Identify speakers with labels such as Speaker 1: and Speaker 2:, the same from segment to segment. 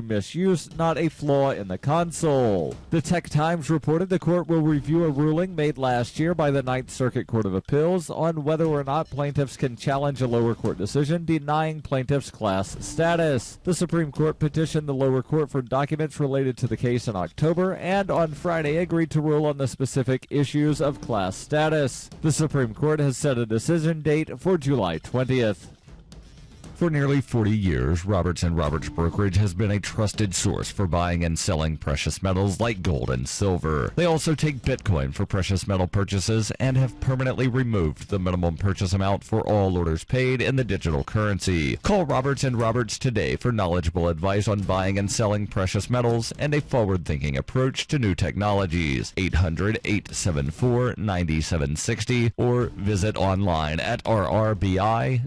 Speaker 1: misuse, not a flaw in the console. The Tech Times reported the court will review a ruling made last year by the Ninth Circuit Court of Appeals on whether or not plaintiffs can challenge a lower court decision denying plaintiffs class status. The Supreme Court petitioned the lower court for documents related to the case in October and on Friday agreed to rule on the specific issues of class status. The Supreme Court has set a decision date for July 20th.
Speaker 2: For nearly 40 years, Roberts & Roberts Brokerage has been a trusted source for buying and selling precious metals like gold and silver. They also take Bitcoin for precious metal purchases and have permanently removed the minimum purchase amount for all orders paid in the digital currency. Call Roberts & Roberts today for knowledgeable advice on buying and selling precious metals and a forward-thinking approach to new technologies. 800-874-9760 or visit online at rrbi.co.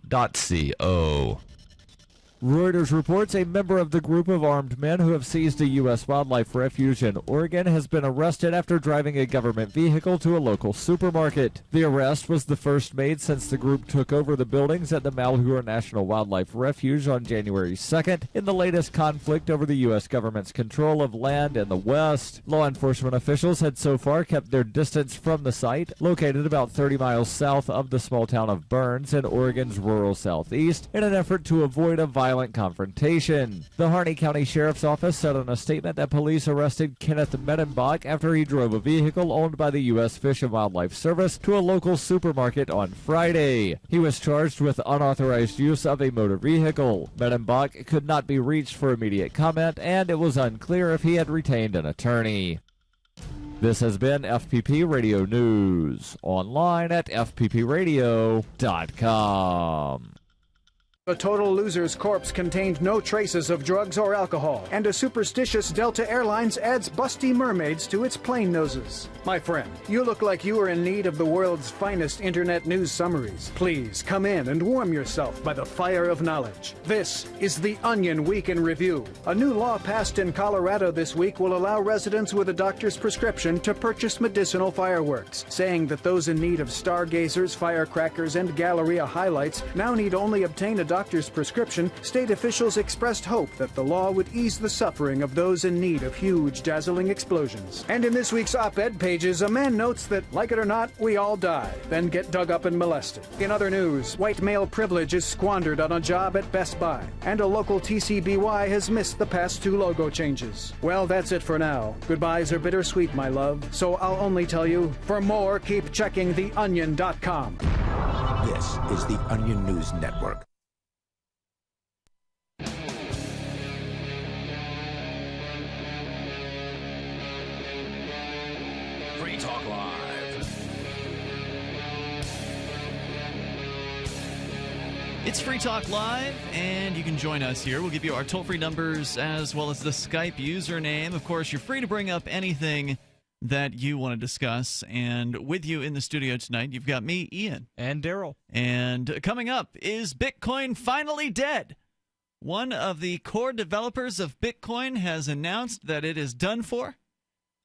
Speaker 1: Reuters reports a member of the group of armed men who have seized a U.S. wildlife refuge in Oregon has been arrested after driving a government vehicle to a local supermarket. The arrest was the first made since the group took over the buildings at the Malheur National Wildlife Refuge on January 2nd in the latest conflict over the U.S. government's control of land in the West. Law enforcement officials had so far kept their distance from the site, located about 30 miles south of the small town of Burns in Oregon's rural southeast, in an effort to avoid a violent confrontation. The Harney County Sheriff's Office said in a statement that police arrested Kenneth Mettenbach after he drove a vehicle owned by the U.S. Fish and Wildlife Service to a local supermarket on Friday. He was charged with unauthorized use of a motor vehicle. Mettenbach could not be reached for immediate comment, and it was unclear if he had retained an attorney. This has been FPP Radio News, online at fppradio.com.
Speaker 3: A total loser's corpse contained no traces of drugs or alcohol, and a superstitious Delta Airlines adds busty mermaids to its plane noses. My friend, you look like you are in need of the world's finest internet news summaries. Please come in and warm yourself by the fire of knowledge. This is the Onion Week in Review. A new law passed in Colorado this week will allow residents with a doctor's prescription to purchase medicinal fireworks, saying that those in need of stargazers, firecrackers, and Galleria highlights now need only obtain a doctor's prescription. State officials expressed hope that the law would ease the suffering of those in need of huge, dazzling explosions. And in this week's op-ed pages, a man notes that, like it or not, we all die, then get dug up and molested. In other news, white male privilege is squandered on a job at Best Buy, and a local TCBY has missed the past 2 logo changes. Well, that's it for now. Goodbyes are bittersweet, my love, so I'll only tell you, for more, keep checking theonion.com.
Speaker 4: This is the Onion News Network.
Speaker 5: Free Talk Live.
Speaker 6: It's Free Talk Live, and you can join us here. We'll give you our toll-free numbers as well as the Skype username. Of course, you're free to bring up anything that you want to discuss. And with you in the studio tonight, you've got me, Ian.
Speaker 1: And Darryl.
Speaker 6: And coming up, is Bitcoin finally dead? One of the core developers of Bitcoin has announced that it is done for,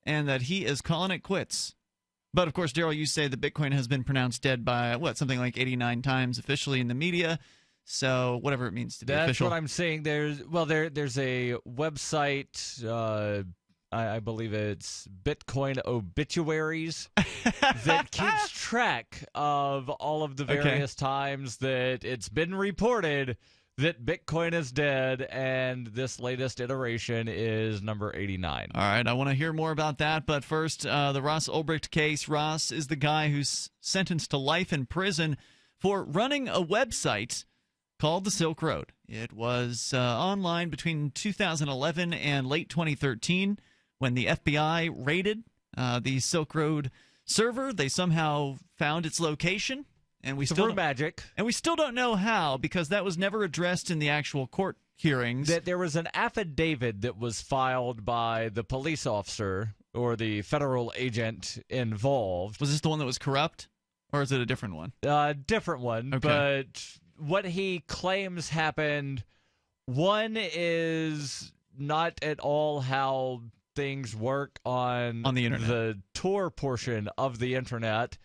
Speaker 6: and that he is calling it quits. But, of course, Darryl, you say that Bitcoin has been pronounced dead by, something like 89 times officially in the media. So whatever it means to be official.
Speaker 1: That's what I'm saying. There's a website, I believe it's Bitcoin Obituaries, that keeps track of all of the various times that it's been reported that Bitcoin is dead, and this latest iteration is number 89.
Speaker 6: All right, I want to hear more about that, but first, the Ross Ulbricht case. Ross is the guy who's sentenced to life in prison for running a website called the Silk Road. It was online between 2011 and late 2013 when the FBI raided the Silk Road server. They somehow found its location. And we still
Speaker 1: magic.
Speaker 6: And we still don't know how, because that was never addressed in the actual court hearings.
Speaker 1: That there was an affidavit that was filed by the police officer or the federal agent involved.
Speaker 6: Was this the one that was corrupt, or is it a different one?
Speaker 1: Different one.
Speaker 6: Okay.
Speaker 1: But what he claims happened, one, is not at all how things work on
Speaker 6: the internet,
Speaker 1: the Tor portion of the internet,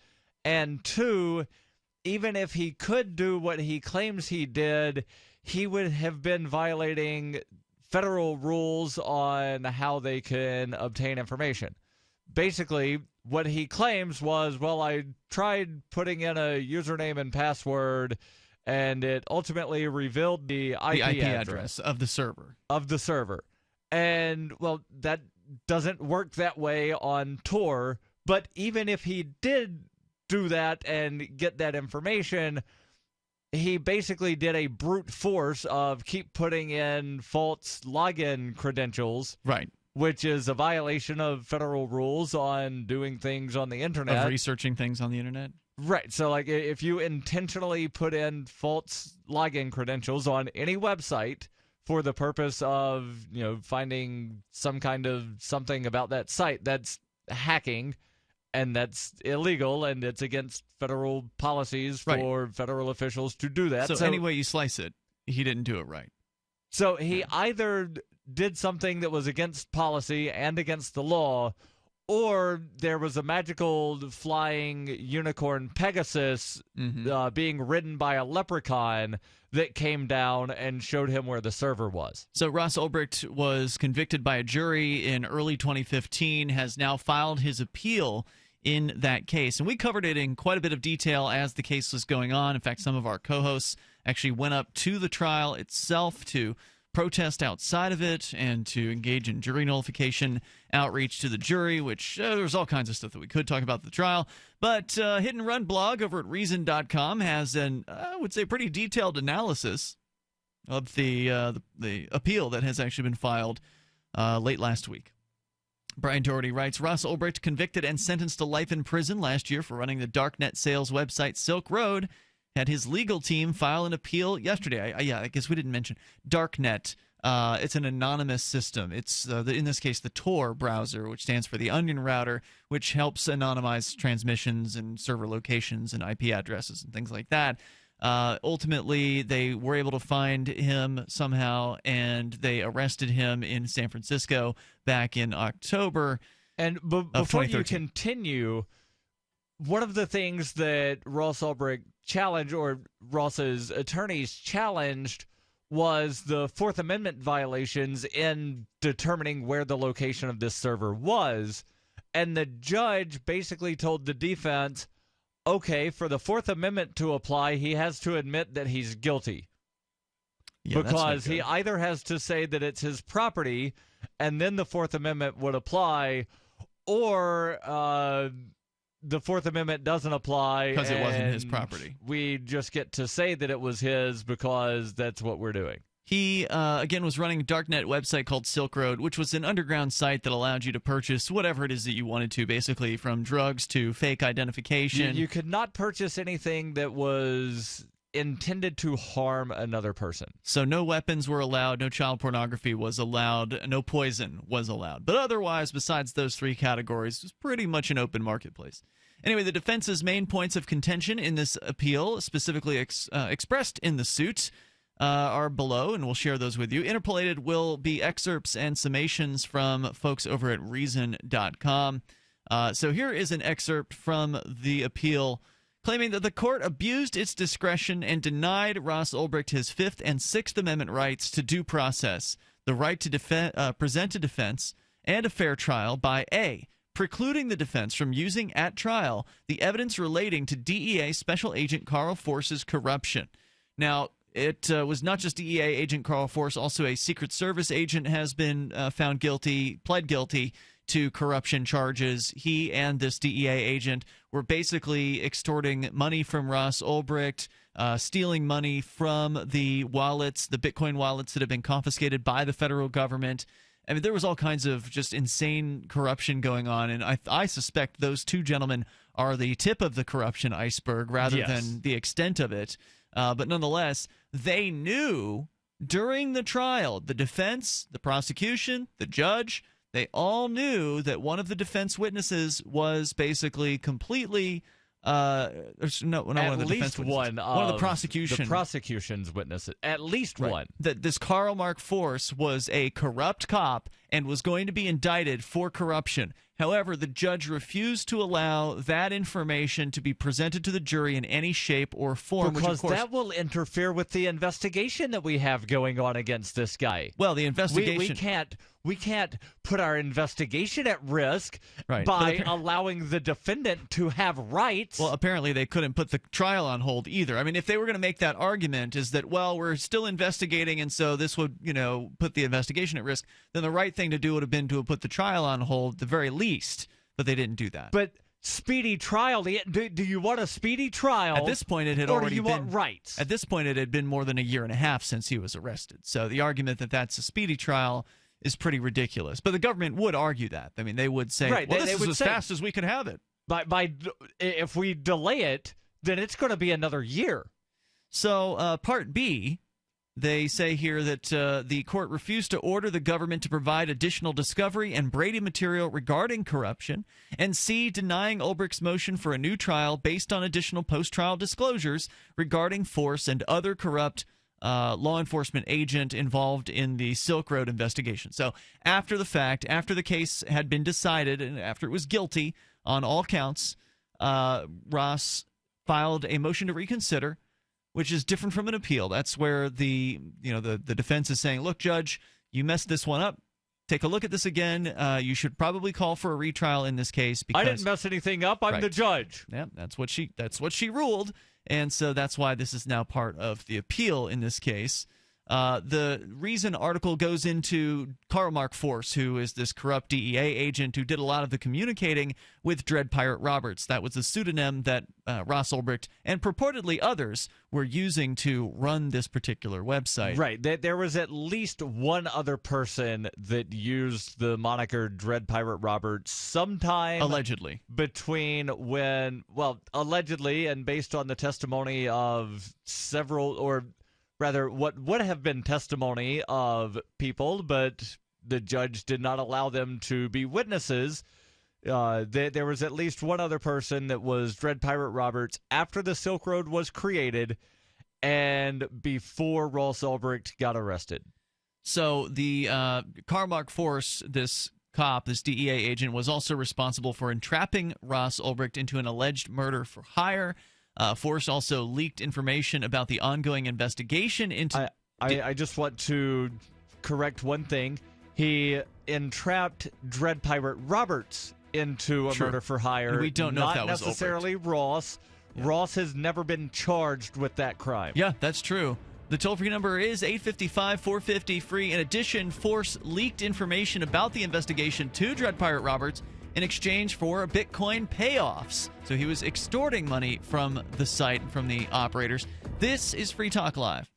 Speaker 1: and two, even if he could do what he claims he did, he would have been violating federal rules on how they can obtain information. Basically, what he claims was, well, I tried putting in a username and password, and it ultimately revealed the IP
Speaker 6: address of the server.
Speaker 1: And, well, that doesn't work that way on Tor, but even if he did do that and get that information, he basically did a brute force of keep putting in false login credentials.
Speaker 6: Right.
Speaker 1: Which is a violation of federal rules on doing things on the internet.
Speaker 6: Of researching things on the internet.
Speaker 1: Right. So, like, if you intentionally put in false login credentials on any website for the purpose of, finding some kind of something about that site, that's hacking, and that's illegal, and it's against federal policies for federal officials to do that.
Speaker 6: So any way you slice it, he didn't do it right.
Speaker 1: So he either did something that was against policy and against the law, or there was a magical flying unicorn Pegasus being ridden by a leprechaun that came down and showed him where the server was.
Speaker 6: So Ross Ulbricht was convicted by a jury in early 2015, has now filed his appeal in that case. And we covered it in quite a bit of detail as the case was going on. In fact, some of our co-hosts actually went up to the trial itself to protest outside of it and to engage in jury nullification outreach to the jury, which there's all kinds of stuff that we could talk about the trial. But Hit and Run blog over at Reason.com has an, I would say, pretty detailed analysis of the appeal that has actually been filed late last week. Brian Doherty writes, Ross Ulbricht, convicted and sentenced to life in prison last year for running the darknet sales website Silk Road, had his legal team file an appeal yesterday. I guess we didn't mention Darknet. It's an anonymous system. It's, in this case, the Tor browser, which stands for the Onion Router, which helps anonymize transmissions and server locations and IP addresses and things like that. Ultimately, they were able to find him somehow, and they arrested him in San Francisco back in October.
Speaker 1: And before you continue, one of the things that Ross Ulbricht challenged, or Ross's attorneys challenged, was the Fourth Amendment violations in determining where the location of this server was. And the judge basically told the defense, okay, for the Fourth Amendment to apply, he has to admit that he's guilty. Yeah, because he either has to say that it's his property, and then the Fourth Amendment would apply, or the Fourth Amendment doesn't apply
Speaker 6: because it wasn't his property.
Speaker 1: We just get to say that it was his because that's what we're doing.
Speaker 6: He, again, was running a darknet website called Silk Road, which was an underground site that allowed you to purchase whatever it is that you wanted to, basically from drugs to fake identification.
Speaker 1: You could not purchase anything that was intended to harm another person.
Speaker 6: So no weapons were allowed, no child pornography was allowed, no poison was allowed. But otherwise, besides those three categories, it was pretty much an open marketplace. Anyway, the defense's main points of contention in this appeal, specifically expressed in the suit, are below, and we'll share those with you. Interpolated will be excerpts and summations from folks over at Reason.com. So here is an excerpt from the appeal claiming that the court abused its discretion and denied Ross Ulbricht his Fifth and Sixth Amendment rights to due process, the right to present a defense and a fair trial by A, precluding the defense from using at trial the evidence relating to DEA Special Agent Carl Force's corruption. Now, it was not just DEA agent Carl Force, also a Secret Service agent has been found guilty, pled guilty to corruption charges. He and this DEA agent were basically extorting money from Ross Ulbricht, stealing money from the wallets, the Bitcoin wallets that have been confiscated by the federal government. I mean, there was all kinds of just insane corruption going on, and I suspect those two gentlemen are the tip of the corruption iceberg rather than the extent of it. But nonetheless, they knew during the trial, the defense, the prosecution, the judge, they all knew that one of the defense witnesses was basically completely one of the
Speaker 1: prosecution's witnesses, at least one.
Speaker 6: That this Karl Mark Force was a corrupt cop and was going to be indicted for corruption. However, the judge refused to allow that information to be presented to the jury in any shape or form.
Speaker 1: Because
Speaker 6: which, of course,
Speaker 1: that will interfere with the investigation that we have going on against this guy.
Speaker 6: Well, the investigation...
Speaker 1: We can't put our investigation at risk
Speaker 6: Right.
Speaker 1: by allowing the defendant to have rights.
Speaker 6: Well, apparently they couldn't put the trial on hold either. I mean, if they were going to make that argument is that, well, we're still investigating, and so this would, put the investigation at risk, then the right thing to do would have been to have put the trial on hold at the very least. But they didn't do that.
Speaker 1: But speedy trial, do you want a speedy trial?
Speaker 6: At this point, it had
Speaker 1: or
Speaker 6: already
Speaker 1: do you
Speaker 6: been
Speaker 1: want rights?
Speaker 6: At this point, it had been more than a year and a half since he was arrested. So the argument that that's a speedy trial is pretty ridiculous. But the government would argue that. I mean, they would say,
Speaker 1: right,
Speaker 6: well,
Speaker 1: they
Speaker 6: this is as fast as we could have it.
Speaker 1: If we delay it, then it's going to be another year.
Speaker 6: So Part B, they say here that the court refused to order the government to provide additional discovery and Brady material regarding corruption, and C, denying Ulbricht's motion for a new trial based on additional post-trial disclosures regarding force and other corrupt law enforcement agent involved in the Silk Road investigation. So after the fact, after the case had been decided and after it was guilty on all counts, Ross filed a motion to reconsider, which is different from an appeal. That's where the defense is saying, look, Judge, you messed this one up. Take a look at this again. You should probably call for a retrial in this case. Because
Speaker 1: I didn't mess anything up. I'm the judge.
Speaker 6: Yeah, that's what she ruled. And so that's why this is now part of the appeal in this case. The reason article goes into Karl Mark Force, who is this corrupt DEA agent who did a lot of the communicating with Dread Pirate Roberts. That was the pseudonym that Ross Ulbricht and purportedly others were using to run this particular website.
Speaker 1: Right. There was at least one other person that used the moniker Dread Pirate Roberts sometime.
Speaker 6: Allegedly.
Speaker 1: Allegedly, and based on the testimony of several, or rather what would have been testimony of people, but the judge did not allow them to be witnesses. There was at least one other person that was Dread Pirate Roberts after the Silk Road was created and before Ross Ulbricht got arrested.
Speaker 6: So the Karl Mark Force, this cop, this DEA agent, was also responsible for entrapping Ross Ulbricht into an alleged murder for hire. Force also leaked information about the ongoing investigation into...
Speaker 1: I just want to correct one thing. He entrapped Dread Pirate Roberts into a murder for hire.
Speaker 6: And we don't know if that was
Speaker 1: not necessarily Ross. Yeah. Ross has never been charged with that crime.
Speaker 6: Yeah, that's true. The toll-free number is 855-450-FREE. In addition, Force leaked information about the investigation to Dread Pirate Roberts in exchange for Bitcoin payoffs. So he was extorting money from the site, from the operators. This is Free Talk Live.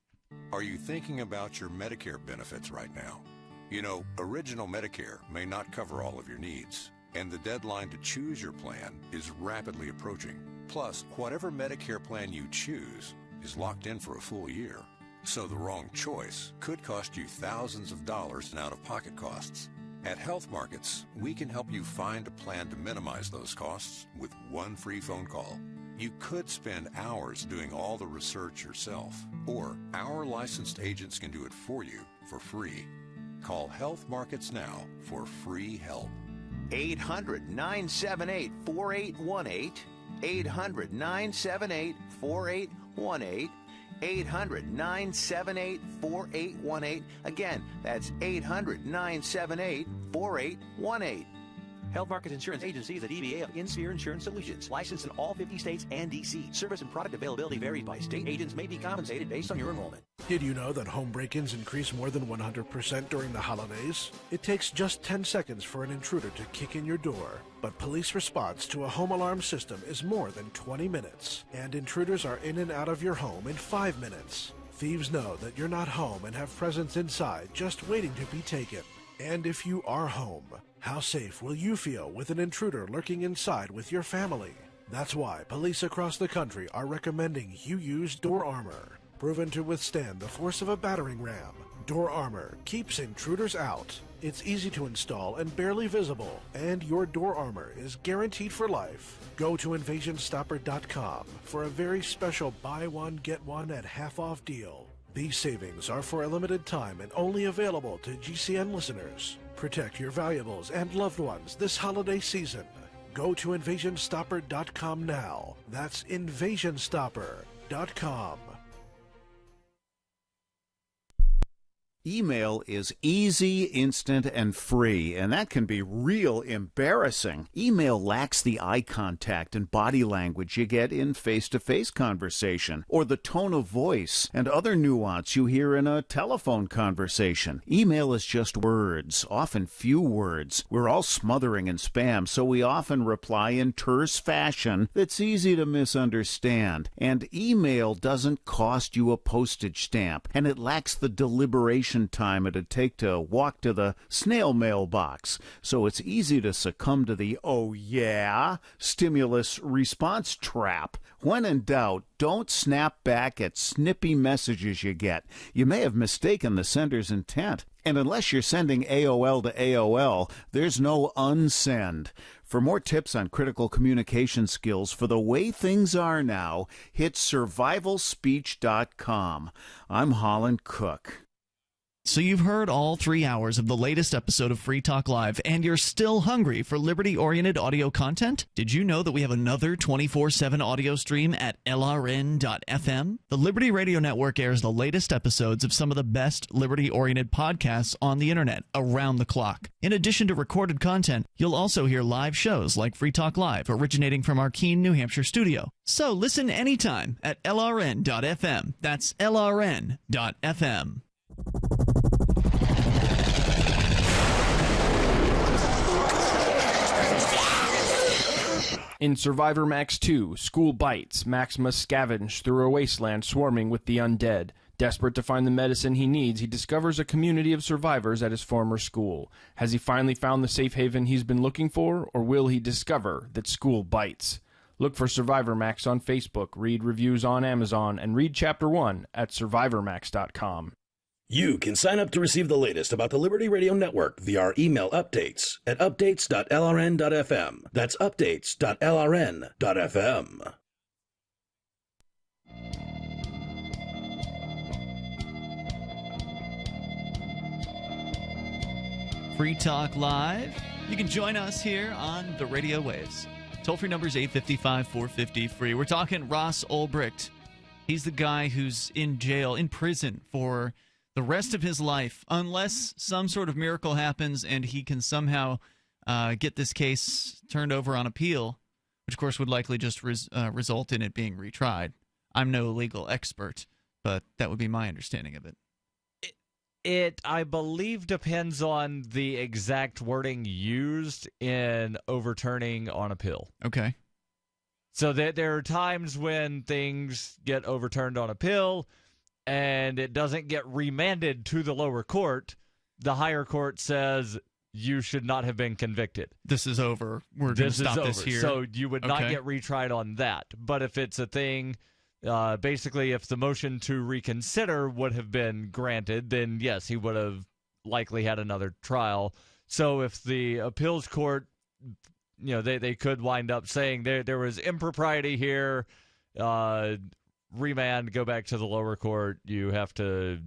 Speaker 7: Are you thinking about your Medicare benefits right now? You know, Original Medicare may not cover all of your needs, and the deadline to choose your plan is rapidly approaching. Plus, whatever Medicare plan you choose is locked in for a full year. So the wrong choice could cost you thousands of dollars in out-of-pocket costs. At Health Markets, we can help you find a plan to minimize those costs with one free phone call. You could spend hours doing all the research yourself, or our licensed agents can do it for you for free. Call Health Markets now for free help.
Speaker 5: 800-978-4818. 800-978-4818. 800-978-4818. Again, that's 800-978-4818. Health Markets Insurance Agency is a DBA of InSphere Insurance Solutions, licensed in all 50 states and D.C. Service and product availability varies by state. Agents may be compensated based on your enrollment.
Speaker 8: Did you know that home break-ins increase more than 100% during the holidays? It takes just 10 seconds for an intruder to kick in your door, but police response to a home alarm system is more than 20 minutes, and intruders are in and out of your home in 5 minutes. Thieves know that you're not home and have presents inside just waiting to be taken. And if you are home, how safe will you feel with an intruder lurking inside with your family? That's why police across the country are recommending you use Door Armor. Proven to withstand the force of a battering ram, Door Armor keeps intruders out. It's easy to install and barely visible, and your Door Armor is guaranteed for life. Go to InvasionStopper.com for a very special buy one, get one at half off deal. These savings are for a limited time and only available to GCN listeners. Protect your valuables and loved ones this holiday season. Go to InvasionStopper.com now. That's InvasionStopper.com.
Speaker 9: Email is easy, instant, and free, and that can be real embarrassing. Email lacks the eye contact and body language you get in face-to-face conversation, or the tone of voice and other nuance you hear in a telephone conversation. Email is just words, often few words. We're all smothering in spam, so we often reply in terse fashion that's easy to misunderstand. And email doesn't cost you a postage stamp, and it lacks the deliberation time it'd take to walk to the snail mail box. So it's easy to succumb to the "oh yeah" stimulus response trap. When in doubt, don't snap back at snippy messages you get. You may have mistaken the sender's intent. And unless you're sending AOL to AOL, there's no unsend. For more tips on critical communication skills for the way things are now, hit survivalspeech.com. I'm Holland Cook.
Speaker 6: So you've heard all 3 hours of the latest episode of Free Talk Live, and you're still hungry for liberty-oriented audio content? Did you know that we have another 24/7 audio stream at LRN.FM? The Liberty Radio Network airs the latest episodes of some of the best liberty-oriented podcasts on the internet around the clock. In addition to recorded content, you'll also hear live shows like Free Talk Live, originating from our Keene, New Hampshire studio. So listen anytime at LRN.FM. That's LRN.FM.
Speaker 10: In Survivor Max 2, School Bites, Max must scavenge through a wasteland swarming with the undead. Desperate to find the medicine he needs, he discovers a community of survivors at his former school. Has he finally found the safe haven he's been looking for, or will he discover that school bites? Look for Survivor Max on Facebook, read reviews on Amazon, and read Chapter 1 at survivormax.com.
Speaker 11: You can sign up to receive the latest about the Liberty Radio Network via our email updates at updates.lrn.fm. That's updates.lrn.fm.
Speaker 6: Free Talk Live. You can join us here on the radio waves. Toll-free number is 855-450-FREE. We're talking Ross Ulbricht. He's the guy who's in jail, in prison for the rest of his life, unless some sort of miracle happens and he can somehow get this case turned over on appeal, which, of course, would likely just result in it being retried. I'm no legal expert, but that would be my understanding of it.
Speaker 1: It, I believe, depends on the exact wording used in overturning on appeal.
Speaker 6: Okay.
Speaker 1: So there are times when things get overturned on appeal and it doesn't get remanded to the lower court. The higher court says you should not have been convicted.
Speaker 6: This is over. We're going to stop this here.
Speaker 1: So you would not get retried on that. But if it's a thing, basically if the motion to reconsider would have been granted, then yes, he would have likely had another trial. So if the appeals court, they could wind up saying there was impropriety here, remand, go back to the lower court, you have to,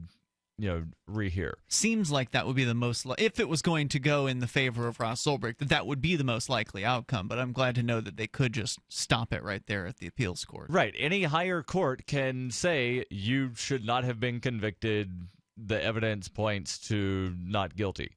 Speaker 1: rehear.
Speaker 6: Seems like that would be the most, if it was going to go in the favor of Ross Ulbricht, that would be the most likely outcome. But I'm glad to know that they could just stop it right there at the appeals court.
Speaker 1: Right. Any higher court can say you should not have been convicted. The evidence points to not guilty.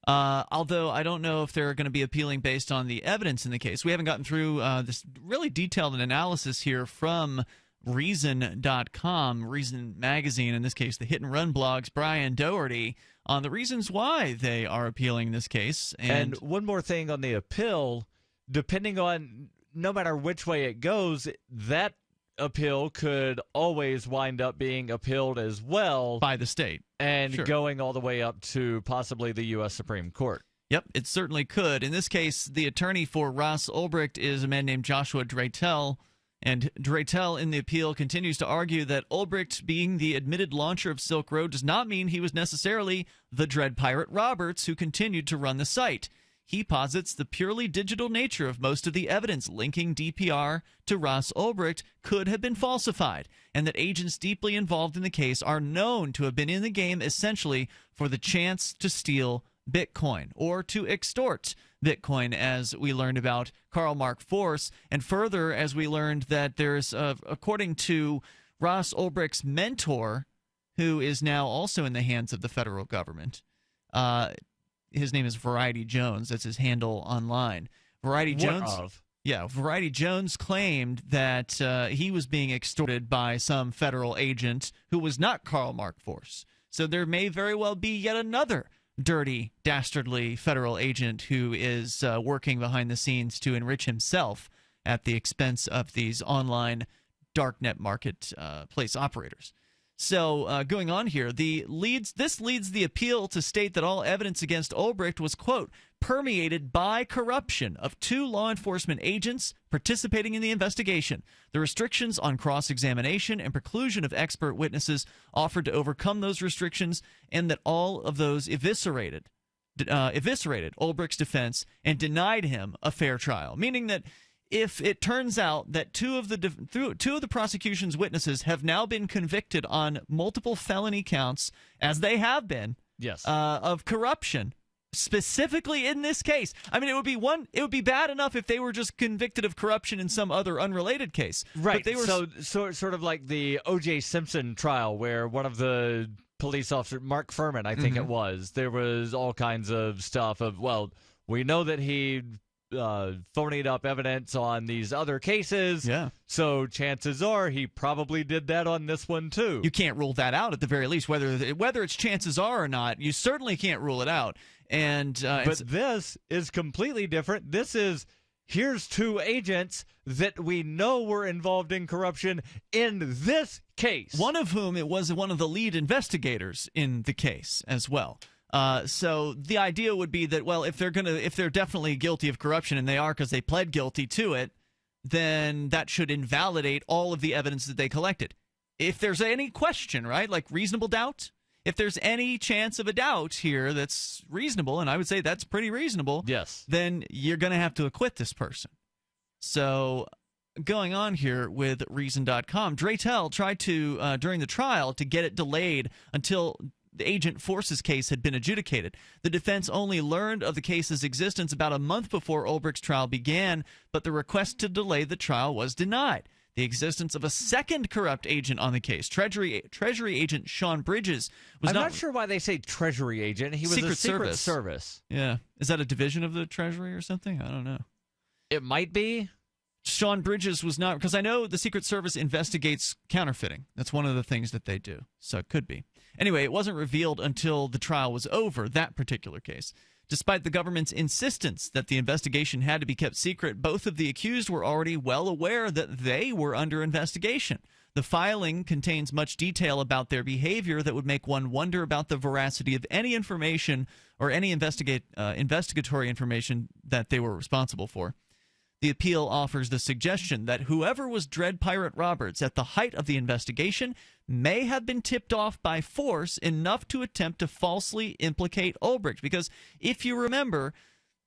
Speaker 6: Although I don't know if they're going to be appealing based on the evidence in the case. We haven't gotten through this really detailed analysis here from Reason.com, Reason Magazine, in this case the Hit and Run blog's Brian Doherty, on the reasons why they are appealing this case.
Speaker 1: And one more thing on the appeal, depending on, no matter which way it goes, that appeal could always wind up being appealed as well
Speaker 6: by the state.
Speaker 1: And going all the way up to possibly the U.S. Supreme Court.
Speaker 6: Yep, it certainly could. In this case, the attorney for Ross Ulbricht is a man named Joshua Draytell. And Draytell in the appeal continues to argue that Ulbricht being the admitted launcher of Silk Road does not mean he was necessarily the Dread Pirate Roberts who continued to run the site. he posits the purely digital nature of most of the evidence linking DPR to Ross Ulbricht could have been falsified, and that agents deeply involved in the case are known to have been in the game essentially for the chance to steal Bitcoin or to extort Bitcoin, as we learned about Karl Marx Force, and further as we learned that there's, according to Ross Ulbricht's mentor, who is now also in the hands of the federal government, his name is Variety Jones. That's his handle online. Variety Jones claimed that he was being extorted by some federal agent who was not Karl Marx Force. So there may very well be yet another dirty, dastardly federal agent who is working behind the scenes to enrich himself at the expense of these online darknet marketplace operators. So going on here, this leads the appeal to state that all evidence against Ulbricht was, quote, permeated by corruption of 2 law enforcement agents participating in the investigation. The restrictions on cross-examination and preclusion of expert witnesses offered to overcome those restrictions, and that all of those eviscerated Ulbricht's defense and denied him a fair trial, meaning that if it turns out that two of the prosecution's witnesses have now been convicted on multiple felony counts, as they have been, of corruption, specifically in this case. I mean, it would be bad enough if they were just convicted of corruption in some other unrelated case.
Speaker 1: Right.
Speaker 6: But they were
Speaker 1: sort of like the O.J. Simpson trial, where one of the police officers, Mark Furman, I think it was, there was all kinds of stuff of, well, we know that he phonied up evidence on these other cases. Yeah. So chances are he probably did that on this one too.
Speaker 6: You can't rule that out at the very least. Whether it's chances are or not, you certainly can't rule it out.
Speaker 1: But this is completely different. This is, here's 2 agents that we know were involved in corruption in this case.
Speaker 6: One of whom it was one of the lead investigators in the case as well. So the idea would be that, well, if they're definitely guilty of corruption, and they are because they pled guilty to it, then that should invalidate all of the evidence that they collected. If there's any question, right, like reasonable doubt, if there's any chance of a doubt here that's reasonable, and I would say that's pretty reasonable, then you're going to have to acquit this person. So going on here with Reason.com, Draytell tried to, during the trial, to get it delayed until the Agent Force's case had been adjudicated. The defense only learned of the case's existence about a month before Ulbricht's trial began, but the request to delay the trial was denied. The existence of a second corrupt agent on the case, Treasury Agent Sean Bridges, was
Speaker 1: not sure why they say Treasury agent. He was a Secret Service.
Speaker 6: Yeah. Is that a division of the Treasury or something? I don't know.
Speaker 1: It might be.
Speaker 6: Sean Bridges was not, because I know the Secret Service investigates counterfeiting. That's one of the things that they do. So it could be. Anyway, it wasn't revealed until the trial was over, that particular case. Despite the government's insistence that the investigation had to be kept secret, both of the accused were already well aware that they were under investigation. The filing contains much detail about their behavior that would make one wonder about the veracity of any information or any investigatory information that they were responsible for. The appeal offers the suggestion that whoever was Dread Pirate Roberts at the height of the investigation may have been tipped off by force enough to attempt to falsely implicate Ulbricht. Because if you remember,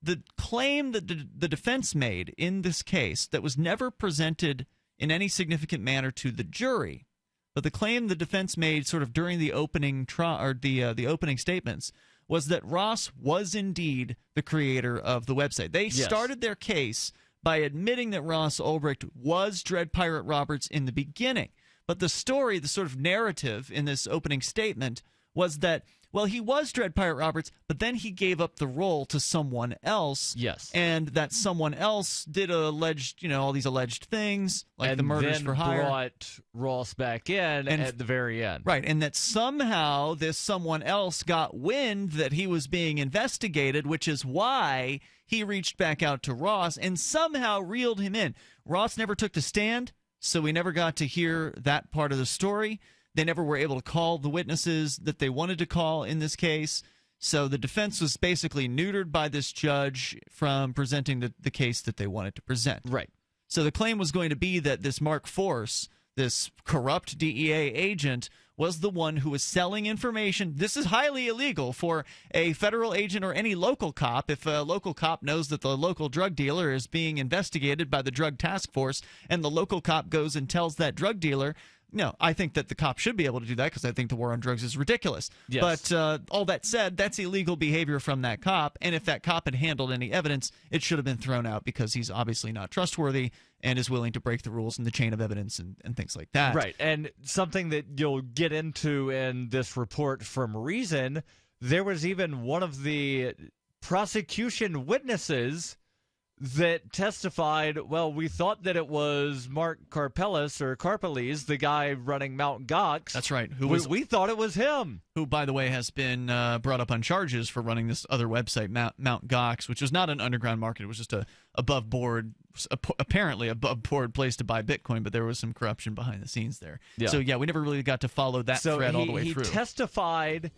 Speaker 6: the claim that the defense made in this case that was never presented in any significant manner to the jury, but the claim the defense made sort of during the opening the opening statements was that Ross was indeed the creator of the website. They started their case by admitting that Ross Ulbricht was Dread Pirate Roberts in the beginning. But the story, the sort of narrative in this opening statement was that, well, he was Dread Pirate Roberts, but then he gave up the role to someone else.
Speaker 1: Yes.
Speaker 6: And that someone else did all these alleged things, like the murders for hire.
Speaker 1: And then brought Ross back in at the very end.
Speaker 6: Right, and that somehow this someone else got wind that he was being investigated, which is why he reached back out to Ross and somehow reeled him in. Ross never took the stand, so we never got to hear that part of the story. They never were able to call the witnesses that they wanted to call in this case. So the defense was basically neutered by this judge from presenting the case that they wanted to present.
Speaker 1: Right.
Speaker 6: So the claim was going to be that this Mark Force, this corrupt DEA agent was the one who was selling information. This is highly illegal for a federal agent or any local cop. If a local cop knows that the local drug dealer is being investigated by the drug task force and the local cop goes and tells that drug dealer, no, I think that the cop should be able to do that because I think the war on drugs is ridiculous.
Speaker 1: Yes.
Speaker 6: But all that said, that's illegal behavior from that cop. And if that cop had handled any evidence, it should have been thrown out because he's obviously not trustworthy and is willing to break the rules in the chain of evidence and things like that.
Speaker 1: Right. And something that you'll get into in this report from Reason, there was even one of the prosecution witnesses that testified, well, we thought that it was Mark Karpeles, the guy running Mt. Gox.
Speaker 6: That's right.
Speaker 1: We thought it was him.
Speaker 6: Who, by the way, has been brought up on charges for running this other website, Mt. Gox, which was not an underground market. It was just apparently above board place to buy Bitcoin, but there was some corruption behind the scenes there. Yeah. So, yeah, we never really got to follow that thread all the way through.
Speaker 1: He testified,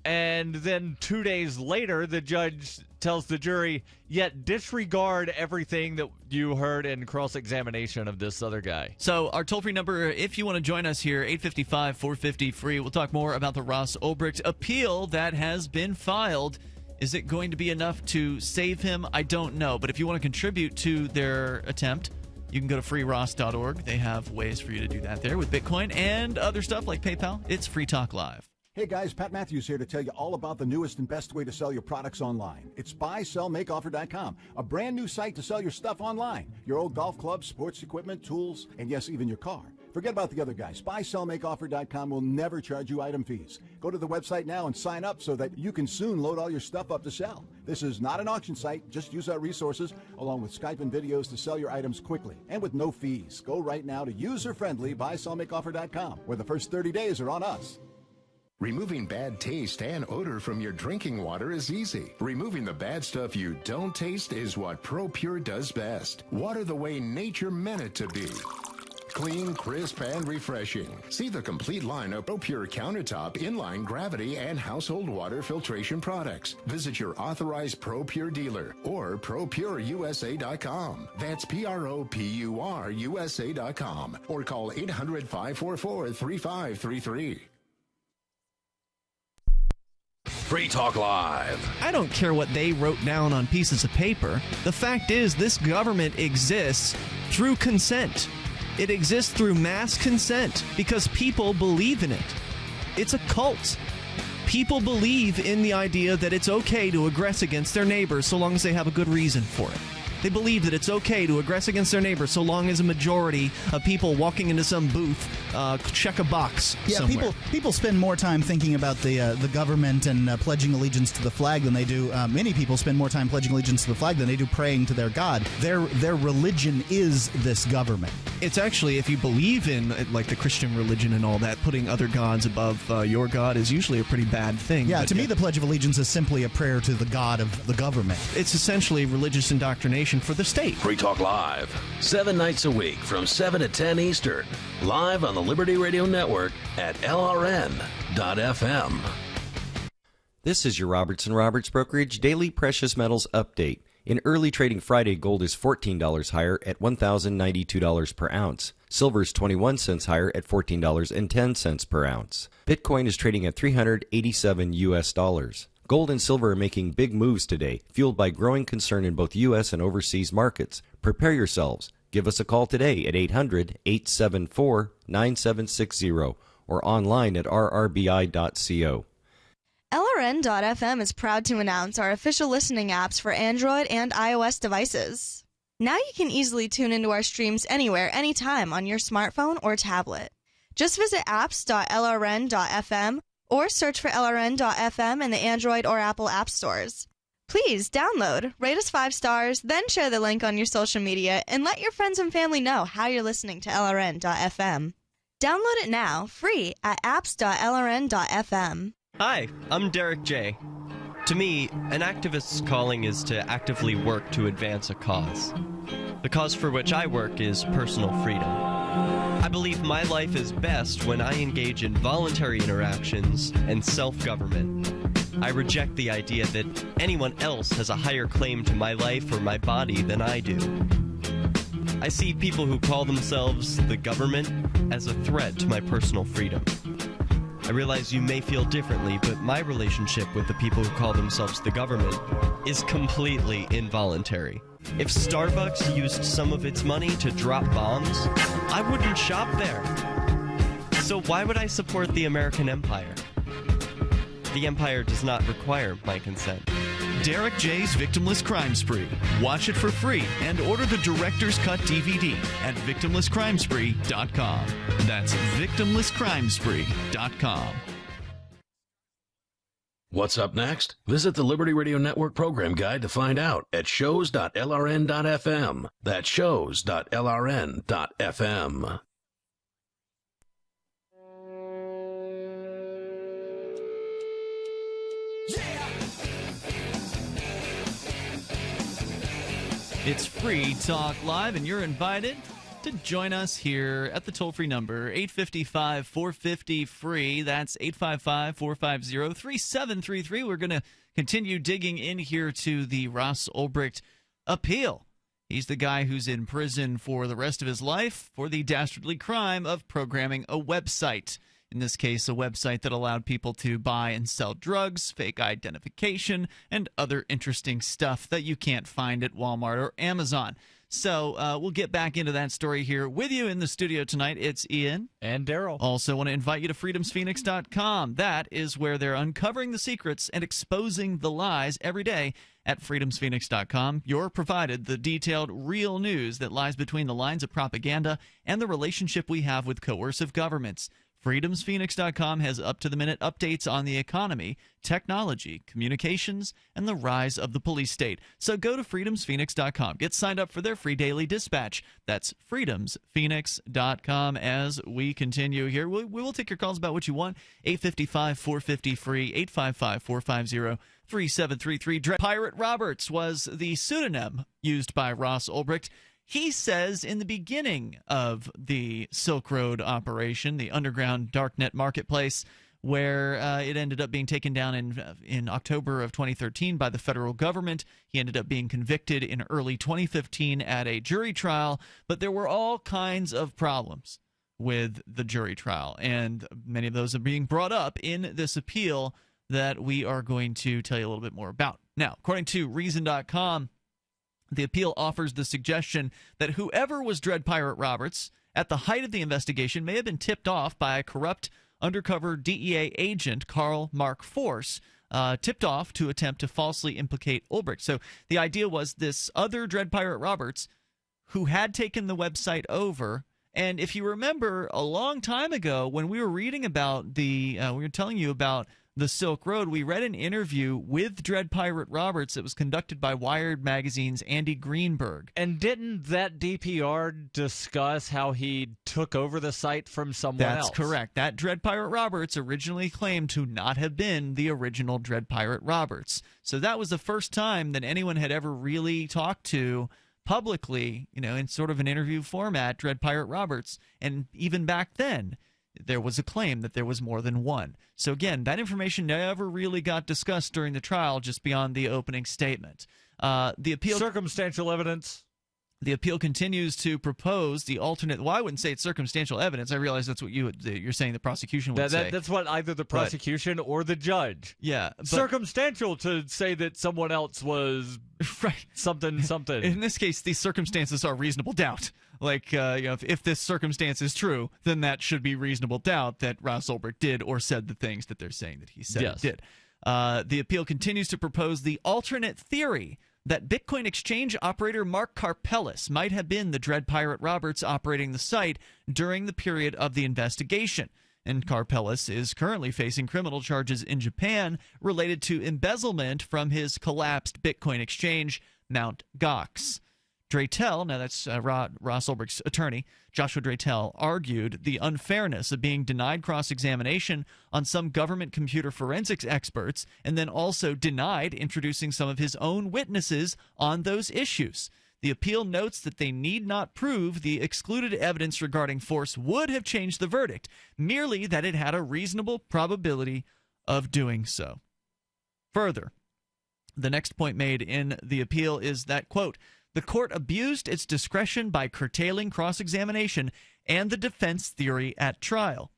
Speaker 1: and then 2 days later, the judge tells the jury, yet disregard everything that you heard in cross-examination of this other guy.
Speaker 6: So our toll-free number, if you want to join us here, 855-450-FREE. We'll talk more about the Ross Ulbricht appeal that has been filed. Is it going to be enough to save him? I don't know. But if you want to contribute to their attempt, you can go to freeross.org. They have ways for you to do that there with Bitcoin and other stuff like PayPal. It's Free Talk Live.
Speaker 12: Hey guys, Pat Matthews here to tell you all about the newest and best way to sell your products online. It's buysellmakeoffer.com, a brand new site to sell your stuff online. Your old golf clubs, sports equipment, tools, and yes, even your car. Forget about the other guys. Buysellmakeoffer.com will never charge you item fees. Go to the website now and sign up so that you can soon load all your stuff up to sell. This is not an auction site. Just use our resources along with Skype and videos to sell your items quickly and with no fees. Go right now to user-friendly buysellmakeoffer.com, where the first 30 days are on us.
Speaker 13: Removing bad taste and odor from your drinking water is easy. Removing the bad stuff you don't taste is what ProPure does best. Water the way nature meant it to be. Clean, crisp, and refreshing. See the complete line of ProPure countertop, inline, gravity, and household water filtration products. Visit your authorized ProPure dealer or ProPureUSA.com. That's ProPureUSA.com or call 800-544-3533.
Speaker 11: Free Talk Live.
Speaker 6: I don't care what they wrote down on pieces of paper. The fact is, this government exists through consent. It exists through mass consent because people believe in it. It's a cult. People believe in the idea that it's okay to aggress against their neighbors so long as they have a good reason for it. They believe that it's okay to aggress against their neighbors so long as a majority of people walking into some booth check a box somewhere.
Speaker 14: People spend more time thinking about the government and pledging allegiance to the flag than they do. Many people spend more time pledging allegiance to the flag than they do praying to their God. Their religion is this government.
Speaker 6: It's actually, if you believe in like the Christian religion and all that, putting other gods above your God is usually a pretty bad thing.
Speaker 14: Yeah, to me, the Pledge of Allegiance is simply a prayer to the God of the government.
Speaker 6: It's essentially religious indoctrination for the state.
Speaker 11: Free Talk Live, 7 nights a week from 7 to 10 Eastern, live on the Liberty Radio Network at LRN.FM.
Speaker 15: This is your Robertson Roberts Brokerage Daily Precious Metals Update. In early trading Friday, gold is $14 higher at $1,092 per ounce. Silver is 21 cents higher at $14.10 per ounce. Bitcoin is trading at $387 US. Gold and silver are making big moves today, fueled by growing concern in both U.S. and overseas markets. Prepare yourselves. Give us a call today at 800-874-9760 or online at rrbi.co.
Speaker 16: LRN.FM is proud to announce our official listening apps for Android and iOS devices. Now you can easily tune into our streams anywhere, anytime on your smartphone or tablet. Just visit apps.lrn.fm or search for LRN.FM in the Android or Apple app stores. Please download, rate us 5 stars, then share the link on your social media, and let your friends and family know how you're listening to LRN.FM. Download it now, free at apps.lrn.fm.
Speaker 17: Hi, I'm Derek J. To me, an activist's calling is to actively work to advance a cause. The cause for which I work is personal freedom. I believe my life is best when I engage in voluntary interactions and self-government. I reject the idea that anyone else has a higher claim to my life or my body than I do. I see people who call themselves the government as a threat to my personal freedom. I realize you may feel differently, but my relationship with the people who call themselves the government is completely involuntary. If Starbucks used some of its money to drop bombs, I wouldn't shop there. So why would I support the American empire? The empire does not require my consent.
Speaker 18: Derek J's Victimless Crime Spree. Watch it for free and order the Director's Cut DVD at victimlesscrimespree.com. That's victimlesscrimespree.com.
Speaker 11: What's up next? Visit the Liberty Radio Network program guide to find out at shows.lrn.fm. That's shows.lrn.fm.
Speaker 6: It's Free Talk Live, and you're invited to join us here at the toll-free number, 855-450-FREE. That's 855-450-3733. We're going to continue digging in here to the Ross Ulbricht appeal. He's the guy who's in prison for the rest of his life for the dastardly crime of programming a website. In this case, a website that allowed people to buy and sell drugs, fake identification, and other interesting stuff that you can't find at Walmart or Amazon. So we'll get back into that story here with you in the studio tonight. It's Ian.
Speaker 1: And Darryl.
Speaker 6: Also want to invite you to freedomsphoenix.com. That is where they're uncovering the secrets and exposing the lies every day at freedomsphoenix.com. You're provided the detailed, real news that lies between the lines of propaganda and the relationship we have with coercive governments. freedomsphoenix.com has up-to-the-minute updates on the economy, technology, communications, and the rise of the police state. So go to freedomsphoenix.com. Get signed up for their free daily dispatch. That's freedomsphoenix.com. As we continue here, we will take your calls about what you want. 855-450-FREE, 855-450-3733. Pirate Roberts was the pseudonym used by Ross Ulbricht. He says in the beginning of the Silk Road operation, the underground darknet marketplace, where it ended up being taken down in October of 2013 by the federal government. He ended up being convicted in early 2015 at a jury trial, but there were all kinds of problems with the jury trial, and many of those are being brought up in this appeal that we are going to tell you a little bit more about. Now, according to Reason.com, the appeal offers the suggestion that whoever was Dread Pirate Roberts at the height of the investigation may have been tipped off by a corrupt undercover DEA agent, Carl Mark Force, tipped off to attempt to falsely implicate Ulbricht. So the idea was this other Dread Pirate Roberts who had taken the website over. And if you remember a long time ago when we were reading about we were telling you about the Silk Road, we read an interview with Dread Pirate Roberts that was conducted by Wired Magazine's Andy Greenberg.
Speaker 1: And didn't that DPR discuss how he took over the site from someone else?
Speaker 6: That's correct. That Dread Pirate Roberts originally claimed to not have been the original Dread Pirate Roberts. So that was the first time that anyone had ever really talked to publicly, in sort of an interview format, Dread Pirate Roberts. And even back then, there was a claim that there was more than one. So again, that information never really got discussed during the trial, just beyond the opening statement. The appeal,
Speaker 1: circumstantial evidence.
Speaker 6: The appeal continues to propose the alternate. Well, I wouldn't say it's circumstantial evidence. I realize that's what you're saying. The prosecution would say.
Speaker 1: That's what either the prosecution or the judge.
Speaker 6: Yeah,
Speaker 1: circumstantial to say that someone else was
Speaker 6: right.
Speaker 1: Something.
Speaker 6: In this case, these circumstances are reasonable doubt. Like, if this circumstance is true, then that should be reasonable doubt that Ross Ulbricht did or said the things that they're saying that he said
Speaker 1: yes.
Speaker 6: did. The appeal continues to propose the alternate theory that Bitcoin exchange operator Mark Karpeles might have been the Dread Pirate Roberts operating the site during the period of the investigation. And Karpeles is currently facing criminal charges in Japan related to embezzlement from his collapsed Bitcoin exchange, Mt. Gox. Draytell, now that's Ross Ulbricht's attorney, Joshua Draytell, argued the unfairness of being denied cross-examination on some government computer forensics experts and then also denied introducing some of his own witnesses on those issues. The appeal notes that they need not prove the excluded evidence regarding Force would have changed the verdict, merely that it had a reasonable probability of doing so. Further, the next point made in the appeal is that, quote, the court abused its discretion by curtailing cross-examination and the defense theory at trial.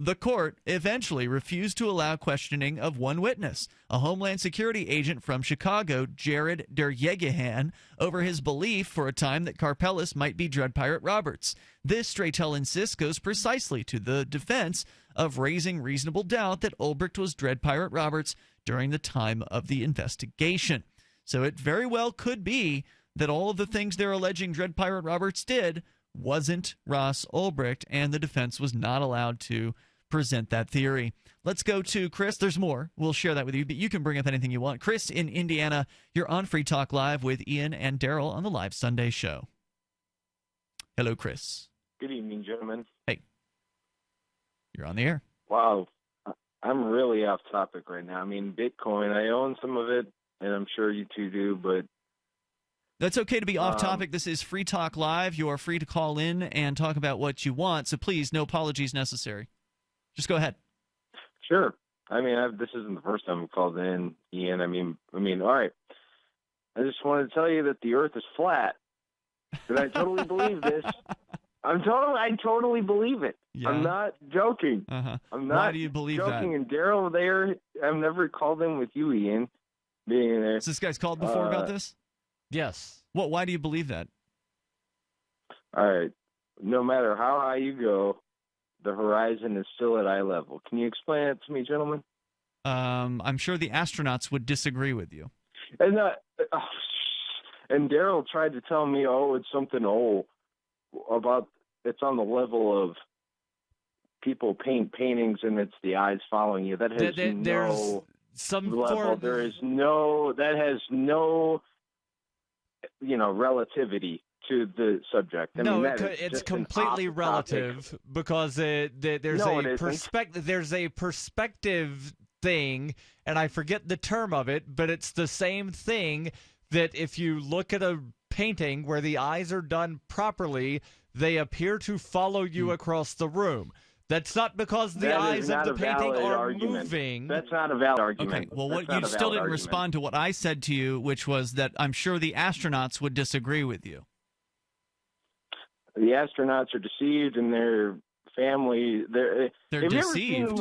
Speaker 6: The court eventually refused to allow questioning of one witness, a Homeland Security agent from Chicago, Jared Deryegahan, over his belief for a time that Karpeles might be Dread Pirate Roberts. This, Straightel insists, goes precisely to the defense of raising reasonable doubt that Ulbricht was Dread Pirate Roberts during the time of the investigation. So it very well could be that all of the things they're alleging Dread Pirate Roberts did wasn't Ross Ulbricht, and the defense was not allowed to present that theory. Let's go to Chris. There's more. We'll share that with you, but you can bring up anything you want. Chris in Indiana, you're on Free Talk Live with Ian and Darryl on the Live Sunday show. Hello, Chris.
Speaker 19: Good evening, gentlemen.
Speaker 6: Hey. You're on the air.
Speaker 19: Wow. I'm really off topic right now. I mean, Bitcoin, I own some of it, and I'm sure you two do, but
Speaker 6: that's okay to be off topic. This is Free Talk Live. You are free to call in and talk about what you want, so please, no apologies necessary. Just go ahead.
Speaker 19: Sure. I mean, this isn't the first time I've called in, Ian. I mean, all right. I just wanted to tell you that the Earth is flat. And I totally believe this. I totally believe it. Yeah. I'm not joking.
Speaker 6: Uh-huh.
Speaker 19: I'm not.
Speaker 6: Why do you believe
Speaker 19: joking.
Speaker 6: that?
Speaker 19: And Darryl there, I've never called in with you, Ian, being there.
Speaker 6: So this guy's called before about this?
Speaker 1: Yes.
Speaker 6: Why do you believe that?
Speaker 19: All right. No matter how high you go, the horizon is still at eye level. Can you explain that to me, gentlemen?
Speaker 6: I'm sure the astronauts would disagree with you.
Speaker 19: And Darryl tried to tell me, it's something about it's on the level of people paint paintings and it's the eyes following you. That has no
Speaker 1: some
Speaker 19: level.
Speaker 1: form.
Speaker 19: There is no. That has no. Relativity to the subject. I mean,
Speaker 1: it's completely relative because there's a perspective thing, and I forget the term of it, but it's the same thing that if you look at a painting where the eyes are done properly, they appear to follow you across the room. That's not because the eyes of the painting are moving.
Speaker 19: That's not a valid argument.
Speaker 6: Okay, well, you still didn't respond to what I said to you, which was that I'm sure the astronauts would disagree with you.
Speaker 19: The astronauts are deceived, and their family.
Speaker 6: They're deceived.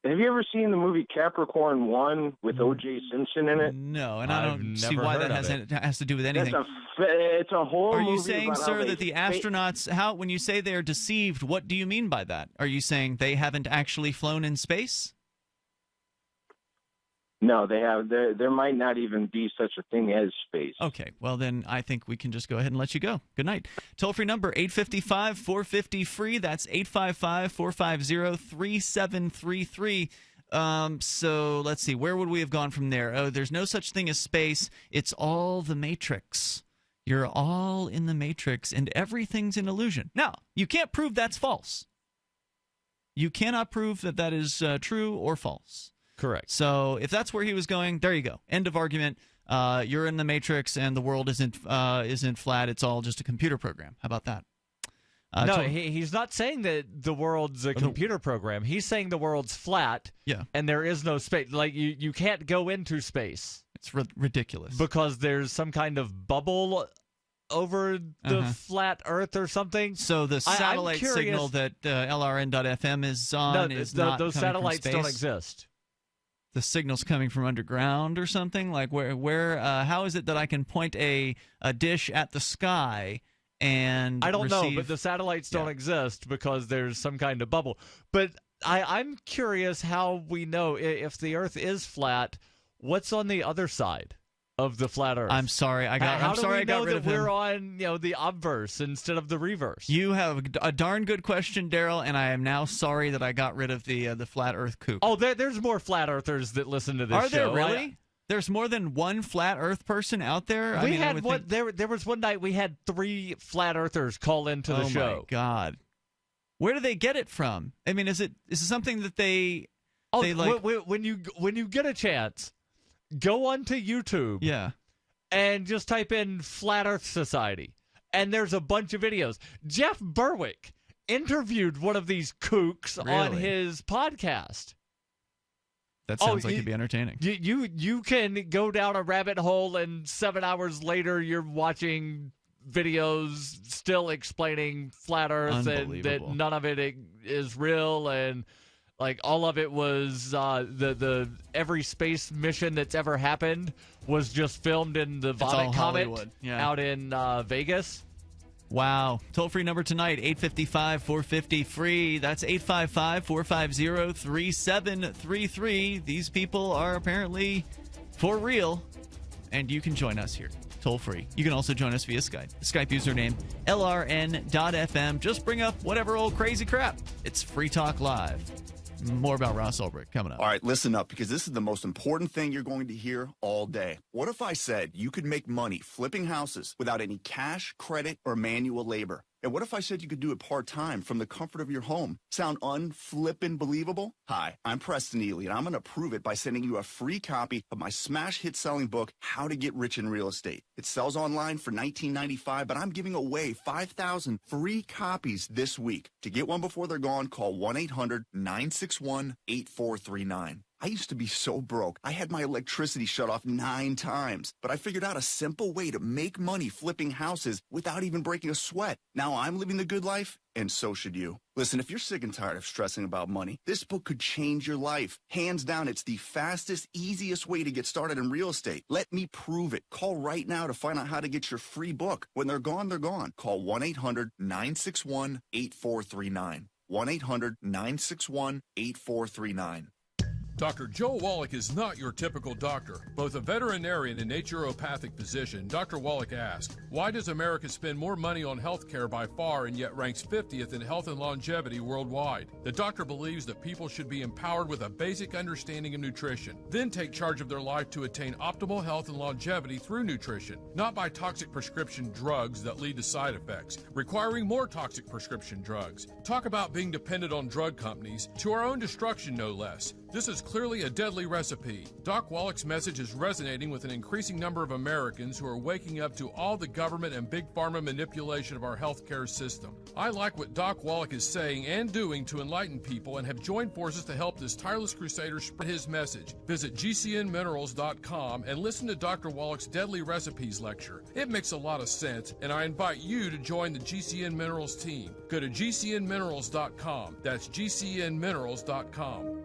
Speaker 19: Have you ever seen the movie Capricorn 1 with O.J. Simpson in it?
Speaker 6: No, and I don't see why that has to do with anything.
Speaker 19: It's a whole movie.
Speaker 6: Are you saying, sir, that the astronauts, when you say they are deceived, what do you mean by that? Are you saying they haven't actually flown in space?
Speaker 19: No, they have. There might not even be such a thing as space.
Speaker 6: Okay, well then I think we can just go ahead and let you go. Good night. Toll-free number 855-450-FREE. That's 855-450-3733. So let's see. Where would we have gone from there? Oh, there's no such thing as space. It's all the Matrix. You're all in the Matrix, and everything's an illusion. Now, you can't prove that's false. You cannot prove that is true or false.
Speaker 1: Correct.
Speaker 6: So if that's where he was going, there you go. End of argument. You're in the Matrix, and the world isn't flat. It's all just a computer program. How about that?
Speaker 1: No, he's not saying that the world's a computer program. He's saying the world's flat.
Speaker 6: Yeah.
Speaker 1: And there is no space. Like you can't go into space.
Speaker 6: It's ridiculous
Speaker 1: because there's some kind of bubble over the flat Earth or something.
Speaker 6: So the satellite signal that LRN.FM is on is not
Speaker 1: those satellites don't exist.
Speaker 6: The signal's coming from underground or something? Like where how is it that I can point a dish at the sky and
Speaker 1: I don't know, but the satellites don't exist because there's some kind of bubble. But I'm curious how we know if the Earth is flat, what's on the other side of the flat Earth?
Speaker 6: I'm sorry, I got rid of him.
Speaker 1: We're on, the obverse instead of the reverse.
Speaker 6: You have a darn good question, Darryl, and I am now sorry that I got rid of the flat Earth kook.
Speaker 1: Oh, there's more flat earthers that listen to this show.
Speaker 6: Are there really? There's more than one flat Earth person out there?
Speaker 1: There was one night we had 3 flat earthers call into the show.
Speaker 6: Oh my God. Where do they get it from? I mean, is it something that they like?
Speaker 1: When you get a chance, go onto YouTube.
Speaker 6: Yeah.
Speaker 1: And just type in Flat Earth Society. And there's a bunch of videos. Jeff Berwick interviewed one of these kooks on his podcast.
Speaker 6: That sounds like it'd be entertaining.
Speaker 1: You can go down a rabbit hole, and 7 hours later, you're watching videos still explaining flat Earth and that none of it is real, and like all of it was the every space mission that's ever happened was just filmed in the Vomit Comet out in Vegas.
Speaker 6: Wow. Toll-free number tonight, 855-450-FREE. That's 855-450-3733. These people are apparently for real, and you can join us here, toll-free. You can also join us via Skype. The Skype username, LRN.FM. Just bring up whatever old crazy crap. It's Free Talk Live. More about Ross Ulbricht coming up.
Speaker 20: All right, listen up, because this is the most important thing you're going to hear all day. What if I said you could make money flipping houses without any cash, credit, or manual labor? And what if I said you could do it part-time from the comfort of your home? Sound unflippin' believable? Hi, I'm Preston Ely, and I'm going to prove it by sending you a free copy of my smash hit selling book, How to Get Rich in Real Estate. It sells online for $19.95, but I'm giving away 5,000 free copies this week. To get one before they're gone, call 1-800-961-8439. I used to be so broke, I had my electricity shut off 9 times, but I figured out a simple way to make money flipping houses without even breaking a sweat. Now I'm living the good life, and so should you. Listen, if you're sick and tired of stressing about money, this book could change your life. Hands down, it's the fastest, easiest way to get started in real estate. Let me prove it. Call right now to find out how to get your free book. When they're gone, they're gone. Call 1-800-961-8439. 1-800-961-8439.
Speaker 21: Dr. Joe Wallach is not your typical doctor. Both a veterinarian and naturopathic physician, Dr. Wallach asked, why does America spend more money on health care by far and yet ranks 50th in health and longevity worldwide? The doctor believes that people should be empowered with a basic understanding of nutrition, then take charge of their life to attain optimal health and longevity through nutrition, not by toxic prescription drugs that lead to side effects, requiring more toxic prescription drugs. Talk about being dependent on drug companies, to our own destruction no less. This is clearly a deadly recipe. Doc Wallach's message is resonating with an increasing number of Americans who are waking up to all the government and big pharma manipulation of our healthcare system. I like what Doc Wallach is saying and doing to enlighten people and have joined forces to help this tireless crusader spread his message. Visit GCNminerals.com and listen to Dr. Wallach's Deadly Recipes lecture. It makes a lot of sense, and I invite you to join the GCN Minerals team. Go to GCNminerals.com. That's GCNminerals.com.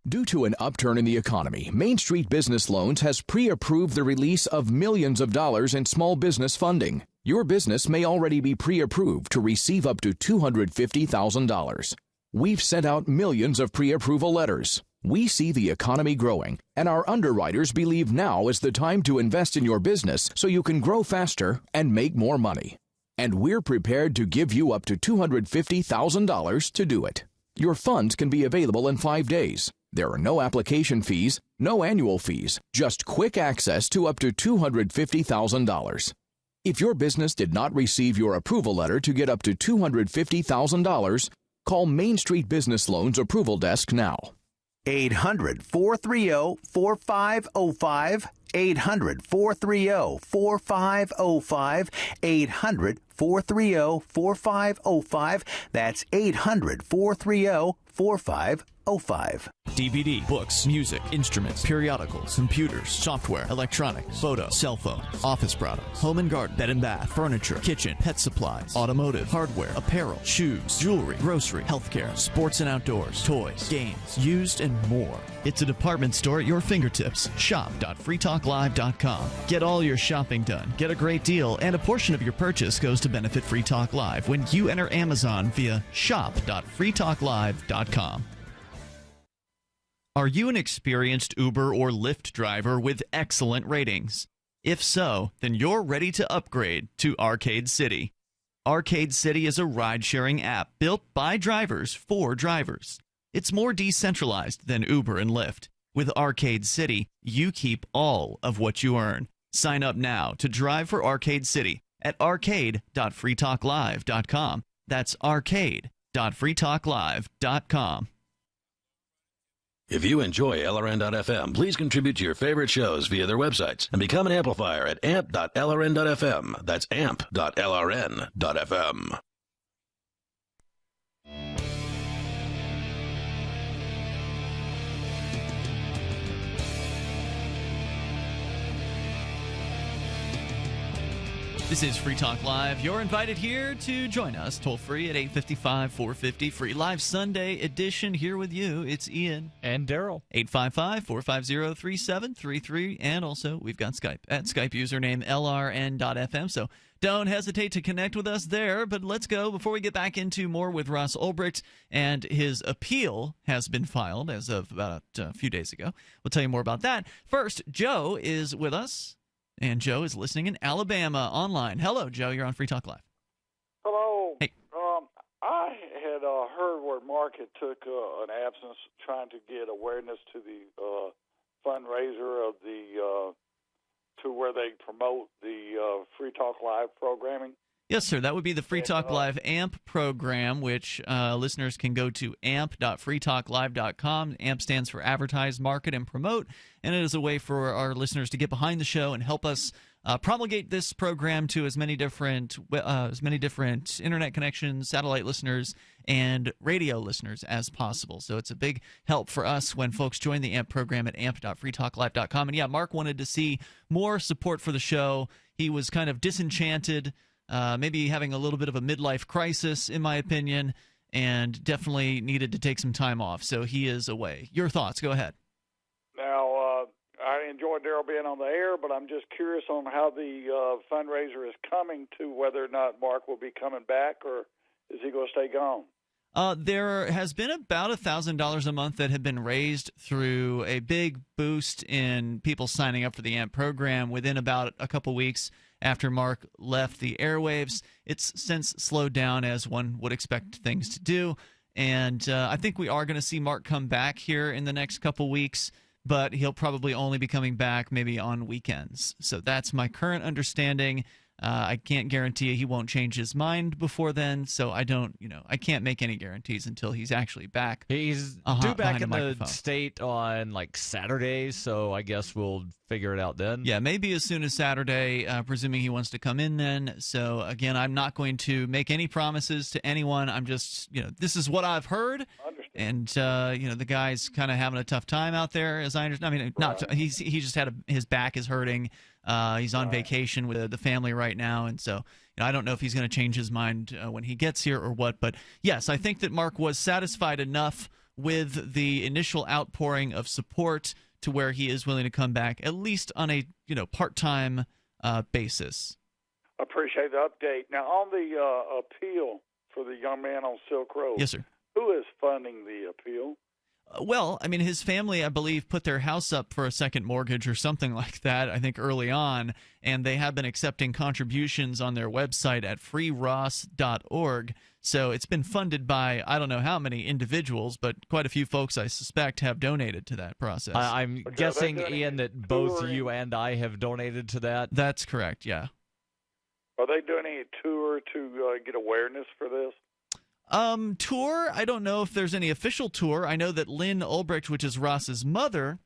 Speaker 22: Due to an upturn in the economy, Main Street Business Loans has pre-approved the release of millions of dollars in small business funding. Your business may already be pre-approved to receive up to $250,000. We've sent out millions of pre-approval letters. We see the economy growing, and our underwriters believe now is the time to invest in your business so you can grow faster and make more money. And we're prepared to give you up to $250,000 to do it. Your funds can be available in 5 days. There are no application fees, no annual fees, just quick access to up to $250,000. If your business did not receive your approval letter to get up to $250,000, call Main Street Business Loans Approval Desk now.
Speaker 23: 800-430-4505. 800-430-4505. 800-430-4505. That's 800-430-4505.
Speaker 18: DVD, books, music, instruments, periodicals, computers, software, electronics, photo, cell phone, office products, home and garden, bed and bath, furniture, kitchen, pet supplies, automotive, hardware, apparel, shoes, jewelry, grocery, healthcare, sports and outdoors, toys, games, used, and more. It's a department store at your fingertips. Shop.freetalklive.com. Get all your shopping done, get a great deal, and a portion of your purchase goes to benefit Free Talk Live when you enter Amazon via shop.freetalklive.com. Are you an experienced Uber or Lyft driver with excellent ratings? If so, then you're ready to upgrade to Arcade City. Arcade City is a ride-sharing app built by drivers for drivers. It's more decentralized than Uber and Lyft. With Arcade City, you keep all of what you earn. Sign up now to drive for Arcade City at arcade.freetalklive.com. That's arcade.freetalklive.com.
Speaker 11: If you enjoy LRN.FM, please contribute to your favorite shows via their websites and become an amplifier at amp.lrn.fm. That's amp.lrn.fm.
Speaker 6: This is Free Talk Live. You're invited here to join us toll free at 855-450 free live Sunday edition. Here with you, it's Ian
Speaker 1: and Darryl.
Speaker 6: 855-450-3733, and also we've got Skype at Skype username LRN.FM. So don't hesitate to connect with us there. But let's go before we get back into more with Ross Ulbricht, and his appeal has been filed as of about a few days ago. We'll tell you more about that. First, Joe is with us. And Joe is listening in Alabama online. Hello, Joe. You're on Free Talk Live.
Speaker 2: Hello.
Speaker 6: Hey.
Speaker 2: I had heard where Mark had took an absence trying to get awareness to the fundraiser of the to where they promote the Free Talk Live programming.
Speaker 6: Yes, sir. That would be the Free Talk Live AMP program, which listeners can go to amp.freetalklive.com. AMP stands for Advertise, Market, and Promote, and it is a way for our listeners to get behind the show and help us promulgate this program to as many different internet connections, satellite listeners, and radio listeners as possible. So it's a big help for us when folks join the AMP program at amp.freetalklive.com. And yeah, Mark wanted to see more support for the show. He was kind of disenchanted, maybe having a little bit of a midlife crisis, in my opinion, and definitely needed to take some time off. So he is away. Your thoughts? Go ahead.
Speaker 2: Now, I enjoyed Darryl being on the air, but I'm just curious on how the fundraiser is coming to whether or not Mark will be coming back, or is he going to stay gone?
Speaker 6: There has been about $1,000 a month that had been raised through a big boost in people signing up for the AMP program within about a couple weeks after Mark left the airwaves. It's since slowed down, as one would expect things to do. And I think we are going to see Mark come back here in the next couple weeks, but he'll probably only be coming back maybe on weekends. So that's my current understanding. I can't guarantee he won't change his mind before then, so I can't make any guarantees until he's actually back.
Speaker 1: He's due back in the state on like Saturday, so I guess we'll figure it out then.
Speaker 6: Yeah, maybe as soon as Saturday, presuming he wants to come in then. So again, I'm not going to make any promises to anyone. I'm just, this is what I've heard. And the guy's kind of having a tough time out there, as I understand. I mean, he just had his back is hurting. He's on vacation with the family right now, and so I don't know if he's going to change his mind when he gets here or what. But yes, I think that Mark was satisfied enough with the initial outpouring of support to where he is willing to come back, at least on a part-time basis.
Speaker 2: Appreciate the update. Now, on the appeal for the young man on Silk Road,
Speaker 6: yes, sir.
Speaker 2: Who is funding the appeal?
Speaker 6: Well, I mean, his family, I believe, put their house up for a second mortgage or something like that, I think, early on, and they have been accepting contributions on their website at freeross.org. So it's been funded by, I don't know how many individuals, but quite a few folks, I suspect, have donated to that process.
Speaker 1: I'm guessing, Ian, that both you and I have donated to that.
Speaker 6: That's correct, yeah.
Speaker 2: Are they doing any tour to get awareness for this?
Speaker 6: Tour, I don't know if there's any official tour. I know that Lynn Ulbricht, which is Ross's mother,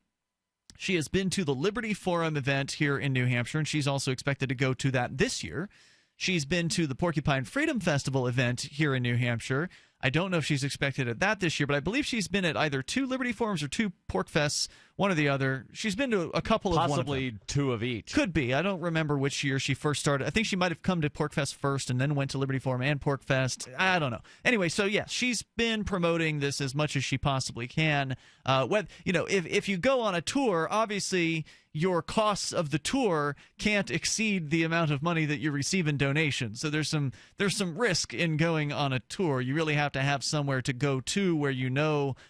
Speaker 6: she has been to the Liberty Forum event here in New Hampshire, and she's also expected to go to that this year. She's been to the Porcupine Freedom Festival event here in New Hampshire. I don't know if she's expected at that this year, but I believe she's been at either 2 Liberty Forums or 2 Pork Fests, one or the other. She's been to a couple of
Speaker 1: possibly 2 of each.
Speaker 6: Could be. I don't remember which year she first started. I think she might have come to Pork Fest first and then went to Liberty Forum and Pork Fest. I don't know. Anyway, so yes, she's been promoting this as much as she possibly can. If you go on a tour, obviously your costs of the tour can't exceed the amount of money that you receive in donations. So there's some risk in going on a tour. You really have to have somewhere to go to where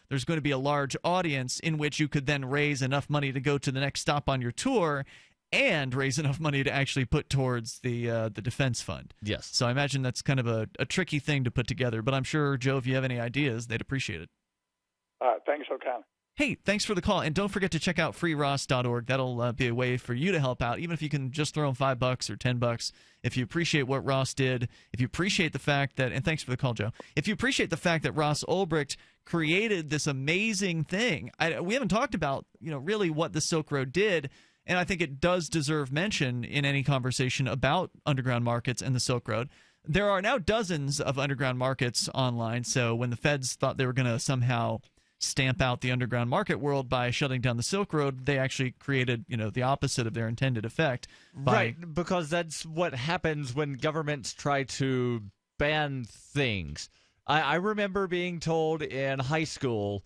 Speaker 6: there's going to be a large audience in which you could then raise enough money to go to the next stop on your tour and raise enough money to actually put towards the defense fund.
Speaker 1: Yes.
Speaker 6: So I imagine that's kind of a tricky thing to put together. But I'm sure, Joe, if you have any ideas, they'd appreciate it.
Speaker 2: All right. Thanks so kind.
Speaker 6: Hey, thanks for the call. And don't forget to check out freeross.org. That'll be a way for you to help out, even if you can just throw in $5 or $10. If you appreciate what Ross did, if you appreciate the fact that, and thanks for the call, Joe, if you appreciate the fact that Ross Ulbricht created this amazing thing, we haven't talked about, really what the Silk Road did, and I think it does deserve mention in any conversation about underground markets and the Silk Road. There are now dozens of underground markets online, so when the feds thought they were going to somehow stamp out the underground market world by shutting down the Silk Road, they actually created, the opposite of their intended effect.
Speaker 1: Right, because that's what happens when governments try to ban things. I remember being told in high school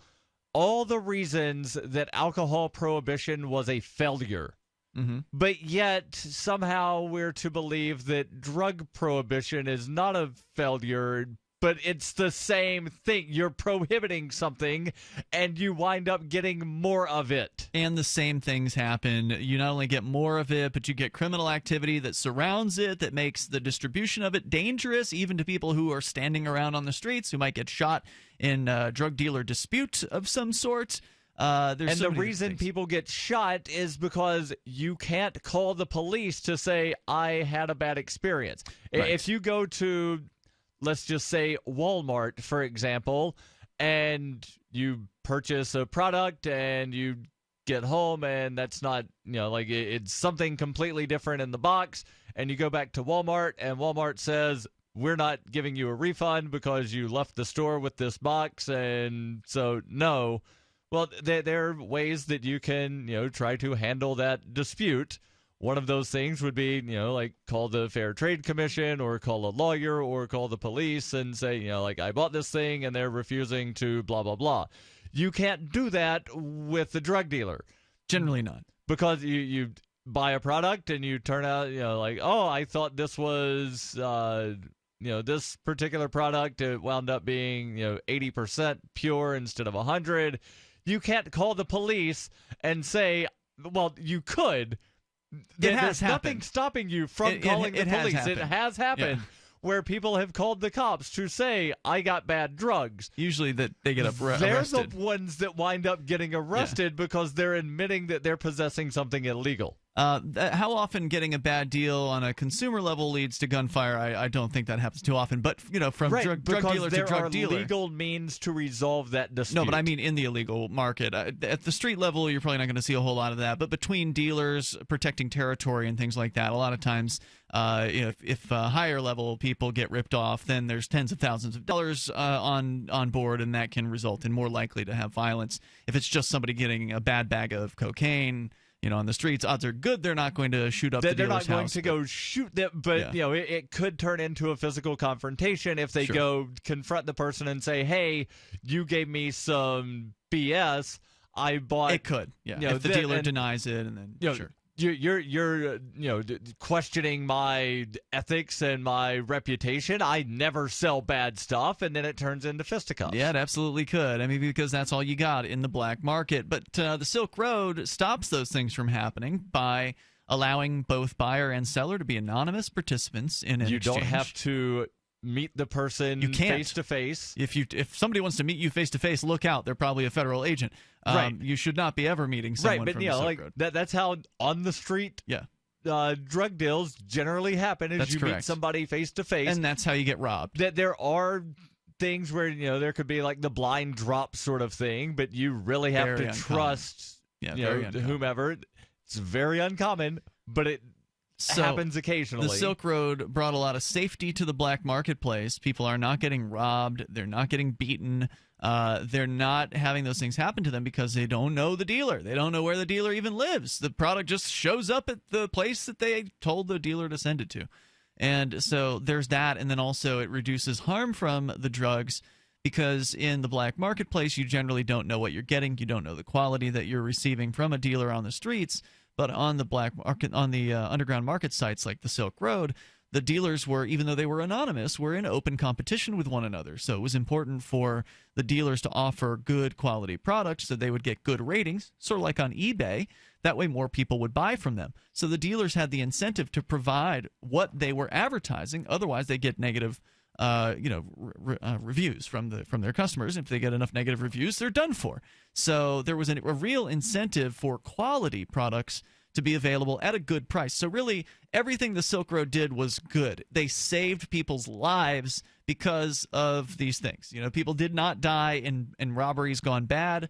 Speaker 1: all the reasons that alcohol prohibition was a failure.
Speaker 6: Mm-hmm.
Speaker 1: But yet, somehow we're to believe that drug prohibition is not a failure, but it's the same thing. You're prohibiting something, and you wind up getting more of it.
Speaker 6: And the same things happen. You not only get more of it, but you get criminal activity that surrounds it, that makes the distribution of it dangerous, even to people who are standing around on the streets, who might get shot in a drug dealer dispute of some sort. And
Speaker 1: the reason people get shot is because you can't call the police to say, I had a bad experience.
Speaker 6: Right.
Speaker 1: If you go to, let's just say, Walmart, for example, and you purchase a product and you get home and that's not, it's something completely different in the box, and you go back to Walmart and Walmart says, we're not giving you a refund because you left the store with this box, and so no. Well, there are ways that you can, try to handle that dispute. One of those things would be, like call the Fair Trade Commission or call a lawyer or call the police and say, I bought this thing and they're refusing to blah, blah, blah. You can't do that with the drug dealer.
Speaker 6: Generally not.
Speaker 1: Because you buy a product and you turn out, I thought this was, this particular product, it wound up being, 80% pure instead of 100. You can't call the police and say, well, you could. There's nothing stopping you from calling the police. It has happened where people have called the cops to say, I got bad drugs.
Speaker 6: Usually that they get arrested.
Speaker 1: They're the ones that wind up getting arrested because they're admitting that they're possessing something illegal.
Speaker 6: How often getting a bad deal on a consumer level leads to gunfire, I don't think that happens too often. But, from drug dealer to drug dealer.
Speaker 1: There are legal means to resolve that dispute.
Speaker 6: No, but I mean in the illegal market. At the street level, you're probably not going to see a whole lot of that. But between dealers, protecting territory and things like that, a lot of times, if higher level people get ripped off, then there's tens of thousands of dollars on board, and that can result in more likely to have violence. If it's just somebody getting a bad bag of cocaine, on the streets, odds are good they're not going to shoot up the dealer's house.
Speaker 1: They're not going to go shoot them, but, it could turn into a physical confrontation if they go confront the person and say, hey, you gave me some BS. I bought...
Speaker 6: It could, if the dealer denies it, and then, sure.
Speaker 1: You're questioning my ethics and my reputation. I never sell bad stuff, and then it turns into fisticuffs.
Speaker 6: Yeah, it absolutely could. I mean, because that's all you got in the black market. But the Silk Road stops those things from happening by allowing both buyer and seller to be anonymous participants in an exchange.
Speaker 1: You don't have to meet the person face to face.
Speaker 6: If somebody wants to meet you face to face, look out. They're probably a federal agent.
Speaker 1: Right.
Speaker 6: You should not be ever meeting someone
Speaker 1: but
Speaker 6: from the Silk Road.
Speaker 1: That's how on the street drug deals generally happen is you meet somebody face to face.
Speaker 6: And that's how you get robbed.
Speaker 1: That there are things where there could be like the blind drop sort of thing, but you really have to trust whomever. It's very uncommon, but it happens occasionally.
Speaker 6: The Silk Road brought a lot of safety to the black marketplace. People are not getting robbed. They're not getting beaten. They're not having those things happen to them because they don't know the dealer. They don't know where the dealer even lives. The product just shows up at the place that they told the dealer to send it to. And so there's that. And then also it reduces harm from the drugs because in the black marketplace, you generally don't know what you're getting. You don't know the quality that you're receiving from a dealer on the streets. But on the black market, on the underground market sites like the Silk Road, the dealers were, even though they were anonymous, were in open competition with one another. So it was important for the dealers to offer good quality products so they would get good ratings, sort of like on eBay. That way more people would buy from them. So the dealers had the incentive to provide what they were advertising. Otherwise, they get negative reviews from their customers. If they get enough negative reviews, they're done for. So there was a real incentive for quality products to be available at a good price. So really, everything the Silk Road did was good. They saved people's lives because of these things. People did not die in robberies gone bad.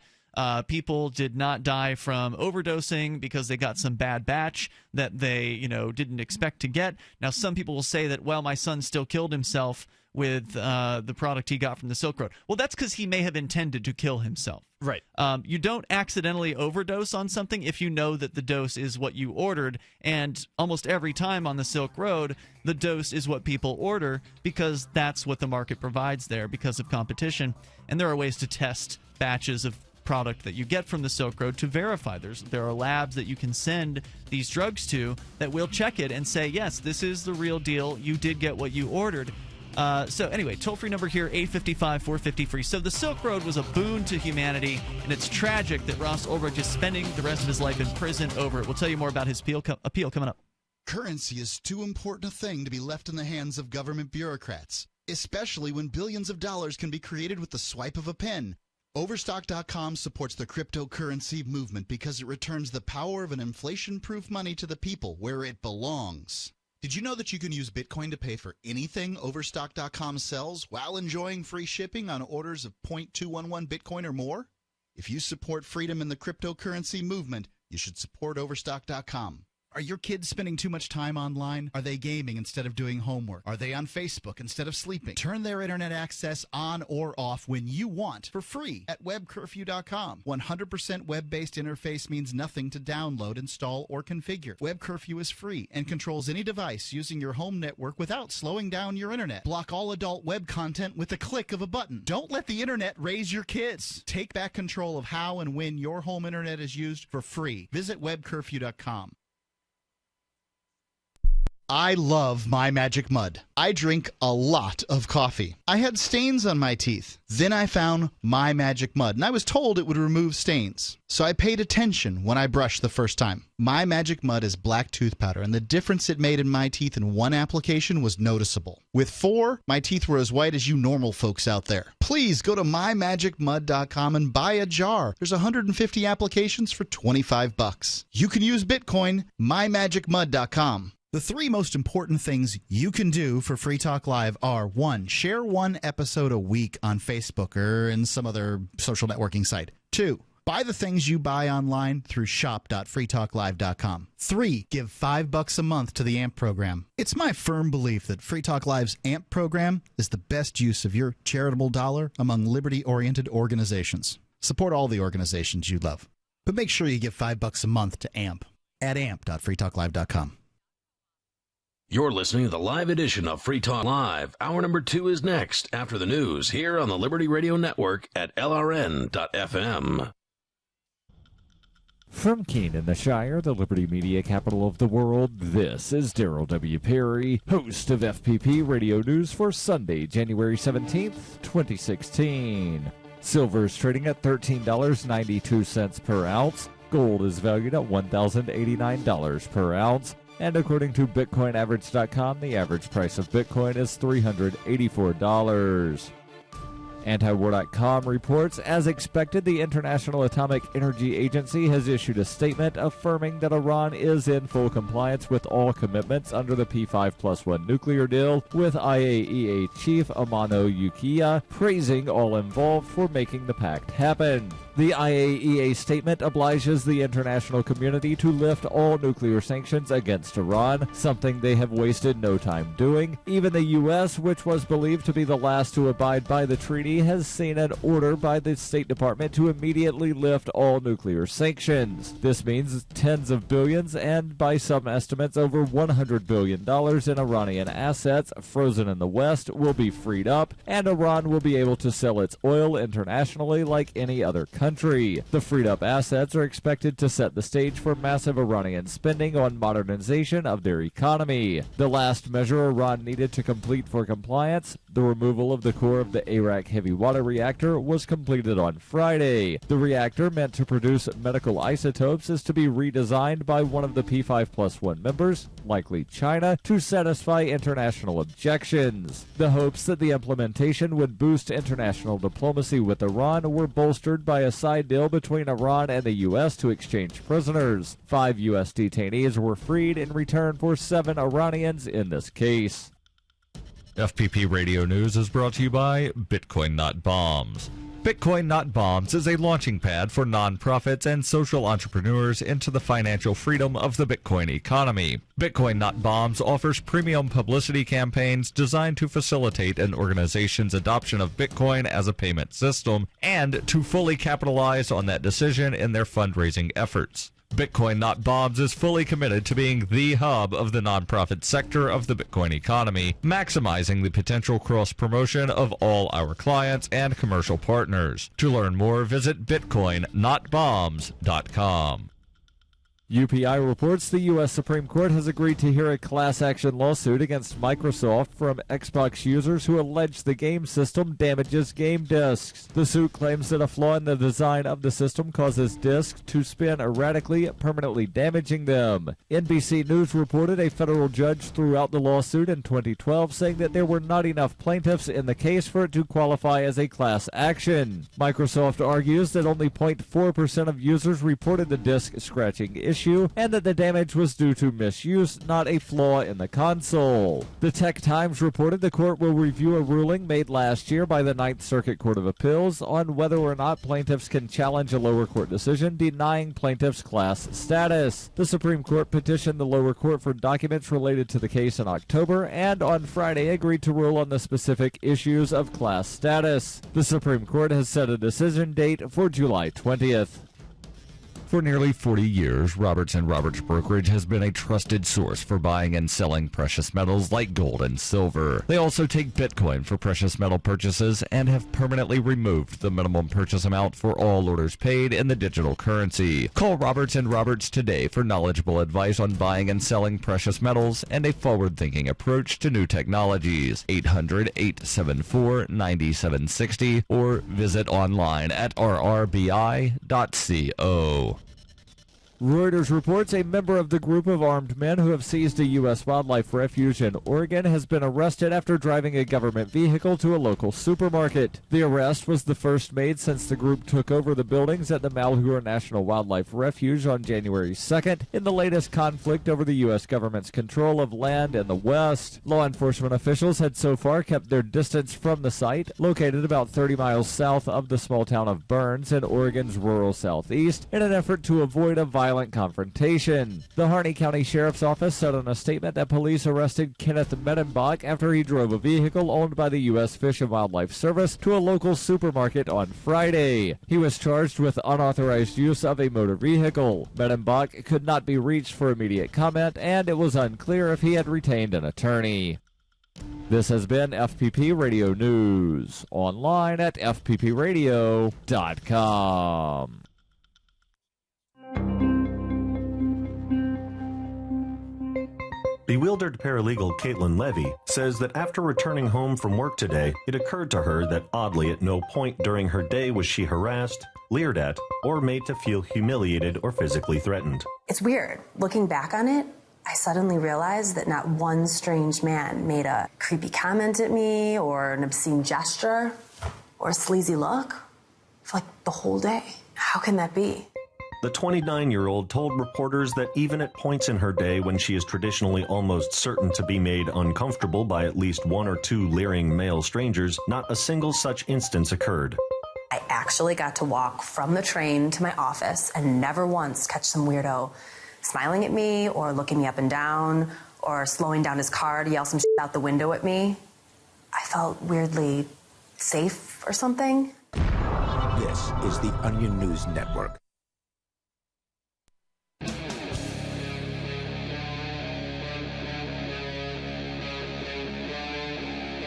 Speaker 6: People did not die from overdosing because they got some bad batch that they, didn't expect to get. Now, some people will say that, well, my son still killed himself with the product he got from the Silk Road. Well, that's because he may have intended to kill himself.
Speaker 1: Right.
Speaker 6: You don't accidentally overdose on something if you know that the dose is what you ordered, and almost every time on the Silk Road, the dose is what people order because that's what the market provides there because of competition. And there are ways to test batches of product that you get from the Silk Road to verify. There are labs that you can send these drugs to that will check it and say, yes, this is the real deal. You did get what you ordered. So anyway, toll-free number here, 855-450-FREE. So the Silk Road was a boon to humanity, and it's tragic that Ross Ulbricht is spending the rest of his life in prison over it. We'll tell you more about his appeal coming up.
Speaker 14: Currency is too important a thing to be left in the hands of government bureaucrats, especially when billions of dollars can be created with the swipe of a pen. Overstock.com supports the cryptocurrency movement because it returns the power of an inflation-proof money to the people where it belongs. Did you know that you can use Bitcoin to pay for anything Overstock.com sells while enjoying free shipping on orders of 0.211 Bitcoin or more? If you support freedom in the cryptocurrency movement, you should support Overstock.com. Are your kids spending too much time online? Are they gaming instead of doing homework? Are they on Facebook instead of sleeping? Turn their internet access on or off when you want for free at webcurfew.com. 100% web-based interface means nothing to download, install, or configure. Web Curfew is free and controls any device using your home network without slowing down your internet. Block all adult web content with a click of a button. Don't let the internet raise your kids. Take back control of how and when your home internet is used for free. Visit webcurfew.com. I love My Magic Mud. I drink a lot of coffee. I had stains on my teeth. Then I found My Magic Mud, and I was told it would remove stains. So I paid attention when I brushed the first time. My Magic Mud is black tooth powder, and the difference it made in my teeth in one application was noticeable. With 4, my teeth were as white as you normal folks out there. Please go to mymagicmud.com and buy a jar. There's 150 applications for $25. You can use Bitcoin, mymagicmud.com. The 3 most important things you can do for Free Talk Live are: 1, share 1 episode a week on Facebook or in some other social networking site. 2, buy the things you buy online through shop.freetalklive.com. 3, give $5 a month to the AMP program. It's my firm belief that Free Talk Live's AMP program is the best use of your charitable dollar among liberty-oriented organizations. Support all the organizations you love, but make sure you give $5 a month to AMP at amp.freetalklive.com.
Speaker 11: You're listening to the live edition of Free Talk Live. Hour number 2 is next after the news here on the Liberty Radio Network at LRN.FM.
Speaker 1: From Keene in the Shire, the Liberty Media capital of the world, this is Darryl W. Perry, host of FPP Radio News for Sunday, January 17th, 2016. Silver is trading at $13.92 per ounce. Gold is valued at $1,089 per ounce. And according to BitcoinAverage.com, the average price of Bitcoin is $384. Antiwar.com reports, as expected, the International Atomic Energy Agency has issued a statement affirming that Iran is in full compliance with all commitments under the P5+1 nuclear deal, with IAEA Chief Amano Yukiya praising all involved for making the pact happen. The IAEA statement obliges the international community to lift all nuclear sanctions against Iran, something they have wasted no time doing. Even the U.S., which was believed to be the last to abide by the treaty, has seen an order by the State Department to immediately lift all nuclear sanctions. This means tens of billions and, by some estimates, over $100 billion in Iranian assets frozen in the West will be freed up, and Iran will be able to sell its oil internationally like any other country. The freed up assets are expected to set the stage for massive Iranian spending on modernization of their economy. The last measure Iran needed to complete for compliance, the removal of the core of the Arak heavy water reactor, was completed on Friday. The reactor, meant to produce medical isotopes, is to be redesigned by one of the P5+1 members, likely China, to satisfy international objections. The hopes that the implementation would boost international diplomacy with Iran were bolstered by a side deal between Iran and the U.S. to exchange prisoners. 5 U.S. detainees were freed in return for 7 Iranians in this case.
Speaker 3: FPP Radio News is brought to you by Bitcoin Not Bombs.
Speaker 1: Bitcoin Not Bombs is a launching pad for nonprofits and social entrepreneurs into the financial freedom of the Bitcoin economy. Bitcoin Not Bombs offers premium publicity campaigns designed to facilitate an organization's adoption of Bitcoin as a payment system and to fully capitalize on that decision in their fundraising efforts. Bitcoin Not Bombs is fully committed to being the hub of the nonprofit sector of the Bitcoin economy, maximizing the potential cross-promotion of all our clients and commercial partners. To learn more, visit bitcoinnotbombs.com. UPI reports the U.S. Supreme Court has agreed to hear a class action lawsuit against Microsoft from Xbox users who allege the game system damages game disks. The suit claims that a flaw in the design of the system causes disks to spin erratically, permanently damaging them. NBC News reported a federal judge threw out the lawsuit in 2012, saying that there were not enough plaintiffs in the case for it to qualify as a class action. Microsoft argues that only 0.4% of users reported the disk scratching issue, and that the damage was due to misuse, not a flaw in the console. The Tech Times reported the court will review a ruling made last year by the Ninth Circuit Court of Appeals on whether or not plaintiffs can challenge a lower court decision denying plaintiffs class status. The Supreme Court petitioned the lower court for documents related to the case in October, and on Friday agreed to rule on the specific issues of class status. The Supreme Court has set a decision date for July 20th. For nearly 40 years, Roberts & Roberts Brokerage has been a trusted source for buying and selling precious metals like gold and silver. They also take Bitcoin for precious metal purchases and have permanently removed the minimum purchase amount for all orders paid in the digital currency. Call Roberts & Roberts today for knowledgeable advice on buying and selling precious metals and a forward-thinking approach to new technologies. 800-874-9760 or visit online at rrbi.co. Reuters reports a member of the group of armed men who have seized a U.S. wildlife refuge in Oregon has been arrested after driving a government vehicle to a local supermarket. The arrest was the first made since the group took over the buildings at the Malheur National Wildlife Refuge on January 2nd in the latest conflict over the U.S. government's control of land in the West. Law enforcement officials had so far kept their distance from the site, located about 30 miles south of the small town of Burns in Oregon's rural southeast, in an effort to avoid a violent confrontation. The Harney County Sheriff's Office said in a statement that police arrested Kenneth Medenbach after he drove a vehicle owned by the U.S. Fish and Wildlife Service to a local supermarket on Friday. He was charged with unauthorized use of a motor vehicle. Medenbach could not be reached for immediate comment, and it was unclear if he had retained an attorney. This has been FPP Radio News, online at fppradio.com.
Speaker 3: Bewildered paralegal Caitlin Levy says that after returning home from work today, it occurred to her that oddly at no point during her day was she harassed, leered at, or made to feel humiliated or physically threatened.
Speaker 4: It's weird. Looking back on it, I suddenly realized that not one strange man made a creepy comment at me or an obscene gesture or a sleazy look for like the whole day. How can that be?
Speaker 3: The 29-year-old told reporters that even at points in her day when she is traditionally almost certain to be made uncomfortable by at least one or two leering male strangers, not a single such instance occurred.
Speaker 4: I actually got to walk from the train to my office and never once catch some weirdo smiling at me or looking me up and down or slowing down his car to yell some shit out the window at me. I felt weirdly safe or something.
Speaker 23: This is the Onion News Network.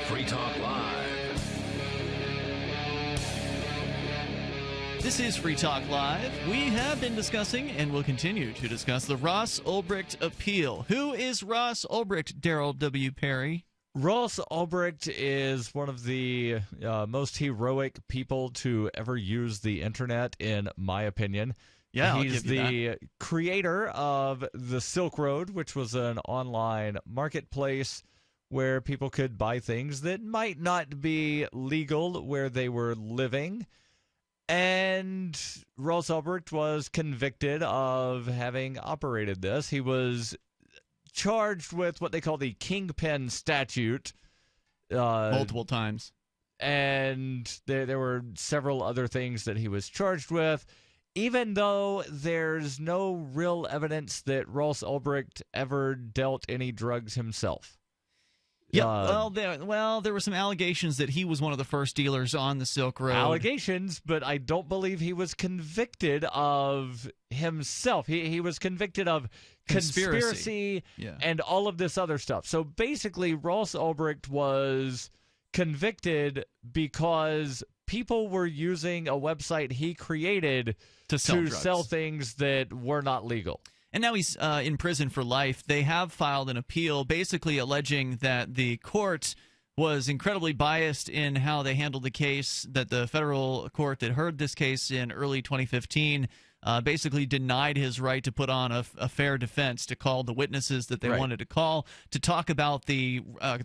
Speaker 11: Free Talk Live.
Speaker 6: This is Free Talk Live. We have been discussing and will continue to discuss the Ross Ulbricht appeal. Who is Ross Ulbricht, Darryl W. Perry?
Speaker 1: Ross Ulbricht is one of the most heroic people to ever use the internet, in my opinion.
Speaker 6: Yeah,
Speaker 1: he's the creator of the Silk Road, which was an online marketplace where people could buy things that might not be legal where they were living. And Ross Ulbricht was convicted of having operated this. He was charged with what they call the Kingpin statute.
Speaker 6: Multiple times.
Speaker 1: and there were several other things that he was charged with, even though there's no real evidence that Ross Ulbricht ever dealt any drugs himself.
Speaker 6: Yeah, there were some allegations that he was one of the first dealers on the Silk Road.
Speaker 1: Allegations, but I don't believe he was convicted of himself. He was convicted of conspiracy and all of this other stuff. So basically, Ross Ulbricht was convicted because people were using a website he created
Speaker 6: to
Speaker 1: sell things that were not legal.
Speaker 6: And now he's in prison for life. They have filed an appeal basically alleging that the court was incredibly biased in how they handled the case, that the federal court that heard this case in early 2015 basically denied his right to put on a fair defense, to call the witnesses that they wanted to call, to talk about the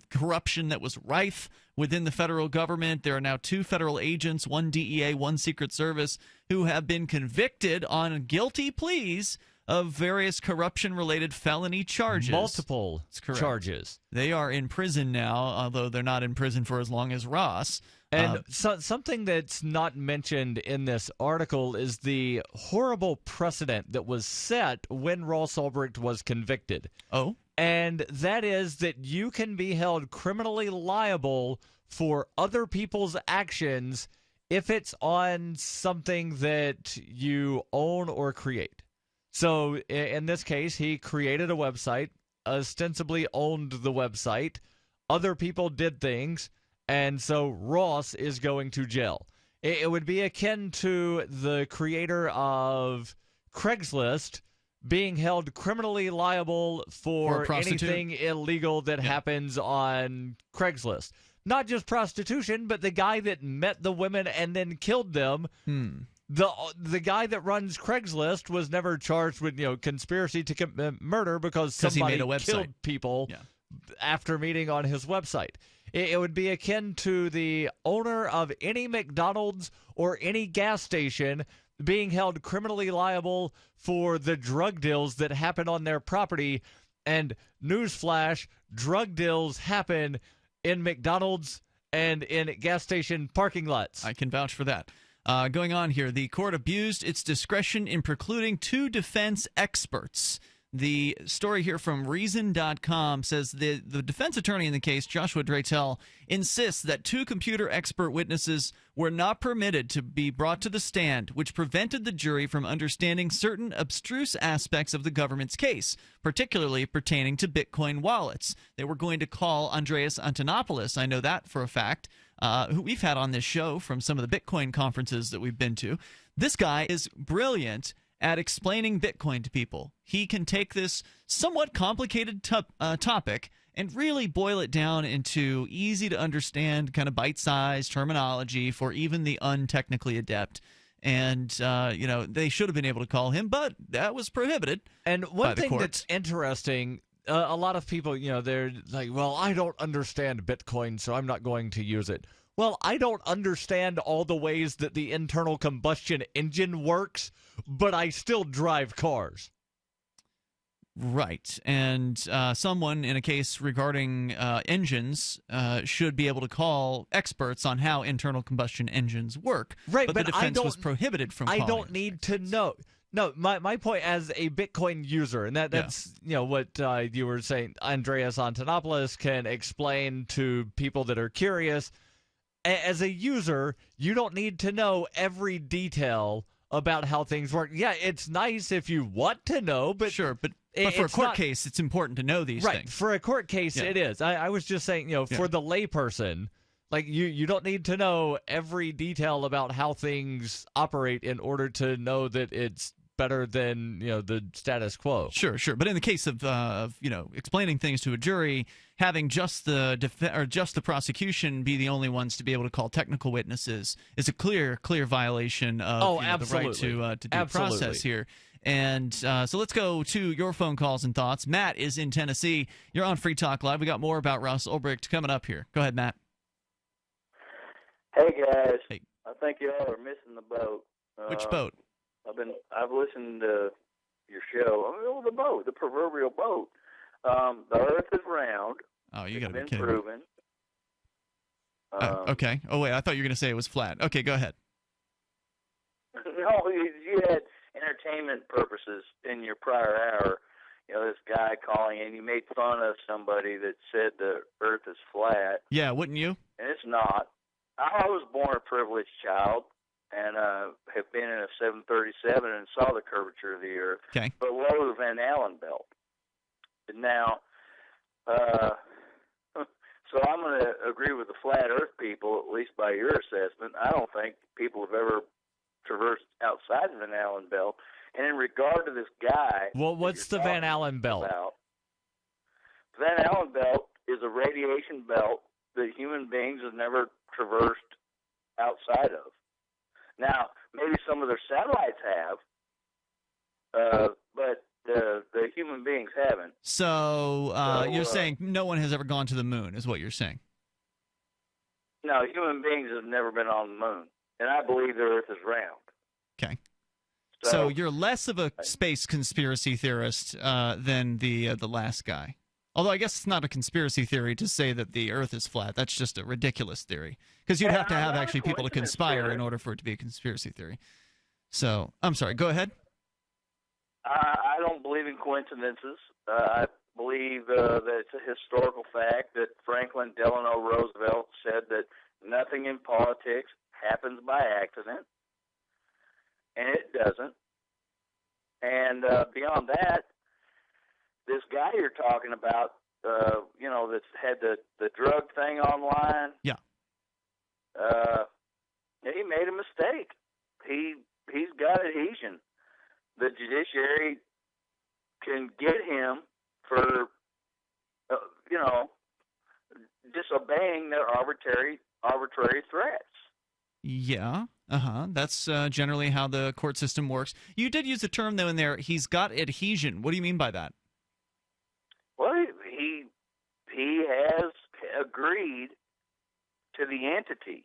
Speaker 6: corruption that was rife within the federal government. There are now 2 federal agents, one DEA, one Secret Service, who have been convicted on guilty pleas of various corruption-related felony charges.
Speaker 1: Multiple charges.
Speaker 6: They are in prison now, although they're not in prison for as long as Ross.
Speaker 1: And something that's not mentioned in this article is the horrible precedent that was set when Ross Ulbricht was convicted.
Speaker 6: Oh?
Speaker 1: And that is that you can be held criminally liable for other people's actions if it's on something that you own or create. So in this case, he created a website, ostensibly owned the website. Other people did things, and so Ross is going to jail. It would be akin to the creator of Craigslist being held criminally liable for anything illegal that happens on Craigslist. Not just prostitution, but the guy that met the women and then killed them. The guy that runs Craigslist was never charged with conspiracy to commit murder because somebody killed people after meeting on his website. It would be akin to the owner of any McDonald's or any gas station being held criminally liable for the drug deals that happen on their property. And newsflash, drug deals happen in McDonald's and in gas station parking lots.
Speaker 6: I can vouch for that. Going on here, the court abused its discretion in precluding 2 defense experts. The story here from Reason.com says the defense attorney in the case, Joshua Draytell, insists that 2 computer expert witnesses were not permitted to be brought to the stand, which prevented the jury from understanding certain abstruse aspects of the government's case, particularly pertaining to Bitcoin wallets. They were going to call Andreas Antonopoulos, I know that for a fact, who we've had on this show from some of the Bitcoin conferences that we've been to. This guy is brilliant at explaining Bitcoin to people. He can take this somewhat complicated topic and really boil it down into easy-to-understand, kind of bite-sized terminology for even the untechnically adept. And, they should have been able to call him, but that was prohibited
Speaker 1: And one thing that's interesting, a lot of people, they're like, well, I don't understand Bitcoin, so I'm not going to use it. Well, I don't understand all the ways that the internal combustion engine works, but I still drive cars.
Speaker 6: Right. And someone in a case regarding engines should be able to call experts on how internal combustion engins work.
Speaker 1: Right,
Speaker 6: but the defense was prohibited from calling.
Speaker 1: I don't need to know. No, my point as a Bitcoin user, and that's what you were saying, Andreas Antonopoulos can explain to people that are curious. As a user, you don't need to know every detail about how things work. Yeah, it's nice if you want to know, but
Speaker 6: sure, but for a court case, it's important to know these things.
Speaker 1: Right, for a court case, it is. I was just saying, for the layperson, like you don't need to know every detail about how things operate in order to know that it's better than the status quo.
Speaker 6: Sure. But in the case of explaining things to a jury, having just the prosecution be the only ones to be able to call technical witnesses is a clear violation of the right to due process here. And so let's go to your phone calls and thoughts. Matt is in Tennessee. You're on Free Talk Live. We got more about Ross Ulbricht coming up here. Go ahead, Matt.
Speaker 5: Hey guys.
Speaker 6: Hey.
Speaker 5: I think you all are missing the boat.
Speaker 6: Which boat?
Speaker 5: I've listened to your show. The boat, the proverbial boat. The Earth is round.
Speaker 6: Oh, you got to be
Speaker 5: been
Speaker 6: kidding
Speaker 5: proven.
Speaker 6: Okay. Oh, wait, I thought you were going to say it was flat. Okay, go ahead.
Speaker 5: No, you had entertainment purposes in your prior hour. You know, this guy calling in, you made fun of somebody that said the earth is flat.
Speaker 6: Yeah, wouldn't you?
Speaker 5: And it's not. I was born a privileged child and have been in a 737 and saw the curvature of the earth,
Speaker 6: okay,
Speaker 5: below the Van Allen belt. Now, so I'm going to agree with the flat earth people, at least by your assessment. I don't think people have ever traversed outside the Van Allen belt. And in regard to this guy...
Speaker 1: Well, what's the Van Allen belt?
Speaker 5: The Van Allen belt is a radiation belt that human beings have never traversed outside of. Now, maybe some of their satellites have, but the human beings haven't.
Speaker 6: So you're saying no one has ever gone to the moon, is what you're saying?
Speaker 5: No, human beings have never been on the moon, and I believe the Earth is round.
Speaker 6: Okay. So you're less of a space conspiracy theorist than the last guy. Although I guess it's not a conspiracy theory to say that the Earth is flat. That's just a ridiculous theory. Because you'd have to have actually people to conspire in order for it to be a conspiracy theory. So, I'm sorry, go ahead.
Speaker 5: I don't believe in coincidences. I believe that it's a historical fact that Franklin Delano Roosevelt said that nothing in politics happens by accident. And it doesn't. And beyond that, this guy you're talking about, you know, that's had the drug thing online.
Speaker 6: Yeah.
Speaker 5: He made a mistake. He's got adhesion. The judiciary can get him for, you know, disobeying their arbitrary threats.
Speaker 6: Yeah. That's generally how the court system works. You did use the term, though, in there, he's got adhesion. What do you mean by that?
Speaker 5: Well, he has agreed to the entity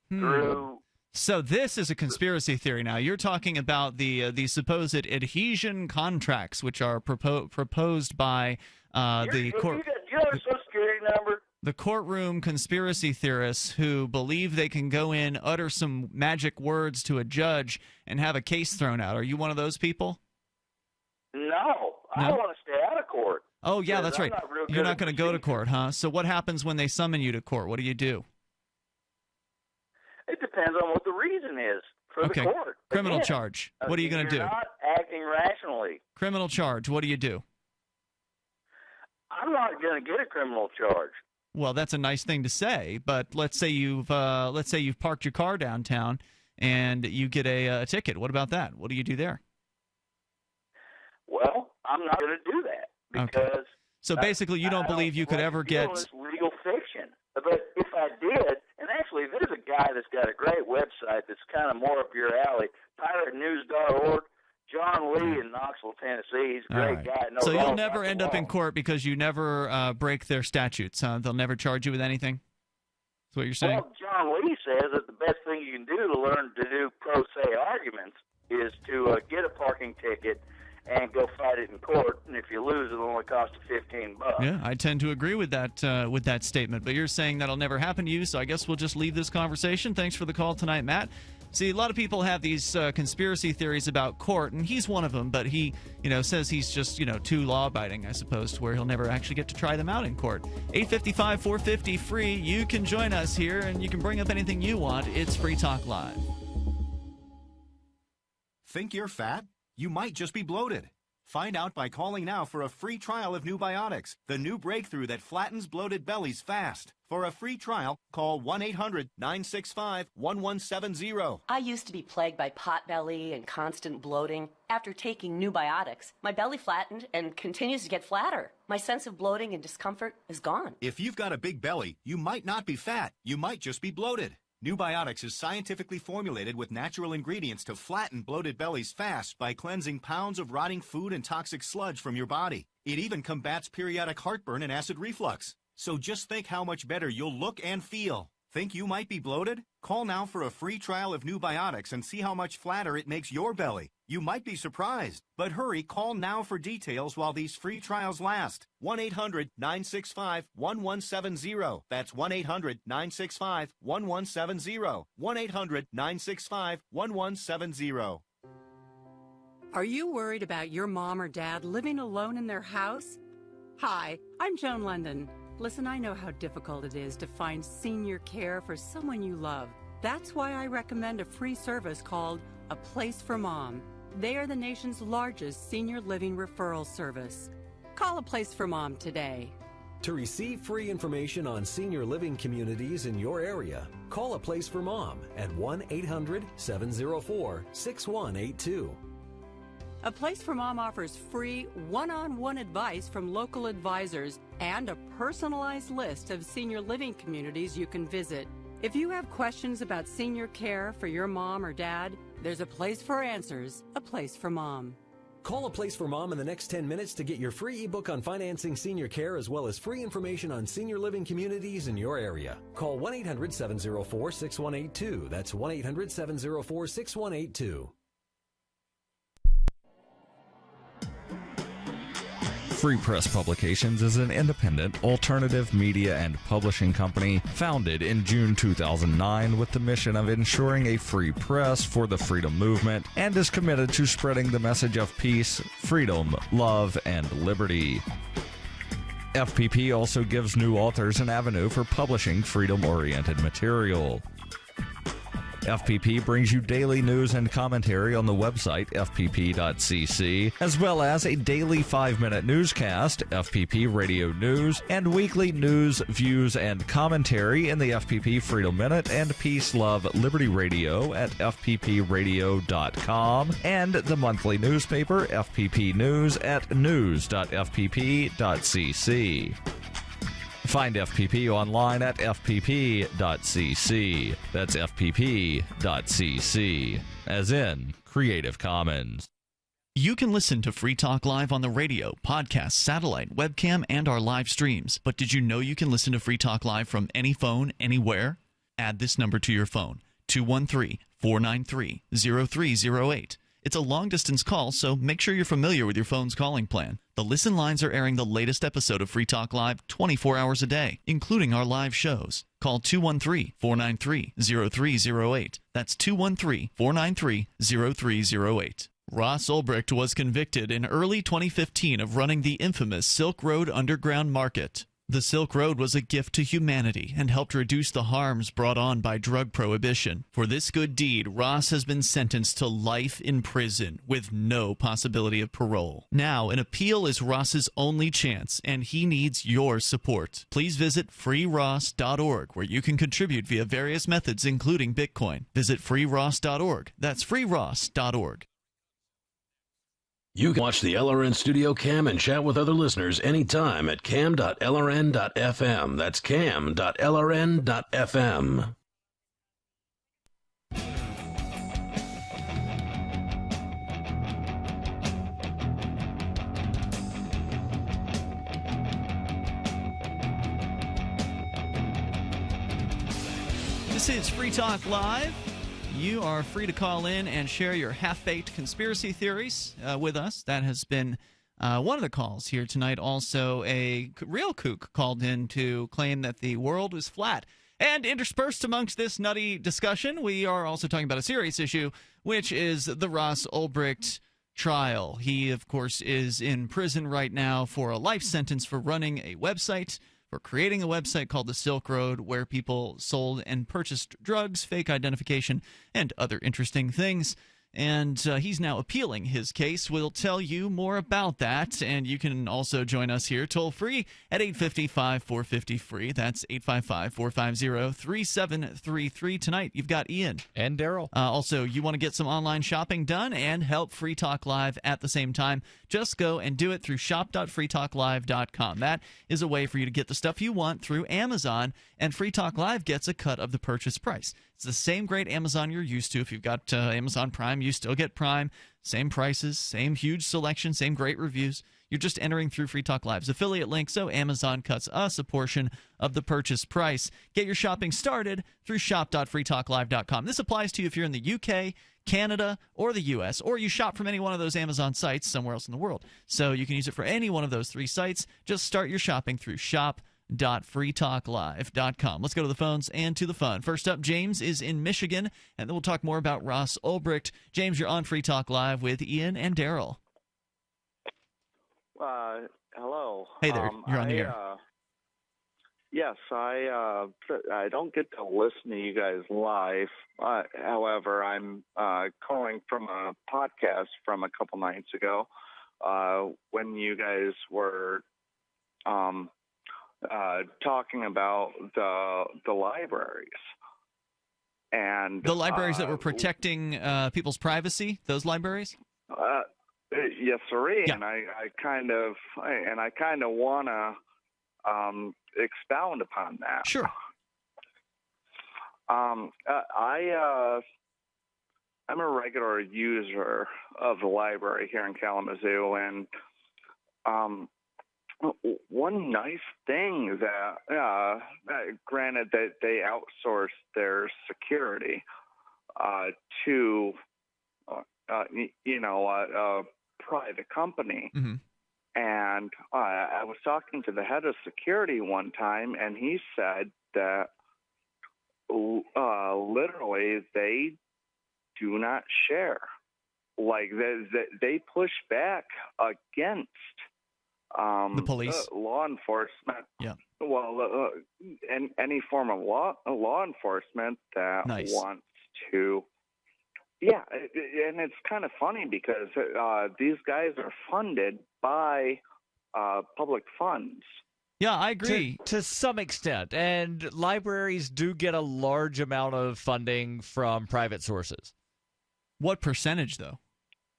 Speaker 5: through...
Speaker 6: So this is a conspiracy theory now. You're talking about the supposed adhesion contracts, which are proposed by the court...
Speaker 5: Do you have a Social Security number?
Speaker 6: The courtroom conspiracy theorists who believe they can go in, utter some magic words to a judge, and have a case thrown out. Are you one of those people?
Speaker 5: No. I want to stay out of court.
Speaker 6: Oh, yeah, that's right. You're not going to go to court, huh? So what happens when they summon you to court? What do you do?
Speaker 5: It depends on what the reason is for the court.
Speaker 6: Criminal charge. What are you going to do?
Speaker 5: You're not acting rationally.
Speaker 6: Criminal charge. What do you do?
Speaker 5: I'm not going to get a criminal charge.
Speaker 6: Well, that's a nice thing to say, but let's say you've parked your car downtown and you get a ticket. What about that? What do you do there?
Speaker 5: Well, I'm not going to do that because.
Speaker 6: So basically, you don't believe you could ever get
Speaker 5: legal fiction. But if I did, and actually, there's a guy that's got a great website that's kind of more up your alley, piratenews.org. John Lee in Knoxville, Tennessee. He's a great guy.
Speaker 6: So you'll never end up in court because you never break their statutes, huh? They'll never charge you with anything? That's what you're saying?
Speaker 5: Well, John Lee says that the best thing you can do to learn to do pro se arguments is to get a parking ticket and go fight it in court. And if you lose, it'll only cost you $15.
Speaker 6: Yeah, I tend to agree with that statement. But you're saying that'll never happen to you, so I guess we'll just leave this conversation. Thanks for the call tonight, Matt. See, a lot of people have these conspiracy theories about court, and he's one of them, but he, says he's just, too law-abiding, I suppose, to where he'll never actually get to try them out in court. 855-450 free. You can join us here, and you can bring up anything you want. It's Free Talk Live.
Speaker 7: Think you're fat? You might just be bloated. Find out by calling now for a free trial of New Biotics, the new breakthrough that flattens bloated bellies fast. For a free trial, call 1-800-965-1170.
Speaker 8: I used to be plagued by pot belly and constant bloating. After taking New Biotics, my belly flattened and continues to get flatter. My sense of bloating and discomfort is gone.
Speaker 7: If you've got a big belly, you might not be fat. You might just be bloated. New Biotics is scientifically formulated with natural ingredients to flatten bloated bellies fast by cleansing pounds of rotting food and toxic sludge from your body. It even combats periodic heartburn and acid reflux. So just think how much better you'll look and feel. Think you might be bloated? Call now for a free trial of New Biotics and see how much flatter it makes your belly. You might be surprised, but hurry, call now for details while these free trials last. 1-800-965-1170. That's 1-800-965-1170. 1-800-965-1170.
Speaker 9: Are you worried about your mom or dad living alone in their house? Hi, I'm Joan London. Listen, I know how difficult it is to find senior care for someone you love. That's why I recommend a free service called A Place for Mom. They are the nation's largest senior living referral service. Call A Place for Mom today.
Speaker 10: To receive free information on senior living communities in your area, call A Place for Mom at 1-800-704-6182.
Speaker 9: A Place for Mom offers free one-on-one advice from local advisors and a personalized list of senior living communities you can visit. If you have questions about senior care for your mom or dad, there's a place for answers, A Place for Mom.
Speaker 10: Call A Place for Mom in the next 10 minutes to get your free ebook on financing senior care as well as free information on senior living communities in your area. Call 1-800-704-6182. That's 1-800-704-6182.
Speaker 1: Free Press Publications is an independent, alternative media and publishing company founded in June 2009 with the mission of ensuring a free press for the freedom movement and is committed to spreading the message of peace, freedom, love, and liberty. FPP also gives new authors an avenue for publishing freedom-oriented material. FPP brings you daily news and commentary on the website fpp.cc, as well as a daily 5-minute newscast, FPP Radio News, and weekly news, views, and commentary in the FPP Freedom Minute and Peace, Love, Liberty Radio at fppradio.com, and the monthly newspaper FPP News at news.fpp.cc. Find FPP online at fpp.cc. That's fpp.cc, as in Creative Commons.
Speaker 6: You can listen to Free Talk Live on the radio, podcast, satellite, webcam, and our live streams. But did you know you can listen to Free Talk Live from any phone, anywhere? Add this number to your phone, 213-493-0308. It's a long-distance call, so make sure you're familiar with your phone's calling plan. The listen lines are airing the latest episode of Free Talk Live 24 hours a day, including our live shows. Call 213-493-0308. That's 213-493-0308. Ross Ulbricht was convicted in early 2015 of running the infamous Silk Road Underground Market. The Silk Road was a gift to humanity and helped reduce the harms brought on by drug prohibition. For this good deed, Ross has been sentenced to life in prison with no possibility of parole. Now, an appeal is Ross's only chance, and he needs your support. Please visit freeross.org, where you can contribute via various methods, including Bitcoin. Visit freeross.org. That's freeross.org.
Speaker 11: You can watch the LRN Studio Cam and chat with other listeners anytime at cam.lrn.fm. That's cam.lrn.fm.
Speaker 6: This is Free Talk Live. You are free to call in and share your half-baked conspiracy theories with us. That has been one of the calls here tonight. Also, a real kook called in to claim that the world was flat. And interspersed amongst this nutty discussion, we are also talking about a serious issue, which is the Ross Ulbricht trial. He, of course, is in prison right now for a life sentence for running a website, for creating a website called the Silk Road, where people sold and purchased drugs, fake identification, and other interesting things. And he's now appealing his case. We'll tell you more about that. And you can also join us here toll-free at 855-450-FREE. That's 855-450-3733. Tonight, you've got Ian.
Speaker 1: And Darryl.
Speaker 6: Also, you want to get some online shopping done and help Free Talk Live at the same time. Just go and do it through shop.freetalklive.com. That is a way for you to get the stuff you want through Amazon, and Free Talk Live gets a cut of the purchase price. It's the same great Amazon you're used to. If you've got Amazon Prime, you still get Prime. Same prices, same huge selection, same great reviews. You're just entering through Free Talk Live's affiliate link, so Amazon cuts us a portion of the purchase price. Get your shopping started through shop.freetalklive.com. This applies to you if you're in the UK, Canada, or the U.S., or you shop from any one of those Amazon sites somewhere else in the world. So you can use it for any one of those 3 sites. Just start your shopping through shop.freetalklive.com. Let's go to the phones and to the fun. First up, James is in Michigan, and then we'll talk more about Ross Ulbricht. James, you're on Free Talk Live with Ian and Darryl.
Speaker 12: Hello.
Speaker 6: Hey there, you're on the air.
Speaker 12: Yes, I don't get to listen to you guys live. However, I'm calling from a podcast from a couple nights ago when you guys were talking about the libraries. And
Speaker 6: the libraries that were protecting people's privacy, those libraries?
Speaker 12: Yes, sir.
Speaker 6: Yeah.
Speaker 12: And I kind of want to expound upon that.
Speaker 6: Sure.
Speaker 12: I'm a regular user of the library here in Kalamazoo, and one nice thing that, granted that they outsource their security to, a private company.
Speaker 6: Mm-hmm.
Speaker 12: And I was talking to the head of security one time, and he said that literally they do not share. Like they push back against
Speaker 6: the police,
Speaker 12: law enforcement.
Speaker 6: Yeah.
Speaker 12: Well, any form of law enforcement that wants to. Yeah, and it's kind of funny because these guys are funded by public funds.
Speaker 6: Yeah, I agree.
Speaker 1: To some extent. And libraries do get a large amount of funding from private sources.
Speaker 6: What percentage, though?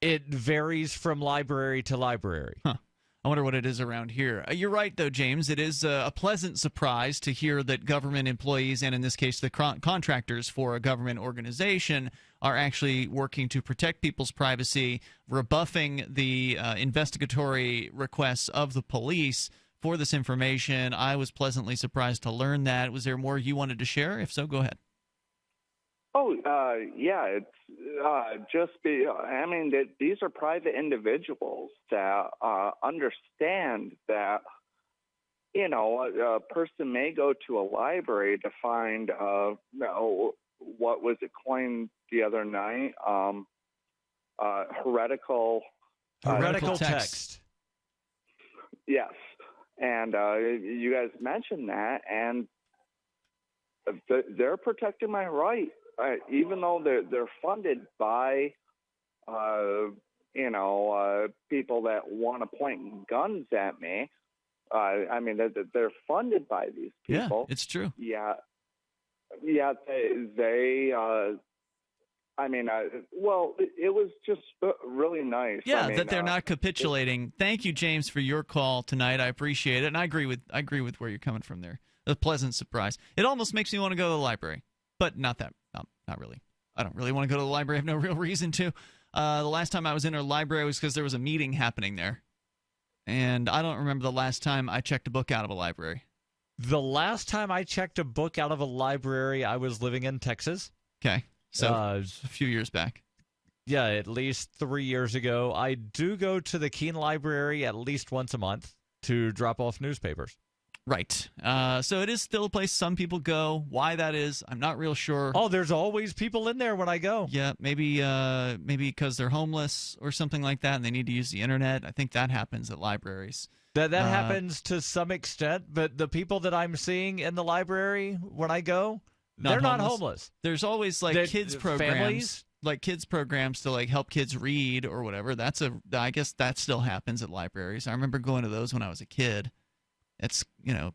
Speaker 1: It varies from library to library.
Speaker 6: Huh. I wonder what it is around here. You're right, though, James. It is a pleasant surprise to hear that government employees, and in this case the contractors for a government organization, are actually working to protect people's privacy, rebuffing the investigatory requests of the police for this information. I was pleasantly surprised to learn that. Was there more you wanted to share? If so, go ahead.
Speaker 12: Oh, yeah, it's these are private individuals that understand that, a person may go to a library to find, what was it coined the other night? Heretical
Speaker 1: text.
Speaker 12: Yes. And you guys mentioned that, and they're protecting my right. Even though they're funded by, people that want to point guns at me. They're funded by these people.
Speaker 6: Yeah, it's true.
Speaker 12: Yeah, they it was just really nice.
Speaker 6: Yeah, that they're not capitulating. Thank you, James, for your call tonight. I appreciate it, and I agree with where you're coming from there. A pleasant surprise. It almost makes me want to go to the library, but not really. I don't really want to go to the library. I have no real reason to. The last time I was in a library was because there was a meeting happening there, and I don't remember the last time I checked a book out of a library.
Speaker 1: The last time I checked a book out of a library, I was living in Texas.
Speaker 6: Okay. So a few years back.
Speaker 1: Yeah, at least 3 years ago. I do go to the Keene Library at least once a month to drop off newspapers.
Speaker 6: Right. So it is still a place some people go. Why that is, I'm not real sure.
Speaker 1: Oh, there's always people in there when I go.
Speaker 6: Yeah, maybe because they're homeless or something like that and they need to use the internet. I think that happens at libraries.
Speaker 1: That happens to some extent, but the people that I'm seeing in the library when I go, they're not homeless.
Speaker 6: There's always kids programs, families? Kids programs to help kids read or whatever. I guess that still happens at libraries. I remember going to those when I was a kid. It's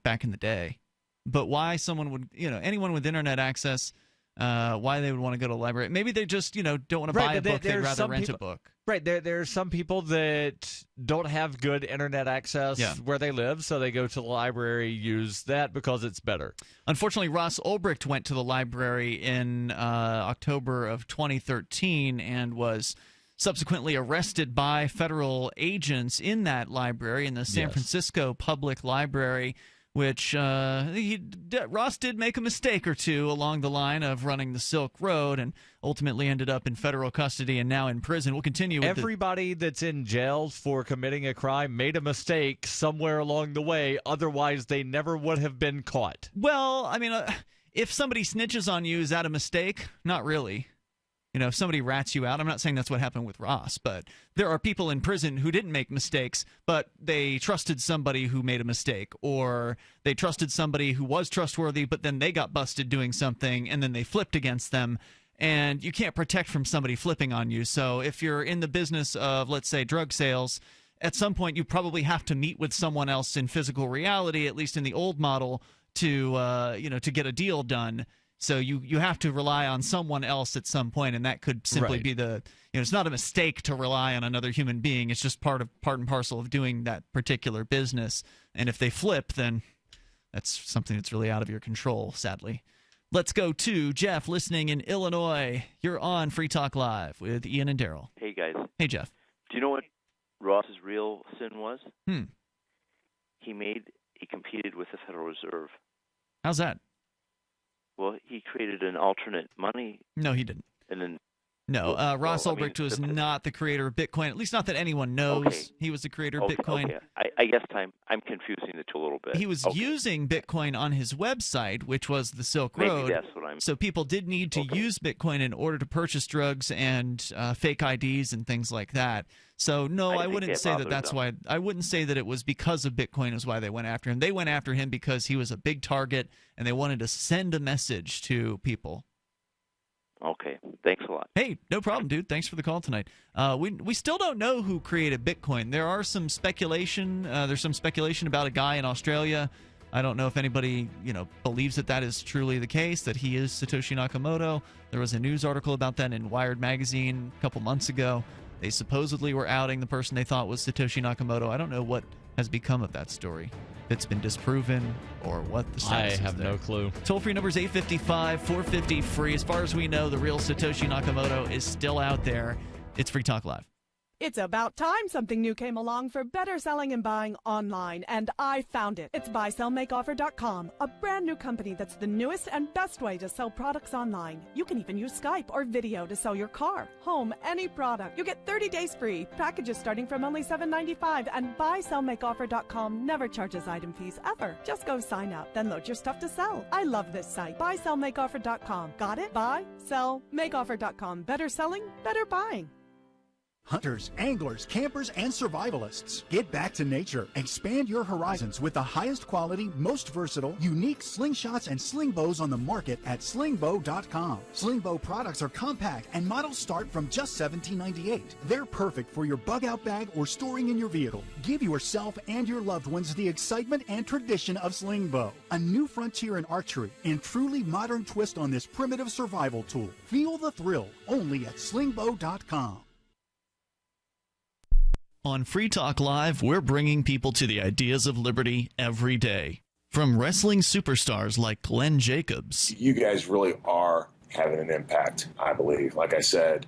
Speaker 6: back in the day. But why someone would anyone with internet access, why they would want to go to a library? Maybe they just don't want to buy a book. They'd rather rent a book.
Speaker 1: Right. There are some people that don't have good internet access where they live, so they go to the library, use that because it's better.
Speaker 6: Unfortunately, Ross Ulbricht went to the library in October of 2013 and was subsequently arrested by federal agents in that library, in the San Francisco Public Library, which Ross did make a mistake or two along the line of running the Silk Road and ultimately ended up in federal custody and now in prison. We'll continue with
Speaker 1: everybody that's in jail for committing a crime made a mistake somewhere along the way. Otherwise, they never would have been caught.
Speaker 6: Well, I mean, if somebody snitches on you, is that a mistake? Not really. You know, if somebody rats you out, I'm not saying that's what happened with Ross, but there are people in prison who didn't make mistakes, but they trusted somebody who made a mistake, or they trusted somebody who was trustworthy, but then they got busted doing something, and then they flipped against them, and you can't protect from somebody flipping on you. So if you're in the business of, let's say, drug sales, at some point you probably have to meet with someone else in physical reality, at least in the old model, to to get a deal done. So you have to rely on someone else at some point, and that could simply be it's not a mistake to rely on another human being. It's just part and parcel of doing that particular business. And if they flip, then that's something that's really out of your control, sadly. Let's go to Jeff, listening in Illinois. You're on Free Talk Live with Ian and Darryl.
Speaker 13: Hey, guys.
Speaker 6: Hey, Jeff.
Speaker 13: Do you know what Ross's real sin was? He competed with the Federal Reserve.
Speaker 6: How's that?
Speaker 13: Well, he created an alternate money.
Speaker 6: No, he didn't.
Speaker 13: And then
Speaker 6: Ross Ulbricht was not the creator of Bitcoin, at least not that anyone knows.
Speaker 13: Okay.
Speaker 6: He was the creator of Bitcoin.
Speaker 13: Okay. I guess I'm confusing the two a little bit.
Speaker 6: He was using Bitcoin on his website, which was the Silk Road.
Speaker 13: Maybe that's what I'm...
Speaker 6: So people did need to use Bitcoin in order to purchase drugs and fake IDs and things like that. So no, I wouldn't say that that's why. I wouldn't say that it was because of Bitcoin is why they went after him. They went after him because he was a big target and they wanted to send a message to people.
Speaker 13: Okay, thanks a lot.
Speaker 6: Hey, no problem, dude. Thanks for the call tonight. We still don't know who created Bitcoin. There are some speculation. There's some speculation about a guy in Australia. I don't know if anybody believes that is truly the case, that he is Satoshi Nakamoto. There was a news article about that in Wired magazine a couple months ago. They supposedly were outing the person they thought was Satoshi Nakamoto. I don't know what has become of that story. If it's been disproven or what the status is.
Speaker 1: I have no clue.
Speaker 6: Toll-free number is 855-450-FREE. As far as we know, the real Satoshi Nakamoto is still out there. It's Free Talk Live.
Speaker 15: It's about time something new came along for better selling and buying online, and I found it. It's buysellmakeoffer.com, a brand new company that's the newest and best way to sell products online. You can even use Skype or video to sell your car, home, any product. You get 30 days free, packages starting from only $7.95, and buysellmakeoffer.com never charges item fees ever. Just go sign up, then load your stuff to sell. I love this site. Buysellmakeoffer.com. Got it? Buysellmakeoffer.com. Better selling, better buying.
Speaker 16: Hunters, anglers, campers, and survivalists. Get back to nature. Expand your horizons with the highest quality, most versatile, unique slingshots and sling bows on the market at slingbow.com. Slingbow products are compact and models start from just $17.98. They're perfect for your bug-out bag or storing in your vehicle. Give yourself and your loved ones the excitement and tradition of Slingbow. A new frontier in archery and truly modern twist on this primitive survival tool. Feel the thrill only at slingbow.com.
Speaker 6: On Free Talk Live, we're bringing people to the ideas of liberty every day. From wrestling superstars like Glenn Jacobs.
Speaker 24: You guys really are having an impact, I believe. Like I said,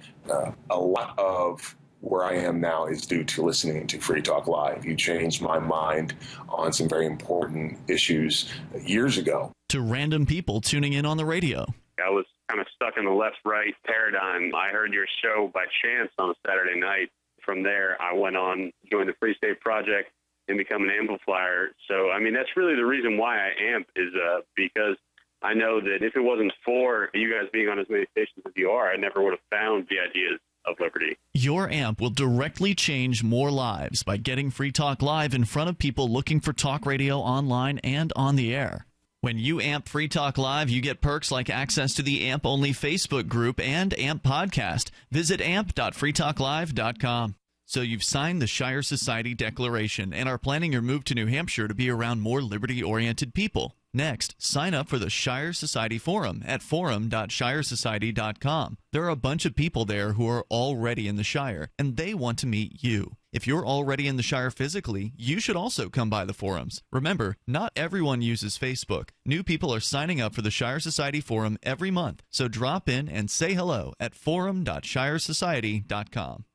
Speaker 24: a lot of where I am now is due to listening to Free Talk Live. You changed my mind on some very important issues years ago.
Speaker 6: To random people tuning in on the radio.
Speaker 25: I was kind of stuck in the left-right paradigm. I heard your show by chance on a Saturday night. From there, I went on, joined the Free State Project, and become an amplifier. So, I mean, that's really the reason why I amp is because I know that if it wasn't for you guys being on as many stations as you are, I never would have found the ideas of liberty.
Speaker 6: Your amp will directly change more lives by getting Free Talk Live in front of people looking for talk radio online and on the air. When you amp Free Talk Live, you get perks like access to the AMP-only Facebook group and AMP podcast. Visit amp.freetalklive.com. So you've signed the Shire Society Declaration and are planning your move to New Hampshire to be around more liberty-oriented people. Next, sign up for the Shire Society Forum at forum.shiresociety.com. There are a bunch of people there who are already in the Shire, and they want to meet you. If you're already in the Shire physically, you should also come by the forums. Remember, not everyone uses Facebook. New people are signing up for the Shire Society Forum every month, so drop in and say hello at forum.shiresociety.com.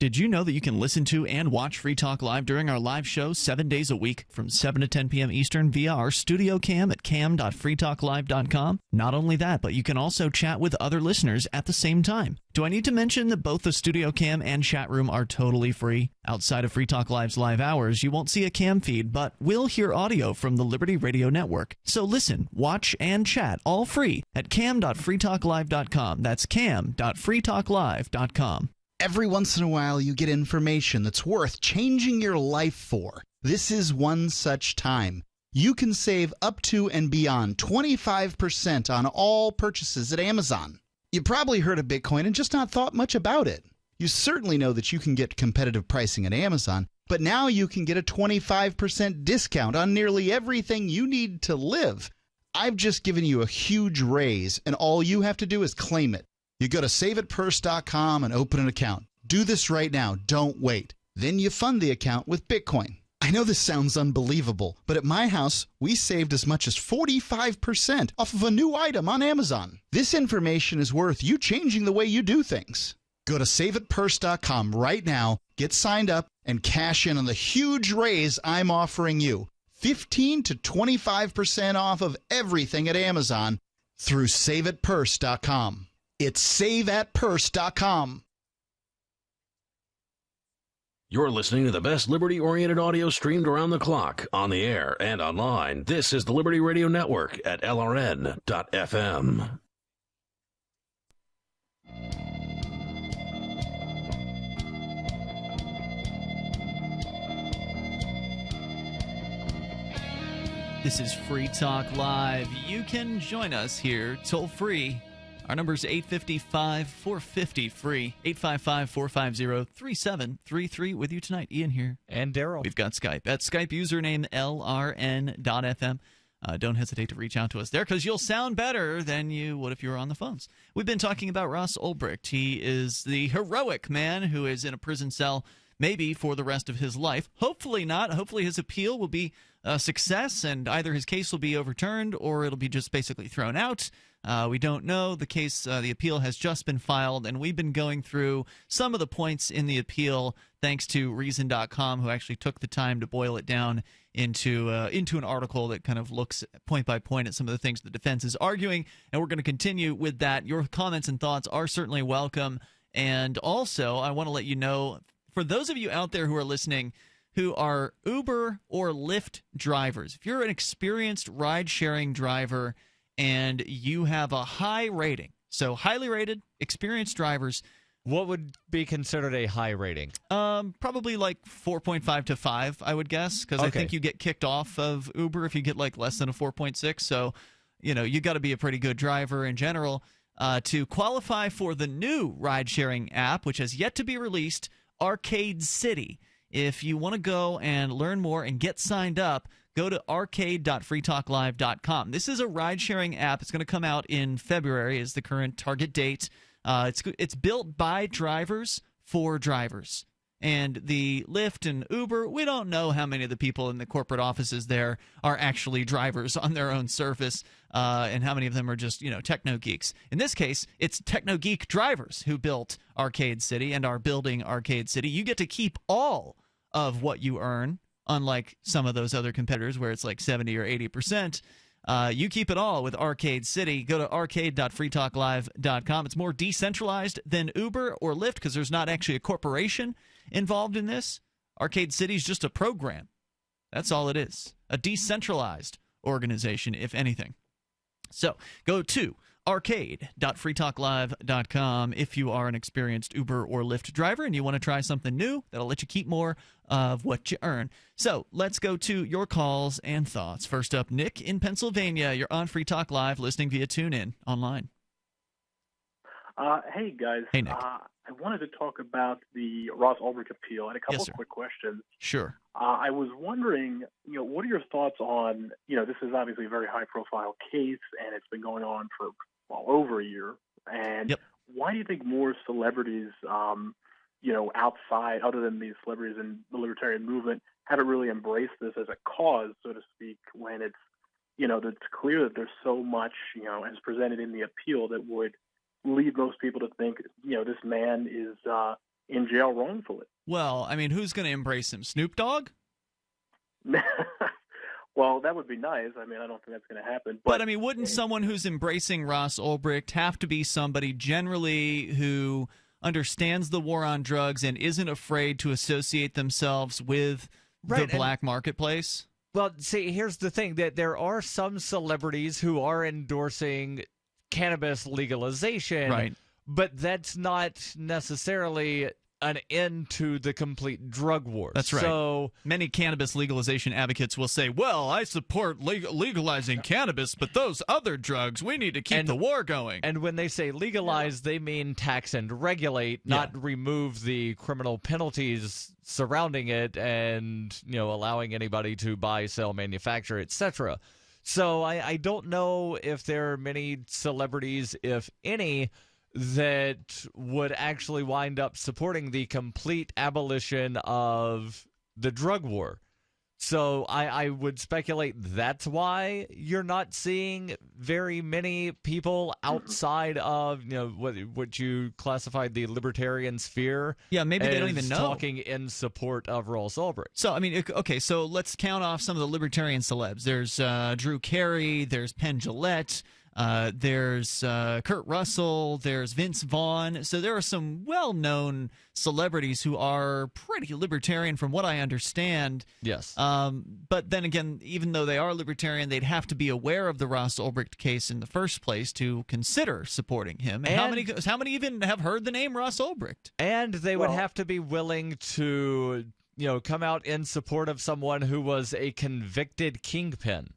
Speaker 6: Did you know that you can listen to and watch Free Talk Live during our live show 7 days a week from 7 to 10 p.m. Eastern via our studio cam at cam.freetalklive.com? Not only that, but you can also chat with other listeners at the same time. Do I need to mention that both the studio cam and chat room are totally free? Outside of Free Talk Live's live hours, you won't see a cam feed, but will hear audio from the Liberty Radio Network. So listen, watch, and chat all free at cam.freetalklive.com. That's cam.freetalklive.com.
Speaker 14: Every once in a while, you get information that's worth changing your life for. This is one such time. You can save up to and beyond 25% on all purchases at Amazon. You probably heard of Bitcoin and just not thought much about it. You certainly know that you can get competitive pricing at Amazon, but now you can get a 25% discount on nearly everything you need to live. I've just given you a huge raise, and all you have to do is claim it. You go to saveitpurse.com and open an account. Do this right now. Don't wait. Then you fund the account with Bitcoin. I know this sounds unbelievable, but at my house, we saved as much as 45% off of a new item on Amazon. This information is worth you changing the way you do things. Go to saveitpurse.com right now, get signed up, and cash in on the huge raise I'm offering you. 15 to 25% off of everything at Amazon through saveitpurse.com. It's saveatpurse.com.
Speaker 11: You're listening to the best liberty-oriented audio streamed around the clock, on the air and online. This is the Liberty Radio Network at LRN.FM.
Speaker 6: This is Free Talk Live. You can join us here toll free. Our number is 855-450-FREE, 855-450-3733. With you tonight, Ian here.
Speaker 1: And Darryl.
Speaker 6: We've got Skype. At Skype username LRN.FM. Don't hesitate to reach out to us there because you'll sound better than you would if you were on the phones. We've been talking about Ross Ulbricht. He is the heroic man who is in a prison cell maybe for the rest of his life. Hopefully not. Hopefully his appeal will be a success and either his case will be overturned or it'll be just basically thrown out. We don't know. The case, the appeal has just been filed, and we've been going through some of the points in the appeal thanks to Reason.com, who actually took the time to boil it down into an article that kind of looks point by point at some of the things the defense is arguing, and we're going to continue with that. Your comments and thoughts are certainly welcome, and also I want to let you know, for those of you out there who are listening who are Uber or Lyft drivers, if you're an experienced ride-sharing driver and you have a high rating, so highly rated, experienced drivers.
Speaker 1: What would be considered a high rating?
Speaker 6: Probably like 4.5 to 5, I would guess, because I think you get kicked off of Uber if you get like less than a 4.6. So, you got to be a pretty good driver in general to qualify for the new ride-sharing app, which has yet to be released, Arcade City. If you want to go and learn more and get signed up, go to arcade.freetalklive.com. This is a ride-sharing app. It's going to come out in February is the current target date. It's built by drivers for drivers. And the Lyft and Uber, we don't know how many of the people in the corporate offices there are actually drivers on their own service and how many of them are just, techno geeks. In this case, it's techno geek drivers who built Arcade City and are building Arcade City. You get to keep all of what you earn, unlike some of those other competitors where it's like 70 or 80%. You keep it all with Arcade City. Go to arcade.freetalklive.com. It's more decentralized than Uber or Lyft because there's not actually a corporation involved in this. Arcade City is just a program. That's all it is. A decentralized organization, if anything. So go to arcade.freetalklive.com if you are an experienced Uber or Lyft driver and you want to try something new that'll let you keep more of what you earn. So let's go to your calls and thoughts. First up, Nick in Pennsylvania. You're on Free Talk Live, listening via TuneIn online.
Speaker 17: Hey, guys.
Speaker 6: Hey, Nick.
Speaker 17: I wanted to talk about the Ross Ulbricht appeal and a couple of quick questions.
Speaker 6: Sure.
Speaker 17: I was wondering, what are your thoughts on, this is obviously a very high-profile case, and it's been going on for over a year. And why do you think more celebrities, outside, other than these celebrities in the libertarian movement, haven't really embraced this as a cause, so to speak, when it's, it's clear that there's so much, as presented in the appeal that would lead most people to think, this man is in jail wrongfully.
Speaker 6: Well, I mean, who's going to embrace him? Snoop Dogg?
Speaker 17: Well, that would be nice. I mean, I don't think that's going to happen.
Speaker 6: But I mean, wouldn't someone who's embracing Ross Ulbricht have to be somebody generally who understands the war on drugs and isn't afraid to associate themselves with the black marketplace?
Speaker 1: Well, see, here's the thing, that there are some celebrities who are endorsing cannabis legalization,
Speaker 6: right?
Speaker 1: But that's not necessarily an end to the complete drug war.
Speaker 6: That's right.
Speaker 1: So
Speaker 6: many cannabis legalization advocates will say, well, I support legalizing cannabis, but those other drugs, we need to keep the war going.
Speaker 1: And when they say legalize, they mean tax and regulate, not remove the criminal penalties surrounding it and, you know, allowing anybody to buy, sell, manufacture, etc. So I don't know if there are many celebrities, if any, that would actually wind up supporting the complete abolition of the drug war. So I would speculate that's why you're not seeing very many people outside of, you know, what you classified the libertarian sphere.
Speaker 6: Yeah, maybe they don't even know.
Speaker 1: Talking in support of Ross Ulbricht.
Speaker 6: So, I mean, okay, so let's count off some of the libertarian celebs. There's Drew Carey, there's Penn Jillette, there's Kurt Russell, there's Vince Vaughn. So there are some well-known celebrities who are pretty libertarian from what I understand.
Speaker 1: Yes.
Speaker 6: But then again, even though they are libertarian, they'd have to be aware of the Ross Ulbricht case in the first place to consider supporting him. And how many even have heard the name Ross Ulbricht?
Speaker 1: And they would have to be willing to, you know, come out in support of someone who was a convicted kingpin.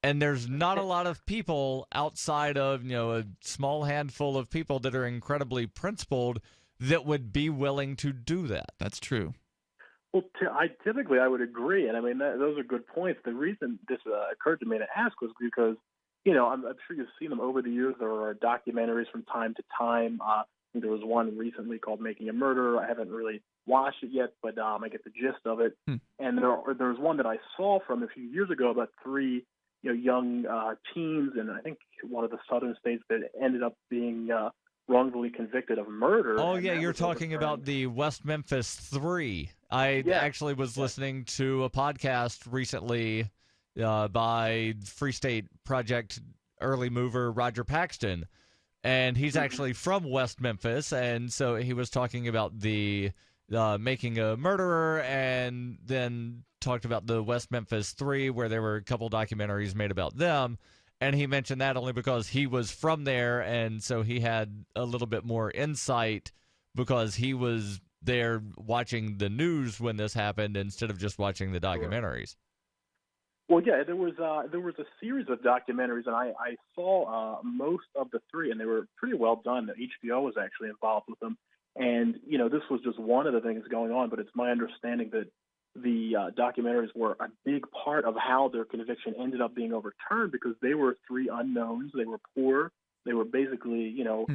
Speaker 1: And there's not a lot of people outside of, you know, a small handful of people that are incredibly principled that would be willing to do that.
Speaker 6: That's true.
Speaker 17: Well, typically I would agree, and I mean those are good points. The reason this occurred to me to ask was because, you know, I'm sure you've seen them over the years. There are documentaries from time to time. There was one recently called "Making a Murderer." I haven't really watched it yet, but I get the gist of it. And there was one that I saw from a few years ago about three, you know, young teens, and I think one of the southern states that ended up being wrongfully convicted of murder.
Speaker 1: Oh, yeah, you're talking about the West Memphis Three. I actually was listening to a podcast recently by Free State Project early mover Roger Paxton, and he's actually from West Memphis, and so he was talking about the Making a Murderer, and then talked about the West Memphis Three, where there were a couple documentaries made about them. And he mentioned that only because he was from there, and so he had a little bit more insight because he was there watching the news when this happened instead of just watching the documentaries.
Speaker 17: Well, yeah, there was a series of documentaries, and I saw most of the three, and they were pretty well done. HBO was actually involved with them. And, you know, this was just one of the things going on, but it's my understanding that the documentaries were a big part of how their conviction ended up being overturned, because they were three unknowns. They were poor. They were basically, you know,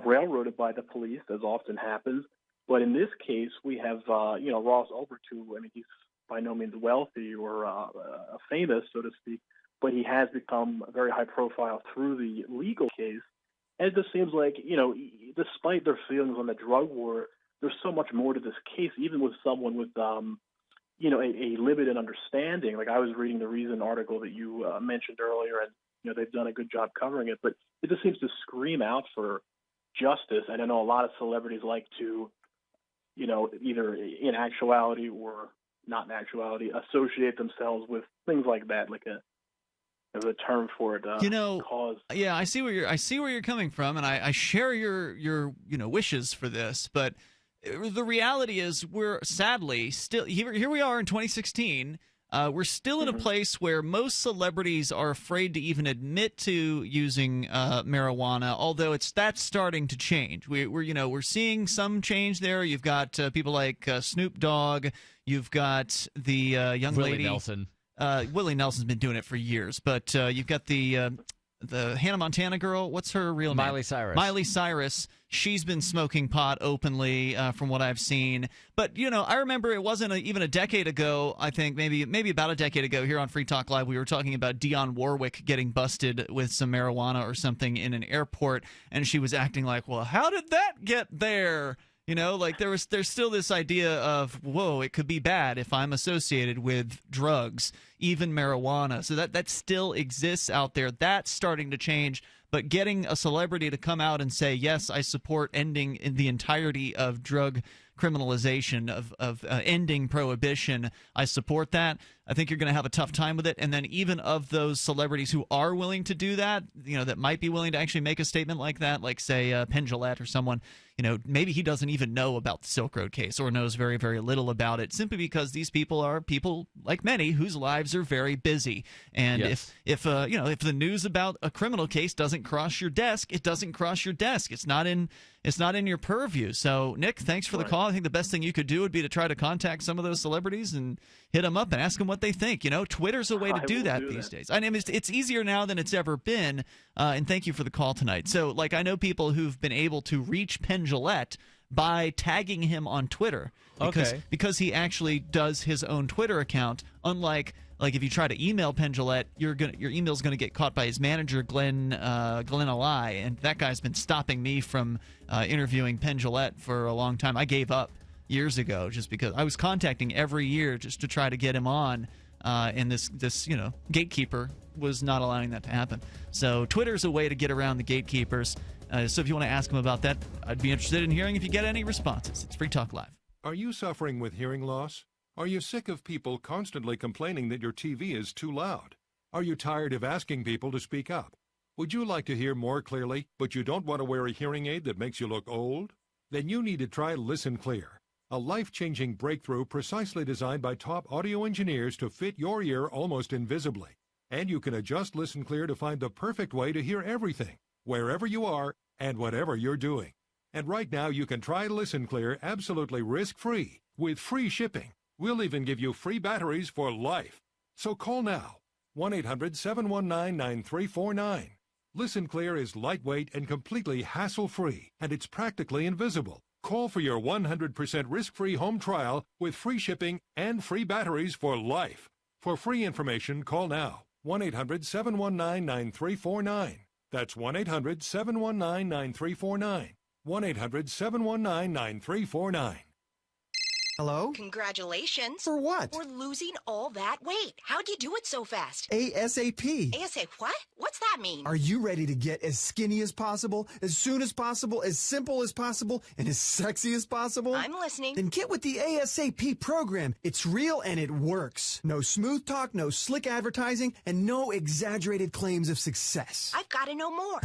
Speaker 17: railroaded by the police, as often happens. But in this case, we have, you know, Ross Ulbricht, who, I mean, he's by no means wealthy or famous, so to speak, but he has become very high profile through the legal case. And it just seems like, you know, despite their feelings on the drug war, there's so much more to this case, even with someone with, you know, a limited understanding. Like, I was reading the Reason article that you mentioned earlier, and, you know, they've done a good job covering it, but it just seems to scream out for justice. And I know a lot of celebrities like to, you know, either in actuality or not in actuality, associate themselves with things like that, like there's a term for it.
Speaker 6: You know,
Speaker 17: cause.
Speaker 6: Yeah, I see where you're coming from, and I share your you know, wishes for this, but the reality is we're sadly still here. We are in 2016. We're still in a place where most celebrities are afraid to even admit to using marijuana, although that's starting to change. We're seeing some change there. You've got people like Snoop Dogg. You've got the young
Speaker 1: Willie
Speaker 6: lady
Speaker 1: Nelson.
Speaker 6: Willie Nelson's been doing it for years, but you've got the Hannah Montana girl. What's her real name?
Speaker 1: Miley Cyrus.
Speaker 6: Miley Cyrus. She's been smoking pot openly, from what I've seen. But, you know, I remember it wasn't even a decade ago, I think, maybe about a decade ago here on Free Talk Live, we were talking about Dionne Warwick getting busted with some marijuana or something in an airport, and she was acting like, well, how did that get there? You know, like there's still this idea of, whoa, it could be bad if I'm associated with drugs, even marijuana. So that still exists out there. That's starting to change. But getting a celebrity to come out and say, yes, I support ending in the entirety of drug criminalization, of ending prohibition, I support that. I think you're going to have a tough time with it. And then even of those celebrities who are willing to do that, you know, that might be willing to actually make a statement like that, like, say, Penn Jillette or someone, you know, maybe he doesn't even know about the Silk Road case or knows very, very little about it, simply because these people are people, like many, whose lives are very busy. And
Speaker 1: Yes.
Speaker 6: if the news about a criminal case doesn't cross your desk, it doesn't cross your desk. It's not in your purview. So, Nick, thanks for the call. I think the best thing you could do would be to try to contact some of those celebrities and hit them up and ask them what they think. You know, Twitter's a way to do that these days. I mean, it's easier now than it's ever been. And thank you for the call tonight. So, like, I know people who've been able to reach Penn Jillette by tagging him on Twitter because he actually does his own Twitter account, unlike if you try to email Penn Jillette, your email's going to get caught by his manager, Glenn Alai, and that guy's been stopping me from interviewing Penn Jillette for a long time. I gave up years ago just because I was contacting every year just to try to get him on, and this gatekeeper was not allowing that to happen. So Twitter's a way to get around the gatekeepers. So if you want to ask him about that, I'd be interested in hearing if you get any responses. It's Free Talk Live.
Speaker 18: Are you suffering with hearing loss? Are you sick of people constantly complaining that your TV is too loud? Are you tired of asking people to speak up? Would you like to hear more clearly, but you don't want to wear a hearing aid that makes you look old? Then you need to try Listen Clear, a life-changing breakthrough precisely designed by top audio engineers to fit your ear almost invisibly. And you can adjust Listen Clear to find the perfect way to hear everything, wherever you are and whatever you're doing. And right now you can try Listen Clear absolutely risk-free with free shipping. We'll even give you free batteries for life. So call now, 1-800-719-9349. Listen Clear is lightweight and completely hassle-free, and it's practically invisible. Call for your 100% risk-free home trial with free shipping and free batteries for life. For free information, call now, 1-800-719-9349. That's 1-800-719-9349. 1-800-719-9349.
Speaker 19: Hello?
Speaker 20: Congratulations.
Speaker 19: For what?
Speaker 20: For losing all that weight. How'd you do it so fast?
Speaker 19: ASAP.
Speaker 20: ASAP what? What's that mean?
Speaker 19: Are you ready to get as skinny as possible, as soon as possible, as simple as possible, and as sexy as possible?
Speaker 20: I'm listening.
Speaker 19: Then get with the ASAP program. It's real and it works. No smooth talk, no slick advertising, and no exaggerated claims of success.
Speaker 20: I've got to know more.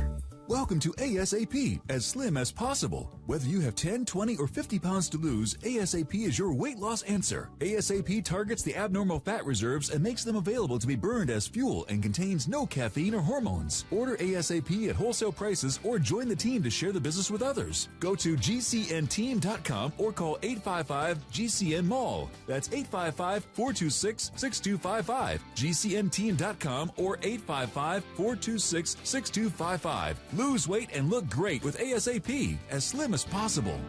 Speaker 21: Welcome to ASAP, as slim as possible. Whether you have 10, 20, or 50 pounds to lose, ASAP is your weight loss answer. ASAP targets the abnormal fat reserves and makes them available to be burned as fuel and contains no caffeine or hormones. Order ASAP at wholesale prices or join the team to share the business with others. Go to GCNteam.com or call 855-GCN-MALL. That's 855-426-6255. GCNteam.com or 855-426-6255. Lose weight and look great with ASAP, as slim as possible.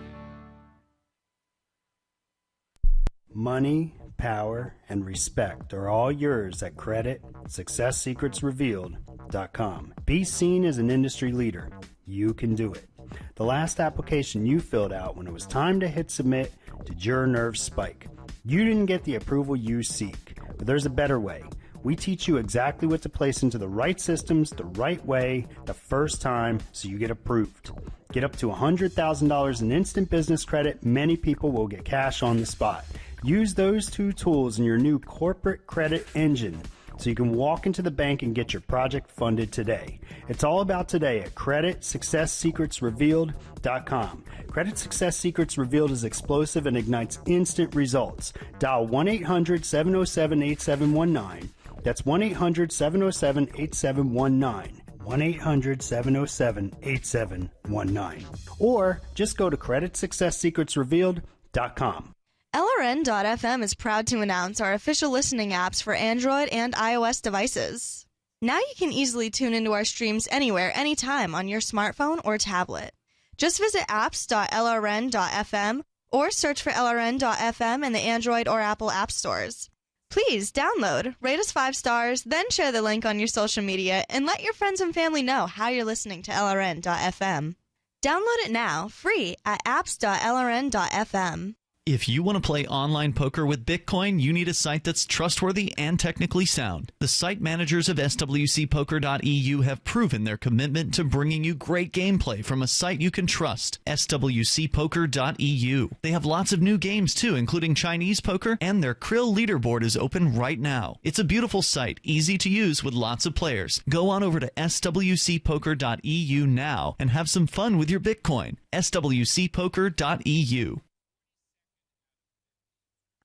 Speaker 22: Money, power, and respect are all yours at CreditSuccessSecretsRevealed.com. Be seen as an industry leader. You can do it. The last application you filled out when it was time to hit submit, did your nerves spike? You didn't get the approval you seek, but there's a better way. We teach you exactly what to place into the right systems the right way the first time so you get approved. Get up to $100,000 in instant business credit. Many people will get cash on the spot. Use those two tools in your new corporate credit engine so you can walk into the bank and get your project funded today. It's all about today at CreditSuccessSecretsRevealed.com. Credit Success Secrets Revealed is explosive and ignites instant results. Dial 1-800-707-8719. That's 1-800-707-8719. 1-800-707-8719. Or just go to CreditSuccessSecretsRevealed.com.
Speaker 26: LRN.FM is proud to announce our official listening apps for Android and iOS devices. Now you can easily tune into our streams anywhere, anytime on your smartphone or tablet. Just visit apps.lrn.fm or search for LRN.FM in the Android or Apple app stores. Please download, rate us 5 stars, then share the link on your social media and let your friends and family know how you're listening to LRN.FM. Download it now, free at apps.lrn.fm.
Speaker 6: If you want to play online poker with Bitcoin, you need a site that's trustworthy and technically sound. The site managers of swcpoker.eu have proven their commitment to bringing you great gameplay from a site you can trust, swcpoker.eu. They have lots of new games too, including Chinese poker, and their Krill leaderboard is open right now. It's a beautiful site, easy to use with lots of players. Go on over to swcpoker.eu now and have some fun with your Bitcoin. swcpoker.eu.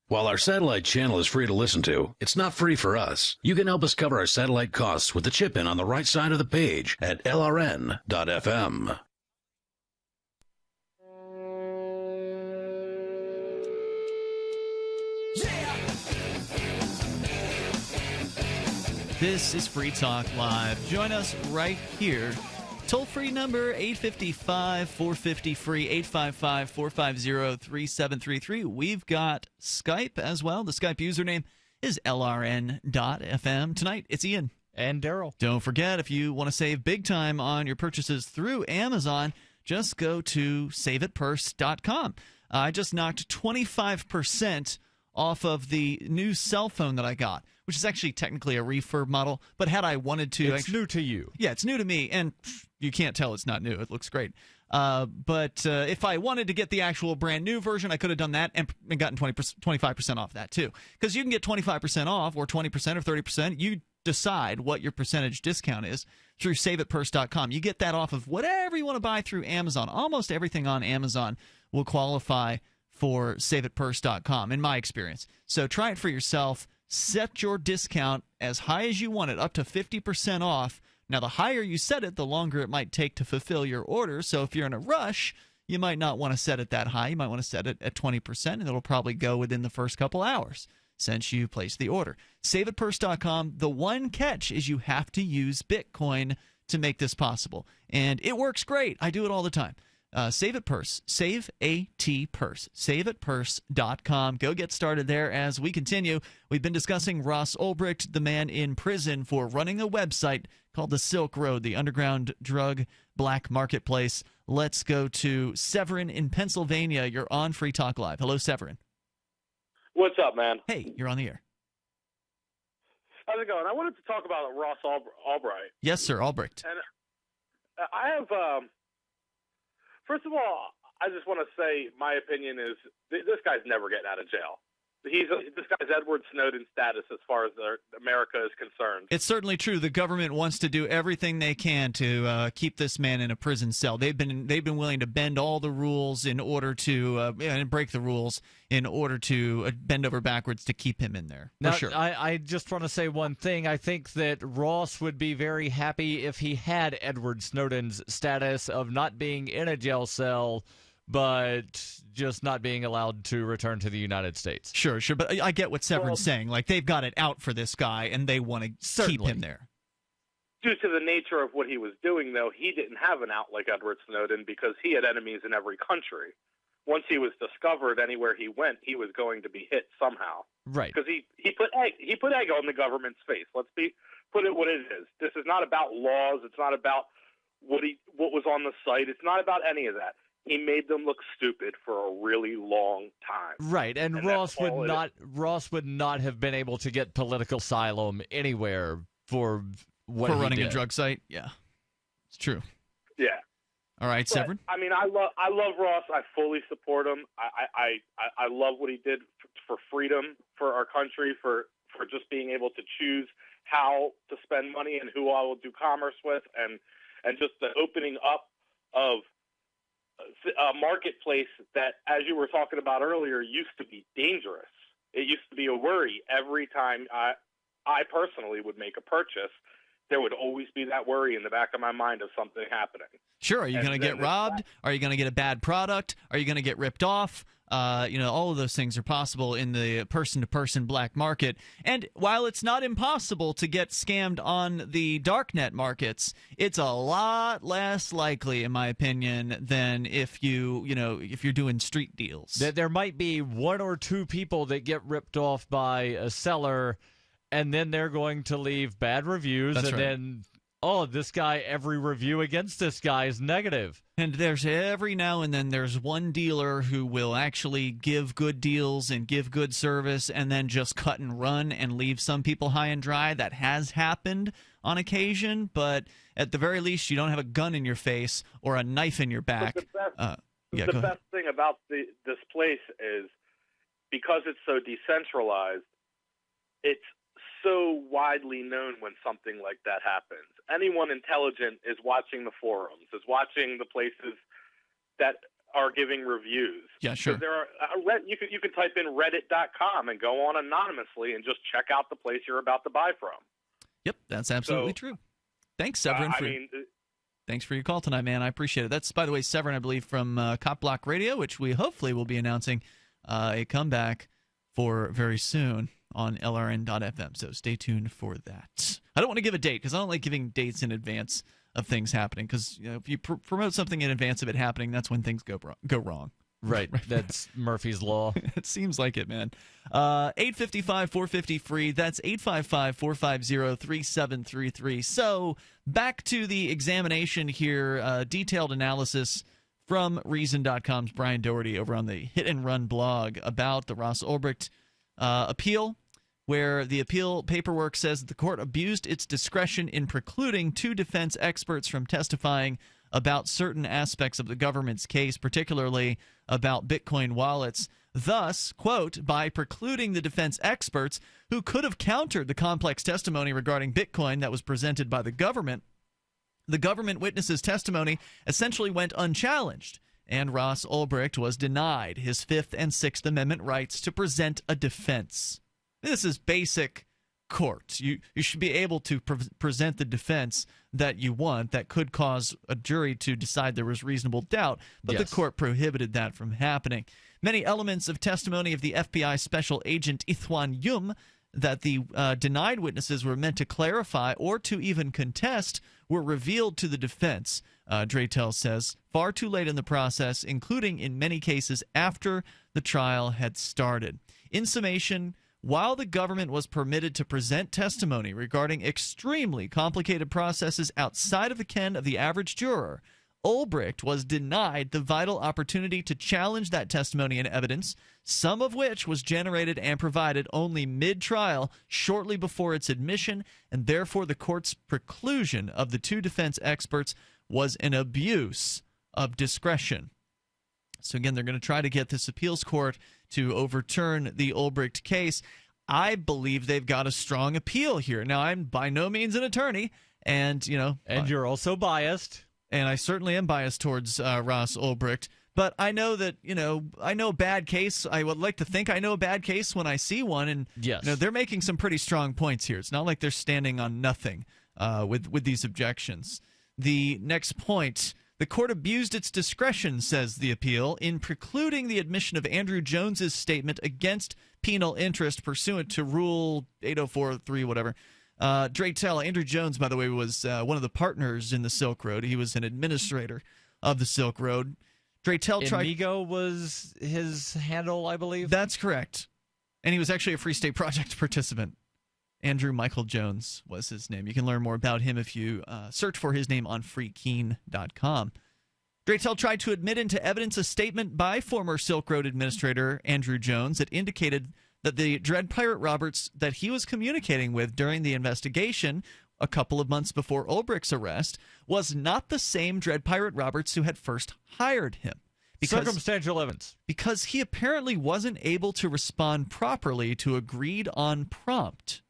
Speaker 11: While our satellite channel is free to listen to, it's not free for us. You can help us cover our satellite costs with the chip-in on the right side of the page at lrn.fm.
Speaker 6: This is Free Talk Live. Join us right here. Toll-free number 855-450-FREE, 855-450-3733. We've got Skype as well. The Skype username is lrn.fm. Tonight, it's Ian.
Speaker 1: And Darryl.
Speaker 6: Don't forget, if you want to save big time on your purchases through Amazon, just go to saveitpurse.com. I just knocked 25% off of the new cell phone that I got, which is actually technically a refurb model, but had I wanted to...
Speaker 1: It's new to you.
Speaker 6: Yeah, it's new to me, and you can't tell it's not new. It looks great. But if I wanted to get the actual brand new version, I could have done that and gotten 25% off that too. Because you can get 25% off or 20% or 30%. You decide what your percentage discount is through saveitpurse.com. You get that off of whatever you want to buy through Amazon. Almost everything on Amazon will qualify for saveitpurse.com, in my experience. So try it for yourself. Set your discount as high as you want it, up to 50% off. Now, the higher you set it, the longer it might take to fulfill your order. So if you're in a rush, you might not want to set it that high. You might want to set it at 20%, and it'll probably go within the first couple hours since you placed the order. SaveItPurse.com. The one catch is you have to use Bitcoin to make this possible. And it works great. I do it all the time. Save It Purse. Save A-T Purse. SaveItPurse.com. Go get started there as we continue. We've been discussing Ross Ulbricht, the man in prison for running a website called the Silk Road, the underground drug black marketplace. Let's go to Severin in Pennsylvania. You're on Free Talk Live. Hello, Severin.
Speaker 2: What's up, man?
Speaker 6: Hey, you're on the air.
Speaker 2: How's it going? I wanted to talk about Ross Ulbricht.
Speaker 6: Yes, sir, Ulbricht.
Speaker 2: And I have... First of all, I just want to say my opinion is this guy's never getting out of jail. This guy's Edward Snowden status as far as America is concerned.
Speaker 6: It's certainly true. The government wants to do everything they can to keep this man in a prison cell. They've been willing to bend all the rules in order to and break the rules in order to bend over backwards to keep him in there.
Speaker 1: Now,
Speaker 6: for sure.
Speaker 1: I just want to say one thing. I think that Ross would be very happy if he had Edward Snowden's status of not being in a jail cell, but just not being allowed to return to the United States.
Speaker 6: Sure, but I get what Severin's saying. Like, they've got it out for this guy, and they want to keep him there.
Speaker 2: Due to the nature of what he was doing, though, he didn't have an out like Edward Snowden because he had enemies in every country. Once he was discovered, anywhere he went, he was going to be hit somehow.
Speaker 1: Right.
Speaker 2: Because he put egg on the government's face. Put it what it is. This is not about laws. It's not about what was on the site. It's not about any of that. He made them look stupid for a really long time.
Speaker 1: Right, and Ross would not have been able to get political asylum anywhere for what he
Speaker 6: running
Speaker 1: did.
Speaker 6: a drug site. Yeah, it's true.
Speaker 2: Yeah.
Speaker 6: All right, Severin.
Speaker 2: I mean, I love Ross. I fully support him. I love what he did for freedom, for our country, for just being able to choose how to spend money and who I will do commerce with, and just the opening up of a marketplace that, as you were talking about earlier, used to be dangerous. It used to be a worry every time I personally would make a purchase. There would always be that worry in the back of my mind of something happening.
Speaker 6: Sure. Are you going to get robbed? Are you going to get a bad product? Are you going to get ripped off? All of those things are possible in the person-to-person black market. And while it's not impossible to get scammed on the darknet markets, it's a lot less likely, in my opinion, than if you're doing street deals.
Speaker 1: There might be one or two people that get ripped off by a seller, and then they're going to leave bad reviews,
Speaker 6: That's
Speaker 1: and
Speaker 6: right.
Speaker 1: then oh, this guy, every review against this guy is negative.
Speaker 6: And there's every now and then there's one dealer who will actually give good deals and give good service and then just cut and run and leave some people high and dry. That has happened on occasion, but at the very least, you don't have a gun in your face or a knife in your back.
Speaker 2: The best thing about this place is because it's so decentralized, it's so widely known when something like that happens. Anyone intelligent is watching the forums, is watching the places that are giving reviews.
Speaker 6: Yeah, sure.
Speaker 2: So there are you can type in reddit.com and go on anonymously and just check out the place you're about to buy from.
Speaker 6: Yep, that's absolutely true. Thanks, Severin. Thanks for your call tonight, man. I appreciate it. That's, by the way, Severin, I believe, from Cop Block Radio, which we hopefully will be announcing a comeback for very soon on LRN.FM. So stay tuned for that. I don't want to give a date because I don't like giving dates in advance of things happening because if you promote something in advance of it happening, that's when things go wrong.
Speaker 1: Right. That's Murphy's Law.
Speaker 6: It seems like it, man. 855-450-FREE. That's 855-450-3733. So back to the examination here. Detailed analysis from Reason.com's Brian Doherty over on the Hit and Run blog about the Ross Ulbricht appeal, where the appeal paperwork says that the court abused its discretion in precluding two defense experts from testifying about certain aspects of the government's case, particularly about Bitcoin wallets. Thus, quote, by precluding the defense experts who could have countered the complex testimony regarding Bitcoin that was presented by the government witness's testimony essentially went unchallenged, and Ross Ulbricht was denied his Fifth and Sixth Amendment rights to present a defense. This is basic court. You should be able to present the defense that you want that could cause a jury to decide there was reasonable doubt, but
Speaker 1: Yes.
Speaker 6: the court prohibited that from happening. Many elements of testimony of the FBI Special Agent Ithwan Yum that the denied witnesses were meant to clarify or to even contest were revealed to the defense, Draytel says, far too late in the process, including in many cases after the trial had started. In summation, while the government was permitted to present testimony regarding extremely complicated processes outside of the ken of the average juror, Ulbricht was denied the vital opportunity to challenge that testimony and evidence, some of which was generated and provided only mid-trial, shortly before its admission, and therefore the court's preclusion of the two defense experts was an abuse of discretion. So again, they're going to try to get this appeals court to overturn the Ulbricht case. I believe they've got a strong appeal here. Now, I'm by no means an attorney, and
Speaker 1: you're also biased.
Speaker 6: And I certainly am biased towards Ross Ulbricht. But I know that, I know a bad case. I would like to think I know a bad case when I see one. And
Speaker 1: yes.
Speaker 6: They're making some pretty strong points here. It's not like they're standing on nothing with these objections. The next point, the court abused its discretion, says the appeal, in precluding the admission of Andrew Jones's statement against penal interest pursuant to Rule 804.3, whatever. Draytel, Andrew Jones, by the way, was one of the partners in the Silk Road. He was an administrator of the Silk Road. Draytel
Speaker 1: Amigo was his handle, I believe.
Speaker 6: That's correct. And he was actually a Free State Project participant. Andrew Michael Jones was his name. You can learn more about him if you search for his name on freekeen.com. Draytel tried to admit into evidence a statement by former Silk Road administrator Andrew Jones that indicated that the Dread Pirate Roberts that he was communicating with during the investigation a couple of months before Ulbricht's arrest was not the same Dread Pirate Roberts who had first hired him.
Speaker 1: Circumstantial evidence.
Speaker 6: Because he apparently wasn't able to respond properly to agreed on prompt.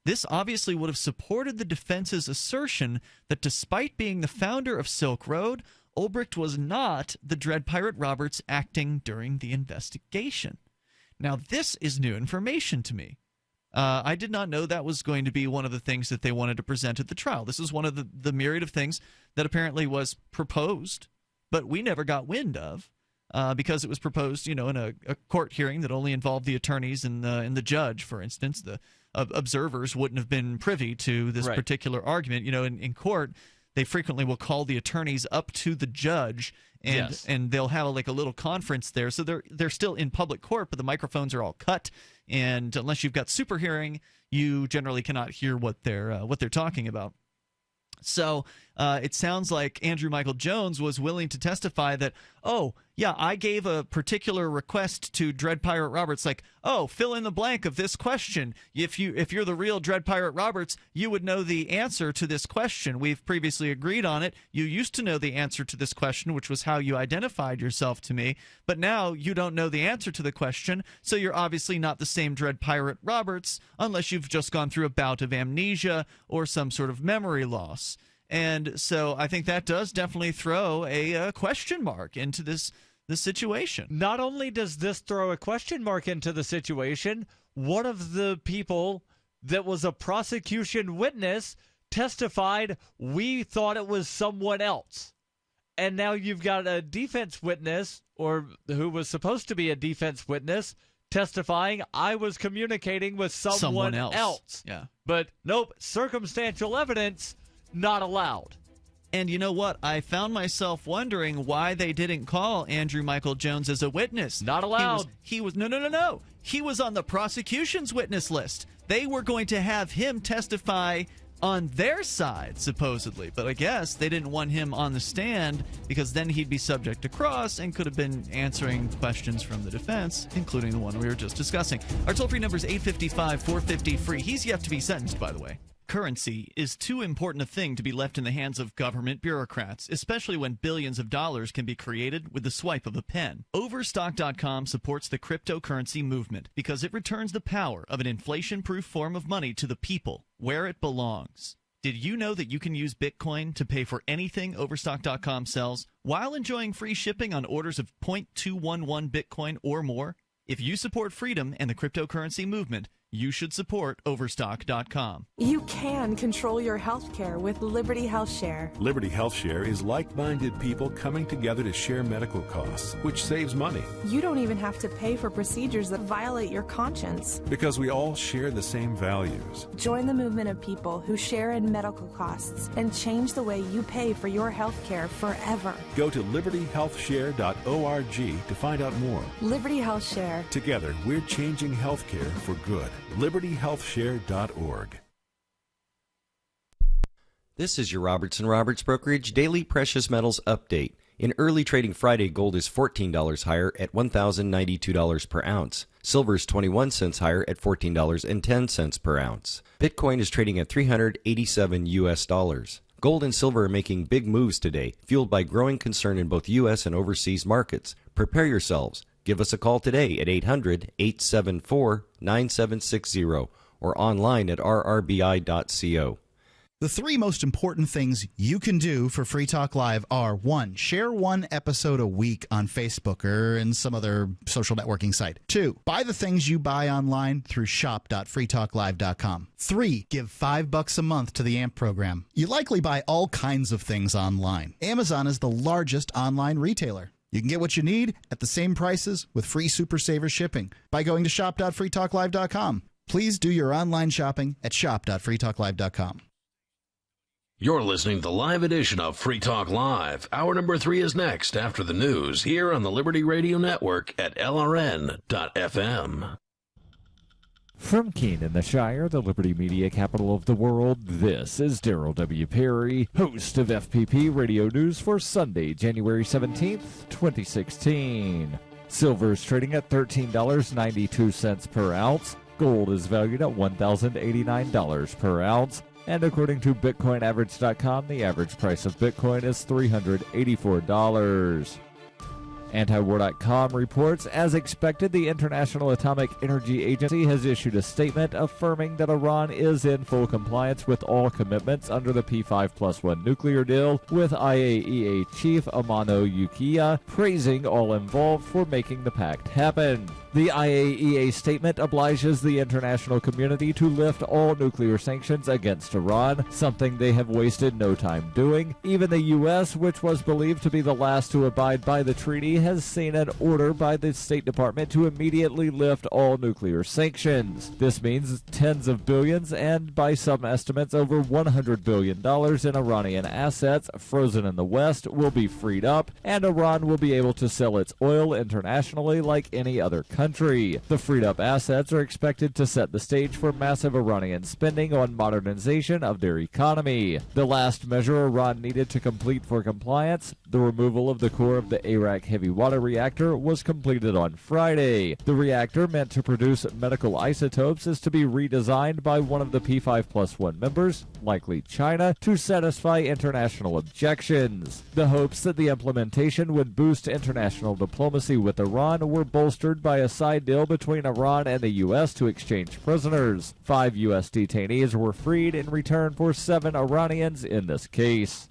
Speaker 6: This obviously would have supported the defense's assertion that despite being the founder of Silk Road, Ulbricht was not the Dread Pirate Roberts acting during the investigation. Now, this is new information to me. I did not know that was going to be one of the things that they wanted to present at the trial. This is one of the myriad of things that apparently was proposed, but we never got wind of because it was proposed, in a court hearing that only involved the attorneys and the judge, for instance. The observers wouldn't have been privy to this particular argument. In court, they frequently will call the attorneys up to the judge, and they'll have a little conference there. So they're still in public court, but the microphones are all cut, and unless you've got super hearing, you generally cannot hear what they're talking about. So it sounds like Andrew Michael Jones was willing to testify that, oh, yeah, I gave a particular request to Dread Pirate Roberts, like, oh, fill in the blank of this question. If you're the real Dread Pirate Roberts, you would know the answer to this question. We've previously agreed on it. You used to know the answer to this question, which was how you identified yourself to me. But now you don't know the answer to the question, so you're obviously not the same Dread Pirate Roberts unless you've just gone through a bout of amnesia or some sort of memory loss. And so I think that does definitely throw a question mark into this situation.
Speaker 1: Not only does this throw a question mark into the situation, one of the people that was a prosecution witness testified, we thought it was someone else. And now you've got a defense witness, or who was supposed to be a defense witness, testifying, I was communicating with someone else.
Speaker 6: Yeah.
Speaker 1: But nope, circumstantial evidence not allowed.
Speaker 6: And you know what? I found myself wondering why they didn't call Andrew Michael Jones as a witness.
Speaker 1: Not allowed.
Speaker 6: He was no. He was on the prosecution's witness list. They were going to have him testify on their side, supposedly. But I guess they didn't want him on the stand because then he'd be subject to cross and could have been answering questions from the defense, including the one we were just discussing. Our toll-free number is 855-450-FREE. He's yet to be sentenced, by the way. Currency is too important a thing to be left in the hands of government bureaucrats, especially when billions of dollars can be created with the swipe of a pen. Overstock.com supports the cryptocurrency movement because it returns the power of an inflation-proof form of money to the people where it belongs. Did you know that you can use Bitcoin to pay for anything Overstock.com sells while enjoying free shipping on orders of 0.211 Bitcoin or more? If you support freedom and the cryptocurrency movement, you should support Overstock.com.
Speaker 3: You can control your health care with Liberty Health Share.
Speaker 4: Liberty Health Share is like-minded people coming together to share medical costs, which saves money.
Speaker 3: You don't even have to pay for procedures that violate your conscience.
Speaker 4: Because we all share the same values.
Speaker 3: Join the movement of people who share in medical costs and change the way you pay for your health care forever.
Speaker 4: Go to libertyhealthshare.org to find out more.
Speaker 3: Liberty Health Share.
Speaker 4: Together, we're changing health care for good. libertyhealthshare.org.
Speaker 5: This is your Robertson Roberts Brokerage Daily Precious Metals Update. In early trading Friday, gold is $14 higher at $1,092 per ounce. Silver is 21 cents higher at $14.10 per ounce. Bitcoin is trading at $387 US. Gold and silver are making big moves today, fueled by growing concern in both U.S. and overseas markets. Prepare yourselves. Give us a call today at 800-874-9760 or online at rrbi.co.
Speaker 14: The three most important things you can do for Free Talk Live are: 1, share one episode a week on Facebook or in some other social networking site. 2, buy the things you buy online through shop.freetalklive.com. 3, give $5 a month to the AMP program. You likely buy all kinds of things online. Amazon is the largest online retailer. You can get what you need at the same prices with free Super Saver shipping by going to shop.freetalklive.com. Please do your online shopping at shop.freetalklive.com.
Speaker 11: You're listening to the live edition of Free Talk Live. Hour number 3 is next after the news here on the Liberty Radio Network at LRN.FM.
Speaker 1: From Keene in the Shire, the Liberty Media capital of the world, this is Darryl W. Perry, host of FPP Radio News for Sunday, January 17th, 2016. Silver is trading at $13.92 per ounce. Gold is valued at $1,089 per ounce. And according to BitcoinAverage.com, the average price of Bitcoin is $384. Antiwar.com reports, as expected, the International Atomic Energy Agency has issued a statement affirming that Iran is in full compliance with all commitments under the P5+1 nuclear deal, with IAEA Chief Amano Yukiya praising all involved for making the pact happen. The IAEA statement obliges the international community to lift all nuclear sanctions against Iran, something they have wasted no time doing. Even the U.S., which was believed to be the last to abide by the treaty, has seen an order by the State Department to immediately lift all nuclear sanctions. This means tens of billions and, by some estimates, over $100 billion in Iranian assets frozen in the West will be freed up, and Iran will be able to sell its oil internationally like any other country. country. The freed up assets are expected to set the stage for massive Iranian spending on modernization of their economy. The last measure Iran needed to complete for compliance, the removal of the core of the Arak heavy water reactor, was completed on Friday. The reactor, meant to produce medical isotopes, is to be redesigned by one of the P5+1 members, likely China, to satisfy international objections. The hopes that the implementation would boost international diplomacy with Iran were bolstered by a side deal between Iran and the U.S. to exchange prisoners. 5 U.S. detainees were freed in return for 7 Iranians in this case.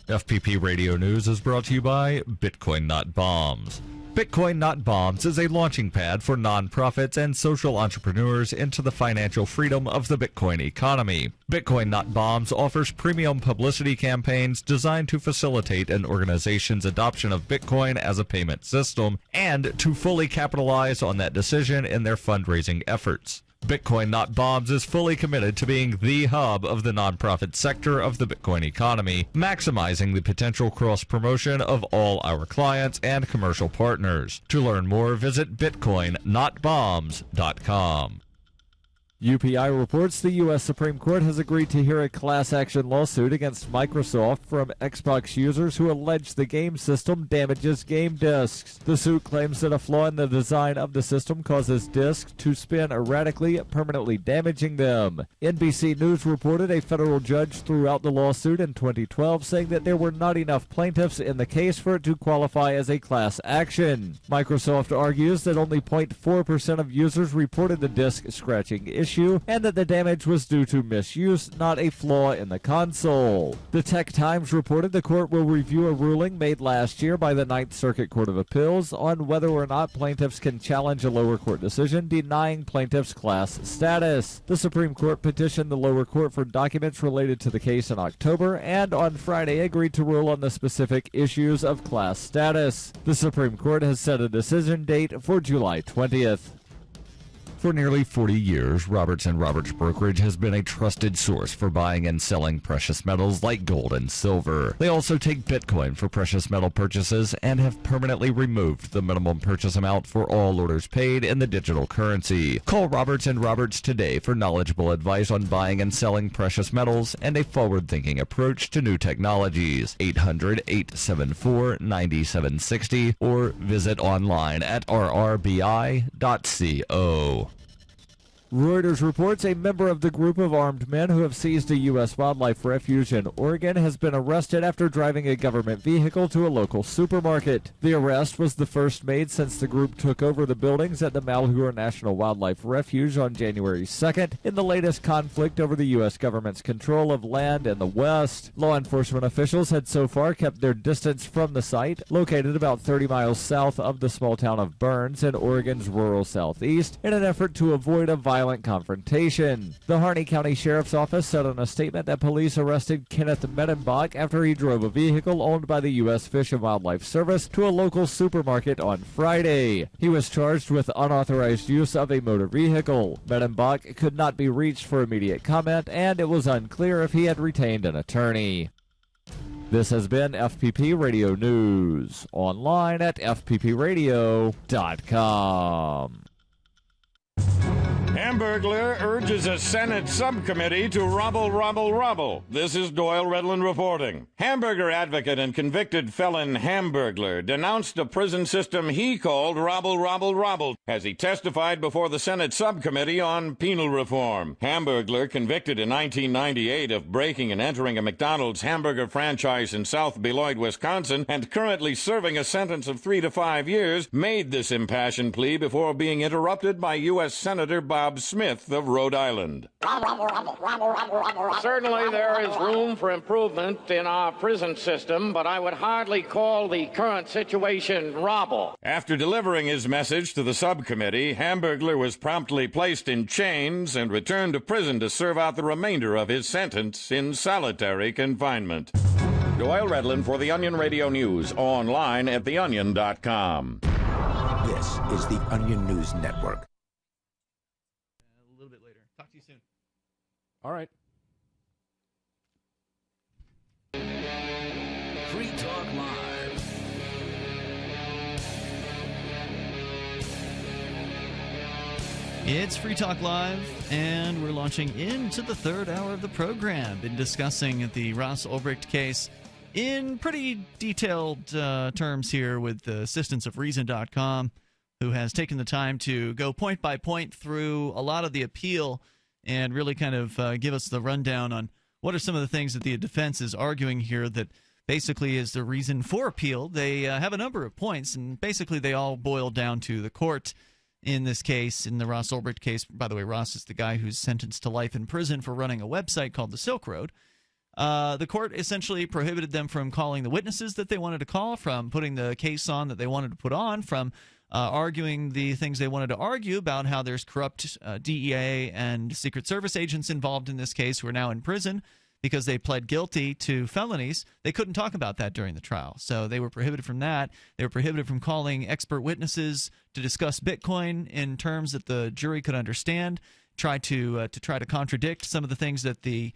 Speaker 1: FPP Radio News is brought to you by Bitcoin Not Bombs. Bitcoin Not Bombs is a launching pad for nonprofits and social entrepreneurs into the financial freedom of the Bitcoin economy. Bitcoin Not Bombs offers premium publicity campaigns designed to facilitate an organization's adoption of Bitcoin as a payment system and to fully capitalize on that decision in their fundraising efforts. Bitcoin Not Bombs is fully committed to being the hub of the nonprofit sector of the Bitcoin economy, maximizing the potential cross-promotion of all our clients and commercial partners. To learn more, visit bitcoinnotbombs.com. UPI reports the U.S. Supreme Court has agreed to hear a class action lawsuit against Microsoft from Xbox users who allege the game system damages game discs. The suit claims that a flaw in the design of the system causes discs to spin erratically, permanently damaging them. NBC News reported a federal judge threw out the lawsuit in 2012, saying that there were not enough plaintiffs in the case for it to qualify as a class action. Microsoft argues that only 0.4% of users reported the disc scratching issue, and that the damage was due to misuse, not a flaw in the console. The Tech Times reported the court will review a ruling made last year by the Ninth Circuit Court of Appeals on whether or not plaintiffs can challenge a lower court decision denying plaintiffs class status. The Supreme Court petitioned the lower court for documents related to the case in October, and on Friday agreed to rule on the specific issues of class status. The Supreme Court has set a decision date for July 20th. For nearly 40 years, Roberts & Roberts Brokerage has been a trusted source for buying and selling precious metals like gold and silver. They also take Bitcoin for precious metal purchases and have permanently removed the minimum purchase amount for all orders paid in the digital currency. Call Roberts & Roberts today for knowledgeable advice on buying and selling precious metals and a forward-thinking approach to new technologies. 800-874-9760 or visit online at rrbi.co. Reuters reports a member of the group of armed men who have seized a U.S. wildlife refuge in Oregon has been arrested after driving a government vehicle to a local supermarket. The arrest was the first made since the group took over the buildings at the Malheur National Wildlife Refuge on January 2nd in the latest conflict over the U.S. government's control of land in the West. Law enforcement officials had so far kept their distance from the site, located about 30 miles south of the small town of Burns in Oregon's rural southeast, in an effort to avoid a violent confrontation. The Harney County Sheriff's Office said in a statement that police arrested Kenneth Mettenbach after he drove a vehicle owned by the U.S. Fish and Wildlife Service to a local supermarket on Friday. He was charged with unauthorized use of a motor vehicle. Mettenbach could not be reached for immediate comment, and it was unclear if he had retained an attorney. This has been FPP Radio News, online at fppradio.com.
Speaker 7: Hamburglar urges a Senate subcommittee to rubble. This is Doyle Redland reporting. Hamburger advocate and convicted felon Hamburglar denounced a prison system he called rubble as he testified before the Senate subcommittee on penal reform. Hamburglar, convicted in 1998 of breaking and entering a McDonald's hamburger franchise in South Beloit, Wisconsin, and currently serving a sentence of 3 to 5 years, made this impassioned plea before being interrupted by U.S. Senator Bob Smith of Rhode Island.
Speaker 8: Certainly there is room for improvement in our prison system, but I would hardly call the current situation rubble.
Speaker 7: After delivering his message to the subcommittee, Hamburglar was promptly placed in chains and returned to prison to serve out the remainder of his sentence in solitary confinement. Doyle Redland for the Onion Radio News, online at theonion.com.
Speaker 9: This is the Onion News Network.
Speaker 6: Talk to you soon.
Speaker 9: All right.
Speaker 11: Free Talk Live.
Speaker 6: It's Free Talk Live, and we're launching into the third hour of the program. Been discussing the Ross Ulbricht case in pretty detailed terms here with the assistance of Reason.com, who has taken the time to go point by point through a lot of the appeal and really kind of give us the rundown on what are some of the things that the defense is arguing here that basically is the reason for appeal. They have a number of points, and basically they all boil down to the court. In this case, in the Ross Ulbricht case, by the way, Ross is the guy who's sentenced to life in prison for running a website called the Silk Road. The court essentially prohibited them from calling the witnesses that they wanted to call, from putting the case on that they wanted to put on, from arguing the things they wanted to argue about how there's corrupt DEA and Secret Service agents involved in this case who are now in prison because they pled guilty to felonies. They couldn't talk about that during the trial, so they were prohibited from that. They were prohibited from calling expert witnesses to discuss Bitcoin in terms that the jury could understand, try to contradict some of the things that the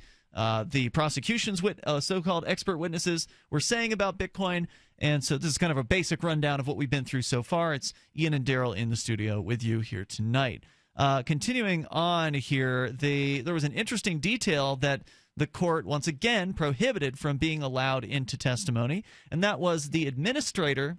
Speaker 6: prosecution's so-called expert witnesses were saying about Bitcoin. And so this is kind of a basic rundown of what we've been through so far. It's Ian and Darryl in the studio with you here tonight. Continuing on here, there was an interesting detail that the court once again prohibited from being allowed into testimony, and that was the administrator,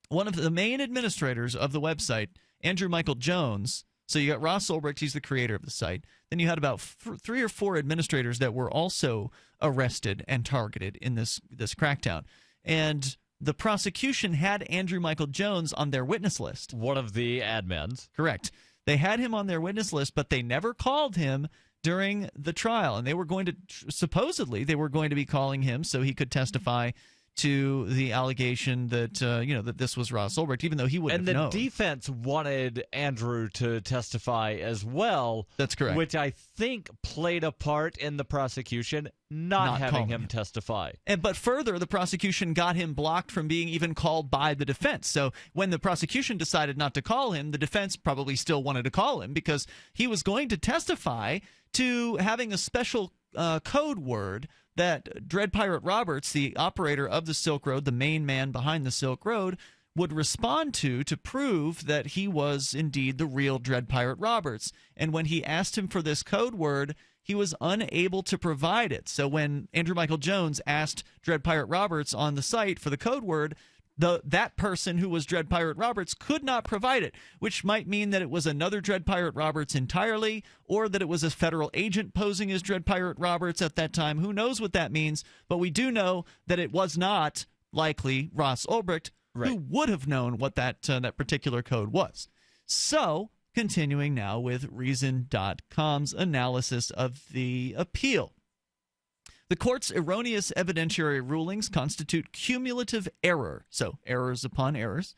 Speaker 6: one of the main administrators of the website, Andrew Michael Jones. So you got Ross Ulbricht, he's the creator of the site. Then you had about 3 or 4 administrators that were also arrested and targeted in this crackdown. And the prosecution had Andrew Michael Jones on their witness list.
Speaker 1: One of the admins.
Speaker 6: Correct. They had him on their witness list, but they never called him during the trial, and they were going to supposedly they were going to be calling him so he could testify to the allegation that that this was Ross Ulbricht, even though he wouldn't have known.
Speaker 1: And the defense wanted Andrew to testify as well.
Speaker 6: That's correct.
Speaker 1: Which I think played a part in the prosecution not having him testify.
Speaker 6: But further, the prosecution got him blocked from being even called by the defense. So when the prosecution decided not to call him, the defense probably still wanted to call him because he was going to testify to having a special code word that Dread Pirate Roberts, the operator of the Silk Road, the main man behind the Silk Road, would respond to prove that he was indeed the real Dread Pirate Roberts. And when he asked him for this code word, he was unable to provide it. So when Andrew Michael Jones asked Dread Pirate Roberts on the site for the code word, that person who was Dread Pirate Roberts could not provide it, which might mean that it was another Dread Pirate Roberts entirely, or that it was a federal agent posing as Dread Pirate Roberts at that time. Who knows what that means? But we do know that it was not likely Ross Ulbricht, who would have known what that particular code was. So, continuing now with Reason.com's analysis of the appeal. The court's erroneous evidentiary rulings constitute cumulative error, so errors upon errors,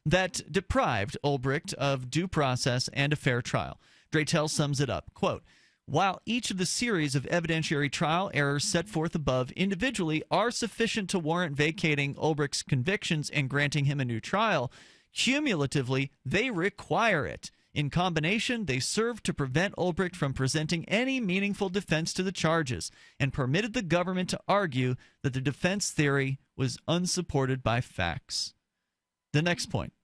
Speaker 6: that deprived Ulbricht of due process and a fair trial. Draytel sums it up, quote, "While each of the series of evidentiary trial errors set forth above individually are sufficient to warrant vacating Ulbricht's convictions and granting him a new trial, cumulatively they require it. In combination, they served to prevent Ulbricht from presenting any meaningful defense to the charges and permitted the government to argue that the defense theory was unsupported by facts." The next point.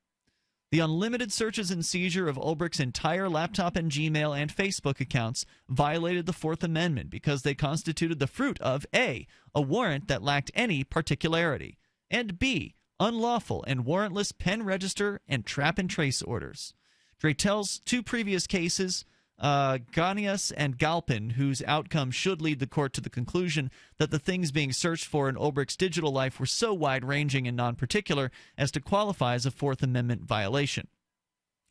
Speaker 6: The unlimited searches and seizure of Ulbricht's entire laptop and Gmail and Facebook accounts violated the Fourth Amendment because they constituted the fruit of A, a warrant that lacked any particularity, and B, unlawful and warrantless pen register and trap and trace orders. Draytel's 2 previous cases, Ganias and Galpin, whose outcome should lead the court to the conclusion that the things being searched for in Ulbricht's digital life were so wide-ranging and non-particular as to qualify as a Fourth Amendment violation.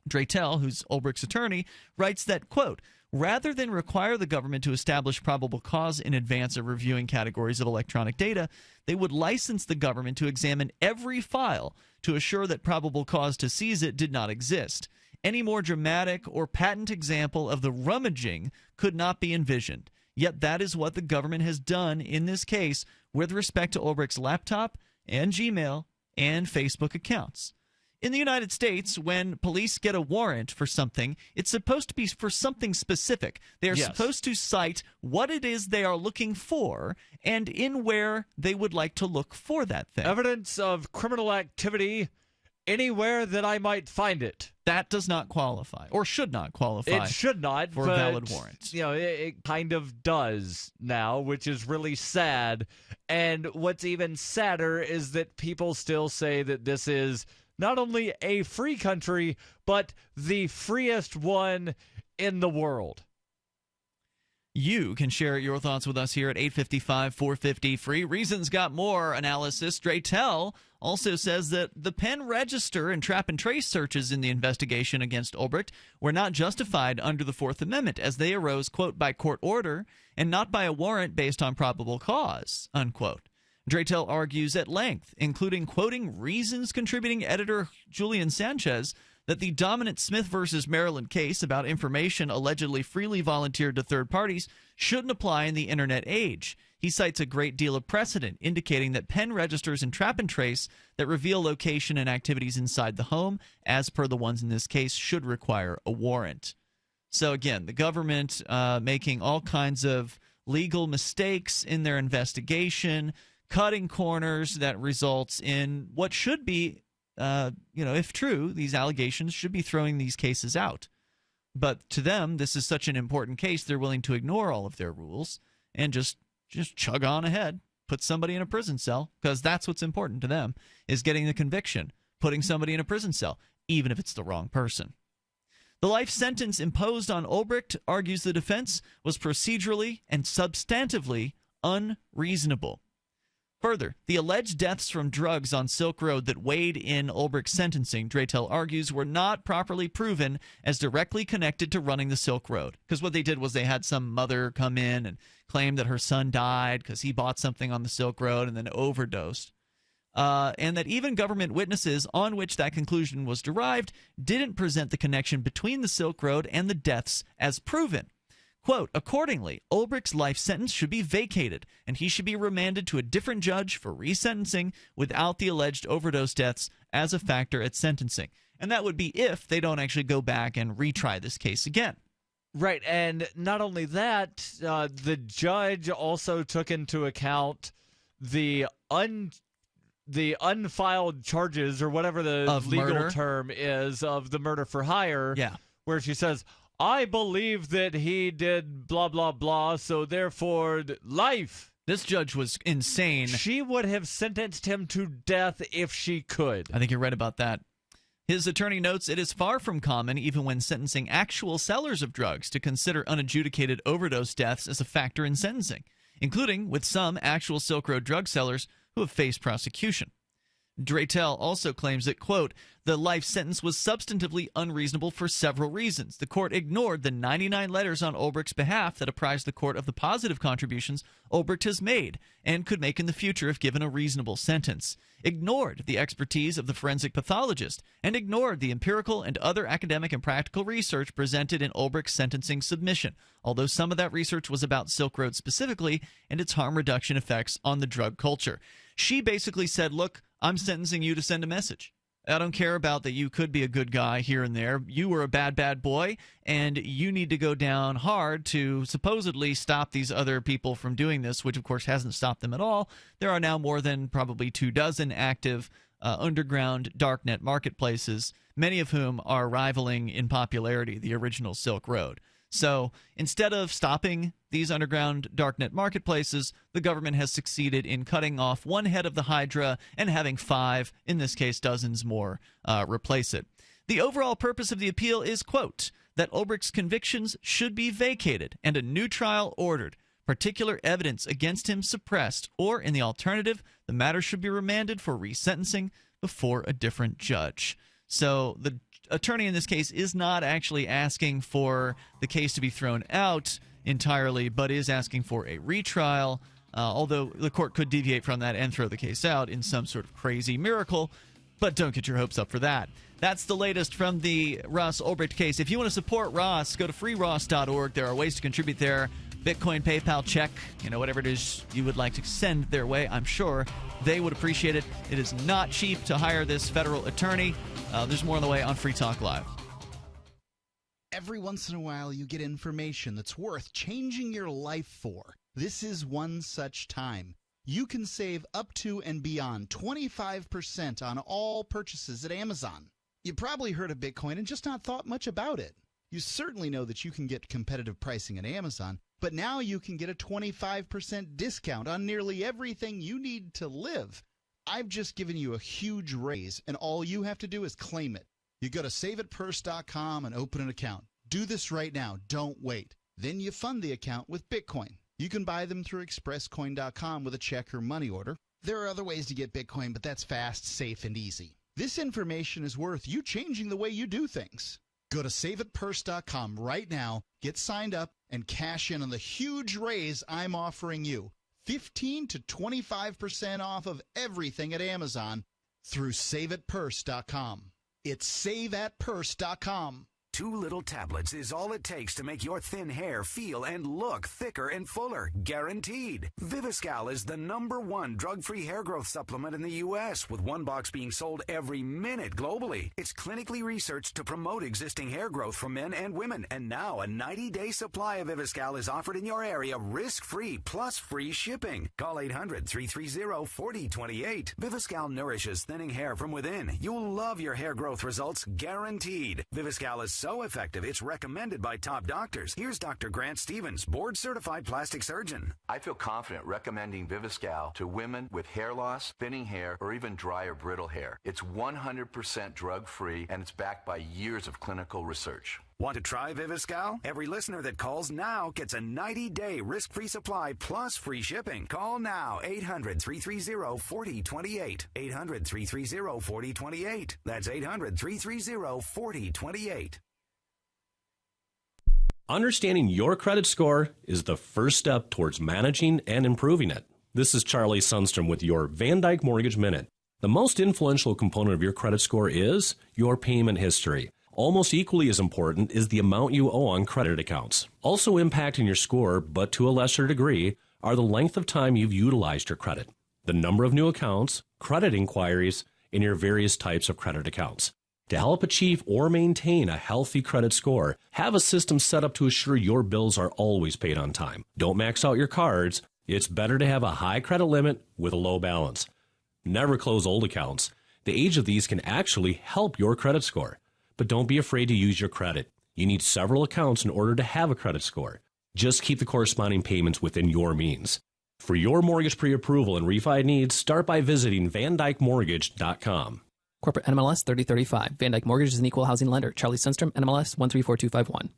Speaker 6: Draytel, who's Ulbricht's attorney, writes that, quote, "Rather than require the government to establish probable cause in advance of reviewing categories of electronic data, they would license the government to examine every file to assure that probable cause to seize it did not exist. Any more dramatic or patent example of the rummaging could not be envisioned. Yet that is what the government has done in this case with respect to Ulbricht's laptop and Gmail and Facebook accounts. In the United States, when police get a warrant for something, it's supposed to be for something specific. They are supposed to cite what it is they are looking for and in where they would like to look for that thing.
Speaker 1: Evidence of criminal activity anywhere that I might find it.
Speaker 6: That does not qualify, or should not qualify.
Speaker 1: It should not,
Speaker 6: for
Speaker 1: but,
Speaker 6: a valid warrant.
Speaker 1: It kind of does now, which is really sad. And what's even sadder is that people still say that this is not only a free country, but the freest one in the world.
Speaker 6: You can share your thoughts with us here at 855-450-FREE. Reason's got more analysis. Draytell also says that the pen register and trap and trace searches in the investigation against Ulbricht were not justified under the Fourth Amendment, as they arose, quote, by court order and not by a warrant based on probable cause, unquote. Draytell argues at length, including quoting Reason's contributing editor Julian Sanchez, that the dominant Smith versus Maryland case about information allegedly freely volunteered to third parties shouldn't apply in the internet age. He cites a great deal of precedent indicating that pen registers and trap and trace that reveal location and activities inside the home, as per the ones in this case, should require a warrant. So again, the government making all kinds of legal mistakes in their investigation, cutting corners that results in what should be if true, these allegations should be throwing these cases out. But to them, this is such an important case, they're willing to ignore all of their rules and just chug on ahead, put somebody in a prison cell, because that's what's important to them, is getting the conviction, putting somebody in a prison cell, even if it's the wrong person. The life sentence imposed on Ulbricht, argues the defense, was procedurally and substantively unreasonable. Further, the alleged deaths from drugs on Silk Road that weighed in Ulbricht's sentencing, Draytell argues, were not properly proven as directly connected to running the Silk Road. Because what they did was they had some mother come in and claim that her son died because he bought something on the Silk Road and then overdosed. And that even government witnesses on which that conclusion was derived didn't present the connection between the Silk Road and the deaths as proven. Quote, accordingly, Ulbricht's life sentence should be vacated, and he should be remanded to a different judge for resentencing without the alleged overdose deaths as a factor at sentencing. And that would be if they don't actually go back and retry this case again.
Speaker 1: Right, and not only that, the judge also took into account the unfiled charges, or whatever the
Speaker 6: of
Speaker 1: legal
Speaker 6: murder
Speaker 1: term is, of the murder for hire,
Speaker 6: yeah,
Speaker 1: where she says, I believe that he did blah, blah, blah, so therefore life.
Speaker 6: This judge was insane.
Speaker 1: She would have sentenced him to death if she could.
Speaker 6: I think you're right about that. His attorney notes it is far from common, even when sentencing actual sellers of drugs, to consider unadjudicated overdose deaths as a factor in sentencing, including with some actual Silk Road drug sellers who have faced prosecution. Draytell also claims that, quote, the life sentence was substantively unreasonable for several reasons. The court ignored the 99 letters on Ulbricht's behalf that apprised the court of the positive contributions Ulbricht has made and could make in the future if given a reasonable sentence, ignored the expertise of the forensic pathologist, and ignored the empirical and other academic and practical research presented in Ulbricht's sentencing submission, although some of that research was about Silk Road specifically and its harm reduction effects on the drug culture. She basically said, look, I'm sentencing you to send a message. I don't care about that you could be a good guy here and there. You were a bad, bad boy, and you need to go down hard to supposedly stop these other people from doing this, which, of course, hasn't stopped them at all. There are now more than probably 24 active underground darknet marketplaces, many of whom are rivaling in popularity the original Silk Road. So instead of stopping these underground darknet marketplaces, the government has succeeded in cutting off one head of the Hydra and having 5, in this case dozens more, replace it. The overall purpose of the appeal is, quote, that Ulbricht's convictions should be vacated and a new trial ordered, particular evidence against him suppressed, or in the alternative, the matter should be remanded for resentencing before a different judge. So the attorney in this case is not actually asking for the case to be thrown out entirely, but is asking for a retrial, although the court could deviate from that and throw the case out in some sort of crazy miracle, but don't get your hopes up for that. That's the latest from the Ross Ulbricht case. If you want to support Ross, go to freeross.org. There are ways to contribute there. Bitcoin, PayPal, check, whatever it is you would like to send their way. I'm sure they would appreciate it. It is not cheap to hire this federal attorney. There's more on the way on Free Talk Live.
Speaker 14: Every once in a while, you get information that's worth changing your life for. This is one such time. you can save up to and beyond 25% on all purchases at Amazon. You probably heard of Bitcoin and just not thought much about it. You certainly know that you can get competitive pricing at Amazon, but now you can get a 25% discount on nearly everything you need to live. I've just given you a huge raise, and all you have to do is claim it. You go to saveitpurse.com and open an account. Do this right now. Don't wait. Then you fund the account with Bitcoin. You can buy them through expresscoin.com with a check or money order. There are other ways to get Bitcoin, but that's fast, safe, and easy. This information is worth you changing the way you do things. Go to saveitpurse.com right now, get signed up, and cash in on the huge raise I'm offering you. 15 to 25% off of everything at Amazon through saveitpurse.com. It's saveatpurse.com.
Speaker 10: 2 little tablets is all it takes to make your thin hair feel and look thicker and fuller, guaranteed. Viviscal is the #1 drug-free hair growth supplement in the U.S., with 1 box being sold every minute globally. It's clinically researched to promote existing hair growth for men and women, and now a 90-day supply of Viviscal is offered in your area risk-free plus free shipping. Call 800-330-4028. Viviscal nourishes thinning hair from within. You'll love your hair growth results, guaranteed. Viviscal is so effective, it's recommended by top doctors. Here's Dr. Grant Stevens, board-certified plastic surgeon.
Speaker 12: I feel confident recommending Viviscal to women with hair loss, thinning hair, or even dry or brittle hair. It's 100% drug-free, and it's backed by years of clinical research.
Speaker 10: Want to try Viviscal? Every listener that calls now gets a 90-day risk-free supply plus free shipping. Call now, 800-330-4028. 800-330-4028. That's 800-330-4028.
Speaker 13: Understanding your credit score is the first step towards managing and improving it. This is Charlie Sundstrom with your Van Dyke Mortgage Minute. The most influential component of your credit score is your payment history. Almost equally as important is the amount you owe on credit accounts. Also impacting your score, but to a lesser degree, are the length of time you've utilized your credit, the number of new accounts, credit inquiries, and your various types of credit accounts. To help achieve or maintain a healthy credit score, have a system set up to assure your bills are always paid on time. Don't max out your cards. It's better to have a high credit limit with a low balance. Never close old accounts. The age of these can actually help your credit score. But don't be afraid to use your credit. You need several accounts in order to have a credit score. Just keep the corresponding payments within your means. For your mortgage pre-approval and refi needs, start by visiting VanDykeMortgage.com.
Speaker 15: Corporate NMLS 3035. Van Dyke Mortgage is an equal housing lender. Charlie Sundstrom, NMLS 134251.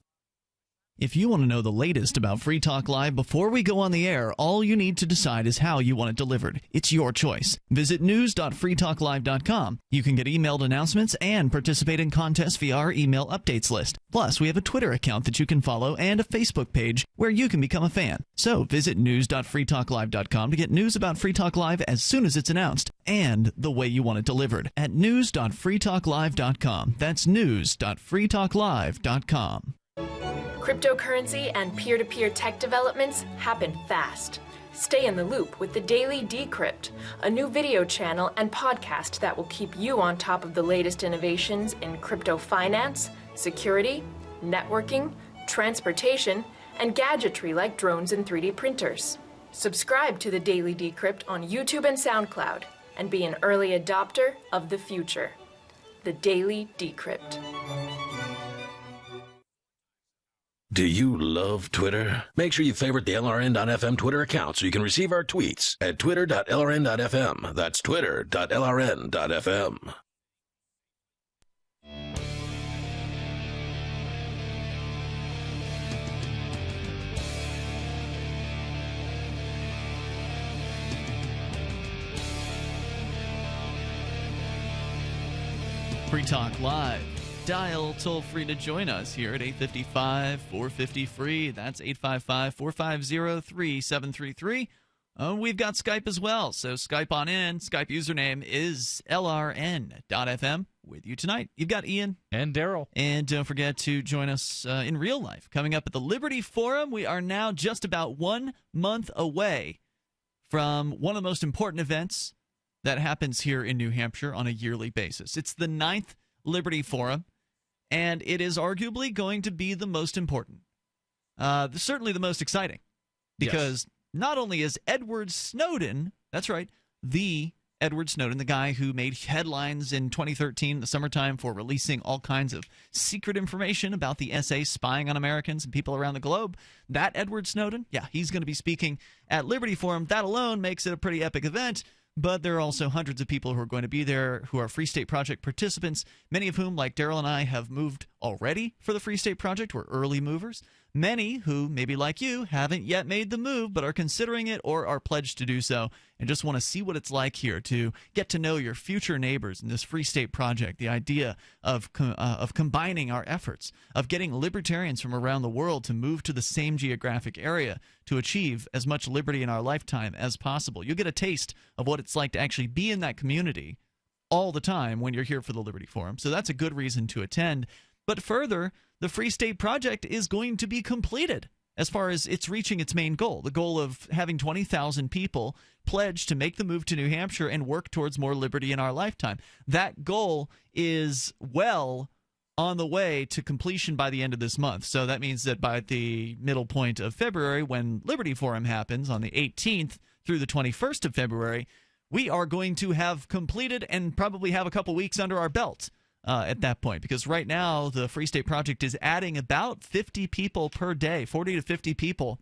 Speaker 6: If you want to know the latest about Free Talk Live before we go on the air, all you need to decide is how you want it delivered. It's your choice. Visit news.freetalklive.com. You can get emailed announcements and participate in contests via our email updates list. Plus, we have a Twitter account that you can follow and a Facebook page where you can become a fan. So visit news.freetalklive.com to get news about Free Talk Live as soon as it's announced and the way you want it delivered at news.freetalklive.com. That's news.freetalklive.com.
Speaker 16: Cryptocurrency and peer-to-peer tech developments happen fast. Stay in the loop with the Daily Decrypt, a new video channel and podcast that will keep you on top of the latest innovations in crypto finance, security, networking, transportation, and gadgetry like drones and 3D printers. Subscribe to the Daily Decrypt on YouTube and SoundCloud and be an early adopter of the future. The Daily Decrypt.
Speaker 11: Do you love Twitter? Make sure you favorite the LRN.FM Twitter account so you can receive our tweets at twitter.lrn.fm. That's twitter.lrn.fm.
Speaker 6: Free Talk Live. Dial toll free to join us here at 855-450-FREE. That's 855-450-3733. We've got Skype as well, so Skype on in. Skype username is LRN.FM. With you tonight, you've got Ian.
Speaker 1: And Darryl.
Speaker 6: And don't forget to join us in real life. Coming up at the Liberty Forum, we are now just about 1 month away from one of the most important events that happens here in New Hampshire on a yearly basis. It's the 9th Liberty Forum. And it is arguably going to be the most important. Certainly the most exciting. Because not only is Edward Snowden That's right. The Edward Snowden, the guy who made headlines in 2013, in the summertime, for releasing all kinds of secret information about the SA spying on Americans and people around the globe. That Edward Snowden, yeah, he's going to be speaking at Liberty Forum. That alone makes it a pretty epic event. But there are also hundreds of people who are going to be there who are Free State Project participants, many of whom, like Darryl and I, have moved already for the Free State Project. We're early movers. Many who, maybe like you, haven't yet made the move but are considering it or are pledged to do so and just want to see what it's like here to get to know your future neighbors in this Free State Project. The idea of combining our efforts, of getting libertarians from around the world to move to the same geographic area to achieve as much liberty in our lifetime as possible. You'll get a taste of what it's like to actually be in that community all the time when you're here for the Liberty Forum. So that's a good reason to attend. But further, the Free State Project is going to be completed as far as it's reaching its main goal, the goal of having 20,000 people pledge to make the move to New Hampshire and work towards more liberty in our lifetime. That goal is well on the way to completion by the end of this month. So that means that by the middle point of February, when Liberty Forum happens on the 18th through the 21st of February, we are going to have completed and probably have a couple weeks under our belt at that point, because right now the Free State Project is adding about 50 people per day, 40 to 50 people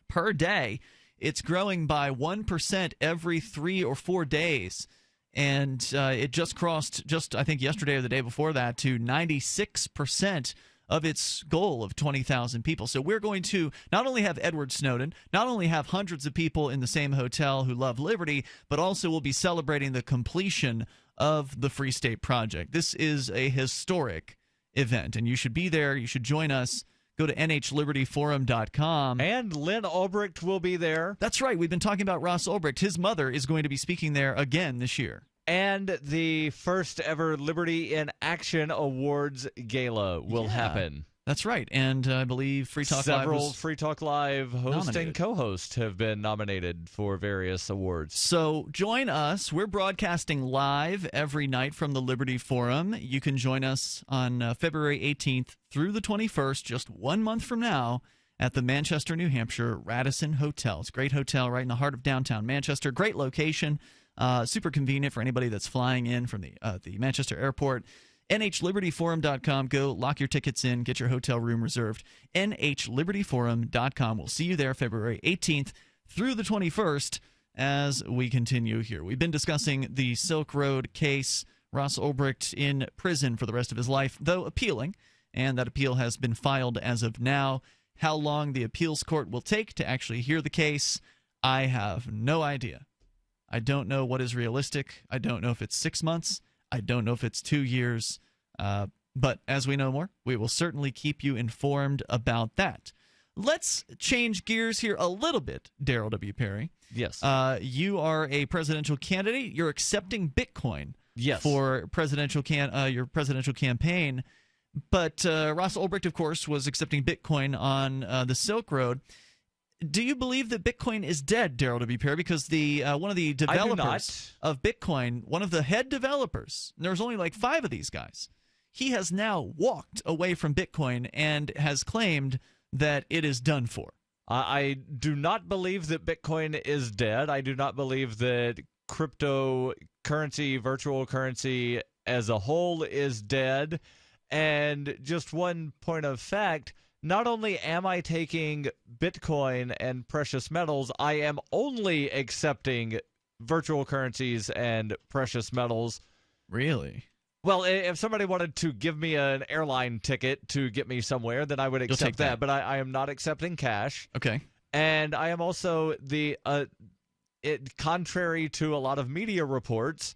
Speaker 6: per day. It's growing by 1% every 3 or 4 days, and it just crossed, I think yesterday or the day before that, to 96% of its goal of 20,000 people. So we're going to not only have Edward Snowden, not only have hundreds of people in the same hotel who love liberty, but also we'll be celebrating the completion of the Free State Project. This is a historic event, and you should be there. You should join us. Go to nhlibertyforum.com.
Speaker 1: And Lynn Ulbricht will be there.
Speaker 6: That's right. We've been talking about Ross Ulbricht. His mother is going to be speaking there again this year.
Speaker 1: And the first ever Liberty in Action Awards Gala will happen.
Speaker 6: That's right. And I believe Free Talk Live
Speaker 1: Several Free Talk Live host and co-host have been nominated for various awards.
Speaker 6: So join us. We're broadcasting live every night from the Liberty Forum. You can join us on February 18th through the 21st, just 1 month from now, at the Manchester, New Hampshire Radisson Hotel. It's a great hotel right in the heart of downtown Manchester. Great location. Super convenient for anybody that's flying in from the Manchester airport. NHLibertyForum.com. Go lock your tickets in, get your hotel room reserved. NHLibertyForum.com. We'll see you there February 18th through the 21st as we continue here. We've been discussing the Silk Road case. Ross Ulbricht in prison for the rest of his life, though appealing, and that appeal has been filed as of now. How long the appeals court will take to actually hear the case, I have no idea. I don't know what is realistic. I don't know if it's 6 months. I don't know if it's 2 years, but as we know more, we will certainly keep you informed about that. Let's change gears here a little bit, Darryl W. Perry.
Speaker 1: Yes.
Speaker 6: You are a presidential candidate. You're accepting Bitcoin for your presidential campaign. But Ross Ulbricht, of course, was accepting Bitcoin on the Silk Road. Do you believe that Bitcoin is dead, Darryl W. Perry? Because one of the developers of Bitcoin, one of the head developers, and there's only like 5 of these guys, he has now walked away from Bitcoin and has claimed that it is done for.
Speaker 1: I do not believe that Bitcoin is dead. I do not believe that cryptocurrency, virtual currency as a whole is dead. And just one point of fact, not only am I taking Bitcoin and precious metals, I am only accepting virtual currencies and precious metals.
Speaker 6: Really?
Speaker 1: Well, if somebody wanted to give me an airline ticket to get me somewhere, then I would accept that. But I am not accepting cash.
Speaker 6: Okay.
Speaker 1: And I am also contrary to a lot of media reports,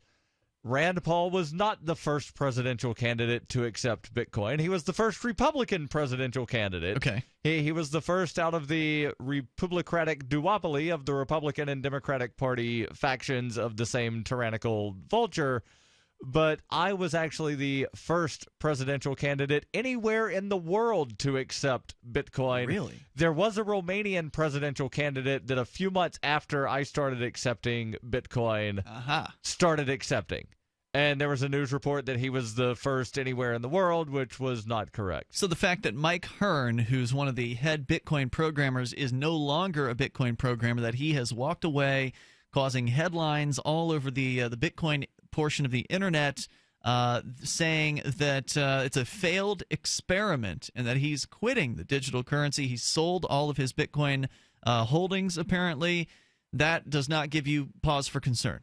Speaker 1: Rand Paul was not the first presidential candidate to accept Bitcoin. He was the first Republican presidential candidate.
Speaker 6: Okay.
Speaker 1: He was the first out of the Republicratic duopoly of the Republican and Democratic Party factions of the same tyrannical vulture. But I was actually the first presidential candidate anywhere in the world to accept Bitcoin.
Speaker 6: Really?
Speaker 1: There was a Romanian presidential candidate that a few months after I started accepting Bitcoin started accepting. And there was a news report that he was the first anywhere in the world, which was not correct.
Speaker 6: So the fact that Mike Hearn, who's one of the head Bitcoin programmers, is no longer a Bitcoin programmer, that he has walked away, causing headlines all over the Bitcoin portion of the internet, saying that it's a failed experiment and that he's quitting the digital currency. He's sold all of his Bitcoin holdings, apparently. That does not give you pause for concern.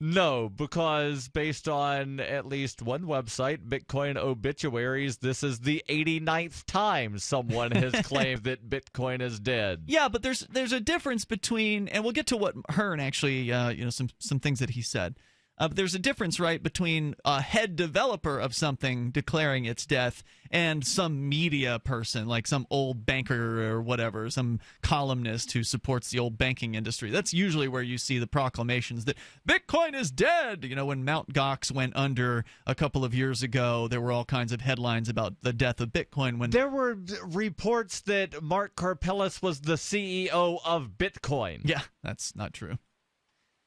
Speaker 1: No, because based on at least one website, Bitcoin Obituaries, this is the 89th time someone has claimed that Bitcoin is dead.
Speaker 6: Yeah, but there's a difference between, and we'll get to what Hearn actually, some things that he said. But there's a difference, right, between a head developer of something declaring its death and some media person, like some old banker or whatever, some columnist who supports the old banking industry. That's usually where you see the proclamations that Bitcoin is dead. When Mt. Gox went under a couple of years ago, there were all kinds of headlines about the death of Bitcoin.
Speaker 1: There were reports that Mark Karpelès was the CEO of Bitcoin.
Speaker 6: Yeah, that's not true.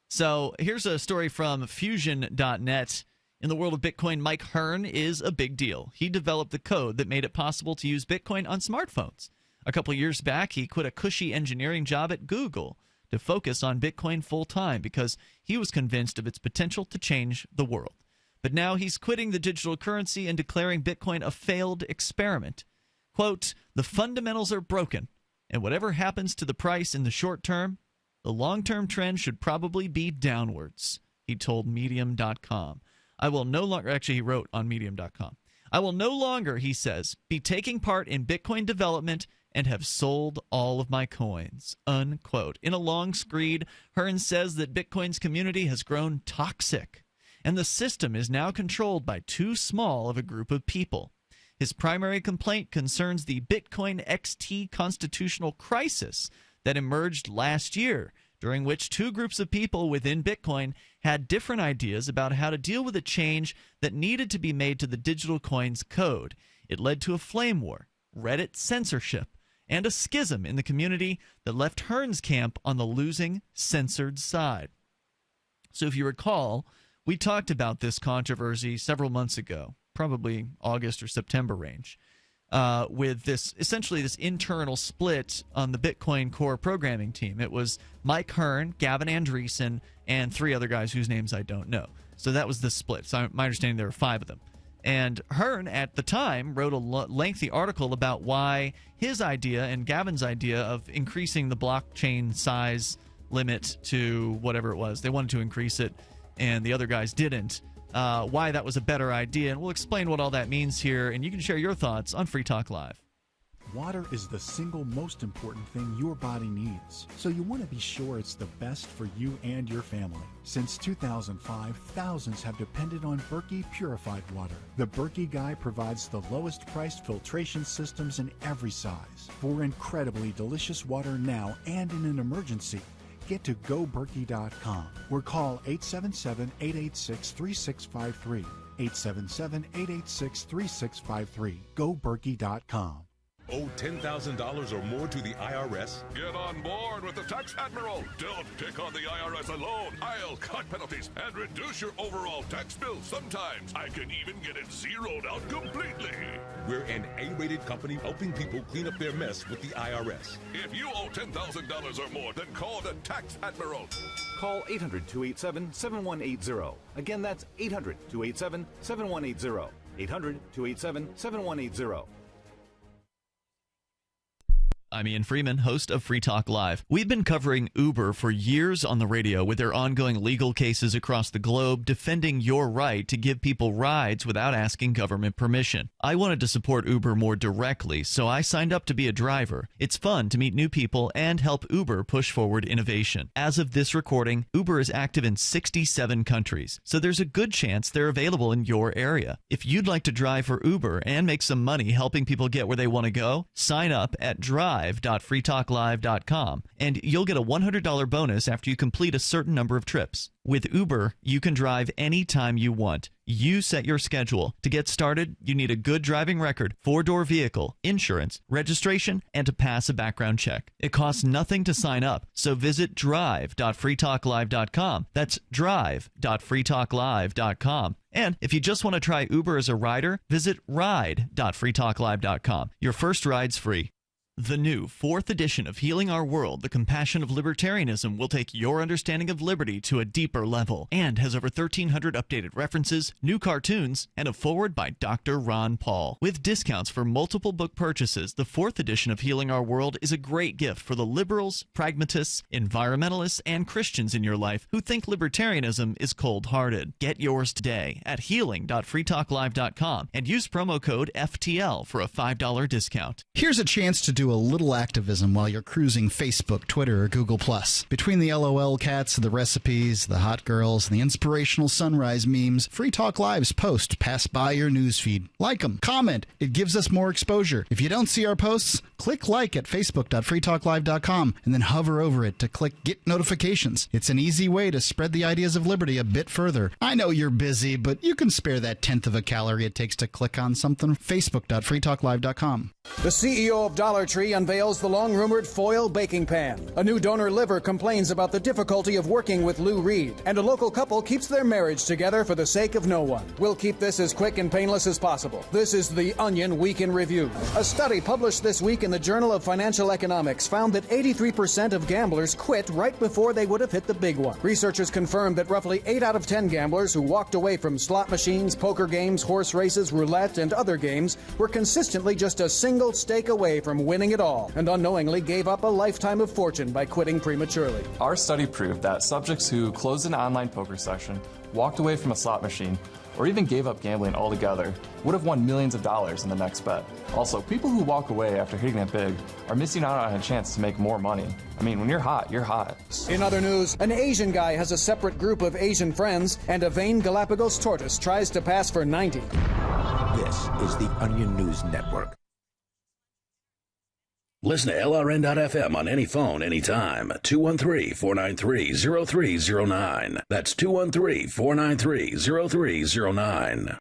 Speaker 6: So here's a story from Fusion.net. In the world of Bitcoin, Mike Hearn is a big deal. He developed the code that made it possible to use Bitcoin on smartphones. A couple of years back, he quit a cushy engineering job at Google to focus on Bitcoin full-time because he was convinced of its potential to change the world. But now he's quitting the digital currency and declaring Bitcoin a failed experiment. Quote, "The fundamentals are broken, and whatever happens to the price in the short term, the long-term trend should probably be downwards," he told Medium.com. I will no longer, actually he wrote on Medium.com, "I will no longer," he says, "be taking part in Bitcoin development and have sold all of my coins," unquote. In a long screed, Hearn says that Bitcoin's community has grown toxic, and the system is now controlled by too small of a group of people. His primary complaint concerns the Bitcoin XT constitutional crisis that emerged last year, during which two groups of people within Bitcoin had different ideas about how to deal with a change that needed to be made to the digital coin's code. It led to a flame war, Reddit censorship, and a schism in the community that left Hearn's camp on the losing, censored side. So if you recall, we talked about this controversy several months ago, probably August or September range. With this internal split on the Bitcoin core programming team. It was Mike Hearn, Gavin Andreessen, and three other guys whose names I don't know. So that was the split. So my understanding there were five of them. And Hearn, at the time, wrote a lengthy article about why his idea and Gavin's idea of increasing the blockchain size limit to whatever it was. They wanted to increase it, and the other guys didn't. Why that was a better idea, and we'll explain what all that means here, and you can share your thoughts on Free Talk Live.
Speaker 17: Water is the single most important thing your body needs, so you want to be sure it's the best for you and your family. Since 2005, thousands have depended on Berkey purified water. The Berkey Guy provides the lowest priced filtration systems in every size. For incredibly delicious water now and in an emergency, get to GoBerkey.com or call 877-886-3653. 877-886-3653. GoBerkey.com.
Speaker 21: Owe $10,000 or more to the IRS?
Speaker 18: Get on board with the Tax Admiral. Don't take on the IRS alone. I'll cut penalties and reduce your overall tax bill. Sometimes I can even get it zeroed out completely.
Speaker 21: We're an A-rated company helping people clean up their mess with the IRS.
Speaker 18: If you owe $10,000 or more, then call the Tax Admiral.
Speaker 19: Call 800-287-7180. Again, that's 800-287-7180. 800-287-7180.
Speaker 6: I'm Ian Freeman, host of Free Talk Live. We've been covering Uber for years on the radio with their ongoing legal cases across the globe defending your right to give people rides without asking government permission. I wanted to support Uber more directly, so I signed up to be a driver. It's fun to meet new people and help Uber push forward innovation. As of this recording, Uber is active in 67 countries, so there's a good chance they're available in your area. If you'd like to drive for Uber and make some money helping people get where they want to go, sign up at drive.freetalklive.com, and you'll get a $100 bonus after you complete a certain number of trips. With Uber, you can drive anytime you want. You set your schedule. To get started, you need a good driving record, 4-door vehicle, insurance, registration, and to pass a background check. It costs nothing to sign up, so visit drive.freetalklive.com. That's drive.freetalklive.com. And if you just want to try Uber as a rider, visit ride.freetalklive.com. Your first ride's free. The new 4th edition of Healing Our World, The Compassion of Libertarianism, will take your understanding of liberty to a deeper level and has over 1,300 updated references, new cartoons, and a foreword by Dr. Ron Paul. With discounts for multiple book purchases, the 4th edition of Healing Our World is a great gift for the liberals, pragmatists, environmentalists, and Christians in your life who think libertarianism is cold-hearted. Get yours today at healing.freetalklive.com and use promo code FTL for a $5 discount.
Speaker 14: Here's a chance to do a little activism while you're cruising Facebook, Twitter, or Google+. Between the LOL cats, the recipes, the hot girls, and the inspirational sunrise memes, Free Talk Live's posts pass by your newsfeed. Like them, comment. It gives us more exposure. If you don't see our posts, click like at facebook.freetalklive.com and then hover over it to click Get Notifications. It's an easy way to spread the ideas of liberty a bit further. I know you're busy, but you can spare that 1/10 of a calorie it takes to click on something. facebook.freetalklive.com.
Speaker 19: The CEO of Dollar Tree unveils the long-rumored foil baking pan. A new donor liver complains about the difficulty of working with Lou Reed. And a local couple keeps their marriage together for the sake of no one. We'll keep this as quick and painless as possible. This is the Onion Week in Review. A study published this week in the Journal of Financial Economics found that 83% of gamblers quit right before they would have hit the big one. Researchers confirmed that roughly 8 out of 10 gamblers who walked away from slot machines, poker games, horse races, roulette, and other games were consistently just a single stake away from winning it all, and unknowingly gave up a lifetime of fortune by quitting prematurely.
Speaker 20: Our study proved that subjects who closed an online poker session, walked away from a slot machine, or even gave up gambling altogether would have won millions of dollars in the next bet. Also, people who walk away after hitting it big are missing out on a chance to make more money. I mean, when you're hot, you're hot.
Speaker 19: In other news, an Asian guy has a separate group of Asian friends, and a vain Galapagos tortoise tries to pass for 90.
Speaker 9: This is the Onion News Network.
Speaker 11: Listen to LRN.FM on any phone, anytime. 213-493-0309. That's 213-493-0309.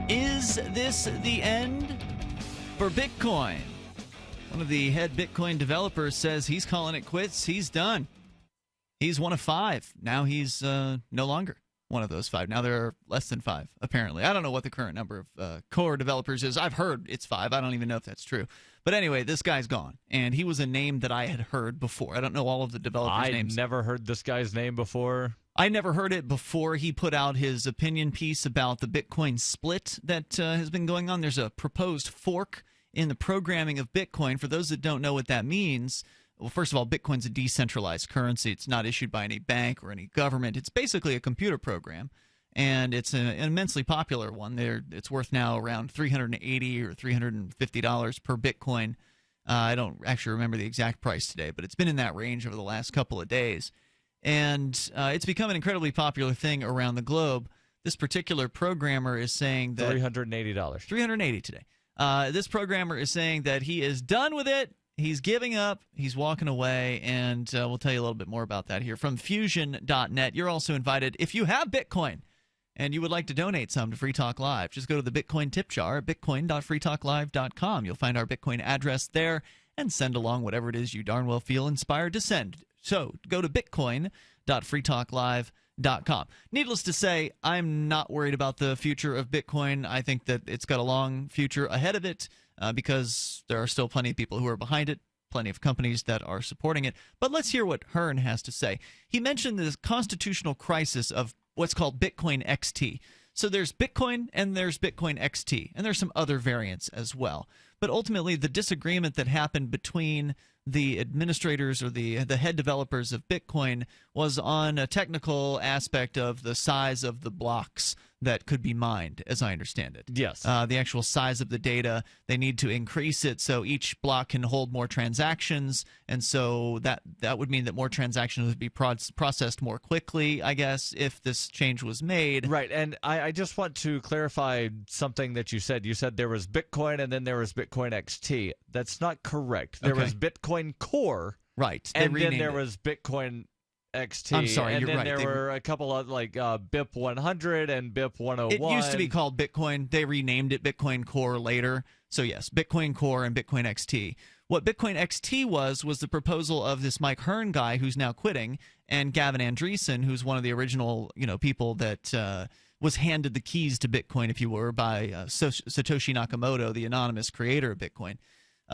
Speaker 6: Is this the end for Bitcoin? One of the head Bitcoin developers says he's calling it quits. He's done. He's one of 5. Now he's no longer one of those 5. Now there are less than 5, apparently. I don't know what the current number of core developers is. I've heard it's 5. I don't even know if that's true. But anyway, this guy's gone. And he was a name that I had heard before. I don't know all of the developers' names.
Speaker 1: I never heard this guy's name before.
Speaker 6: I never heard it before he put out his opinion piece about the Bitcoin split that has been going on. There's a proposed fork in the programming of Bitcoin. For those that don't know what that means, well, first of all, Bitcoin's a decentralized currency. It's not issued by any bank or any government. It's basically a computer program, and it's an immensely popular one. It's worth now around $380 or $350 per Bitcoin. I don't actually remember the exact price today, but it's been in that range over the last couple of days. And it's become an incredibly popular thing around the globe. This particular programmer is saying that
Speaker 1: $380.
Speaker 6: $380 today. This programmer is saying that he is done with it. He's giving up. He's walking away, and we'll tell you a little bit more about that here from Fusion.net. You're also invited, if you have Bitcoin and you would like to donate some to Free Talk Live, just go to the Bitcoin tip jar at bitcoin.freetalklive.com. You'll find our Bitcoin address there and send along whatever it is you darn well feel inspired to send. So go to bitcoin.freetalklive.com. Needless to say, I'm not worried about the future of Bitcoin. I think that it's got a long future ahead of it because there are still plenty of people who are behind it, plenty of companies that are supporting it. But let's hear what Hearn has to say. He mentioned the constitutional crisis of what's called Bitcoin XT. So there's Bitcoin and there's Bitcoin XT, and there's some other variants as well. But ultimately, the disagreement that happened between the administrators or the head developers of Bitcoin was on a technical aspect of the size of the blocks that could be mined, as I understand it.
Speaker 1: Yes.
Speaker 6: The actual size of the data, they need to increase it so each block can hold more transactions, and so that would mean that more transactions would be processed more quickly, I guess, if this change was made.
Speaker 1: Right, and I just want to clarify something that you said. You said there was Bitcoin and then there was Bitcoin XT. That's not correct. There was Bitcoin Core.
Speaker 6: Right.
Speaker 1: And then there was Bitcoin XT.
Speaker 6: I'm sorry,
Speaker 1: and
Speaker 6: you're right.
Speaker 1: And then there were a couple of like BIP 100 and BIP 101.
Speaker 6: It used to be called Bitcoin. They renamed it Bitcoin Core later. So yes, Bitcoin Core and Bitcoin XT. What Bitcoin XT was the proposal of this Mike Hearn guy who's now quitting, and Gavin Andreessen, who's one of the original people that was handed the keys to Bitcoin, if you were, by Satoshi Nakamoto, the anonymous creator of Bitcoin.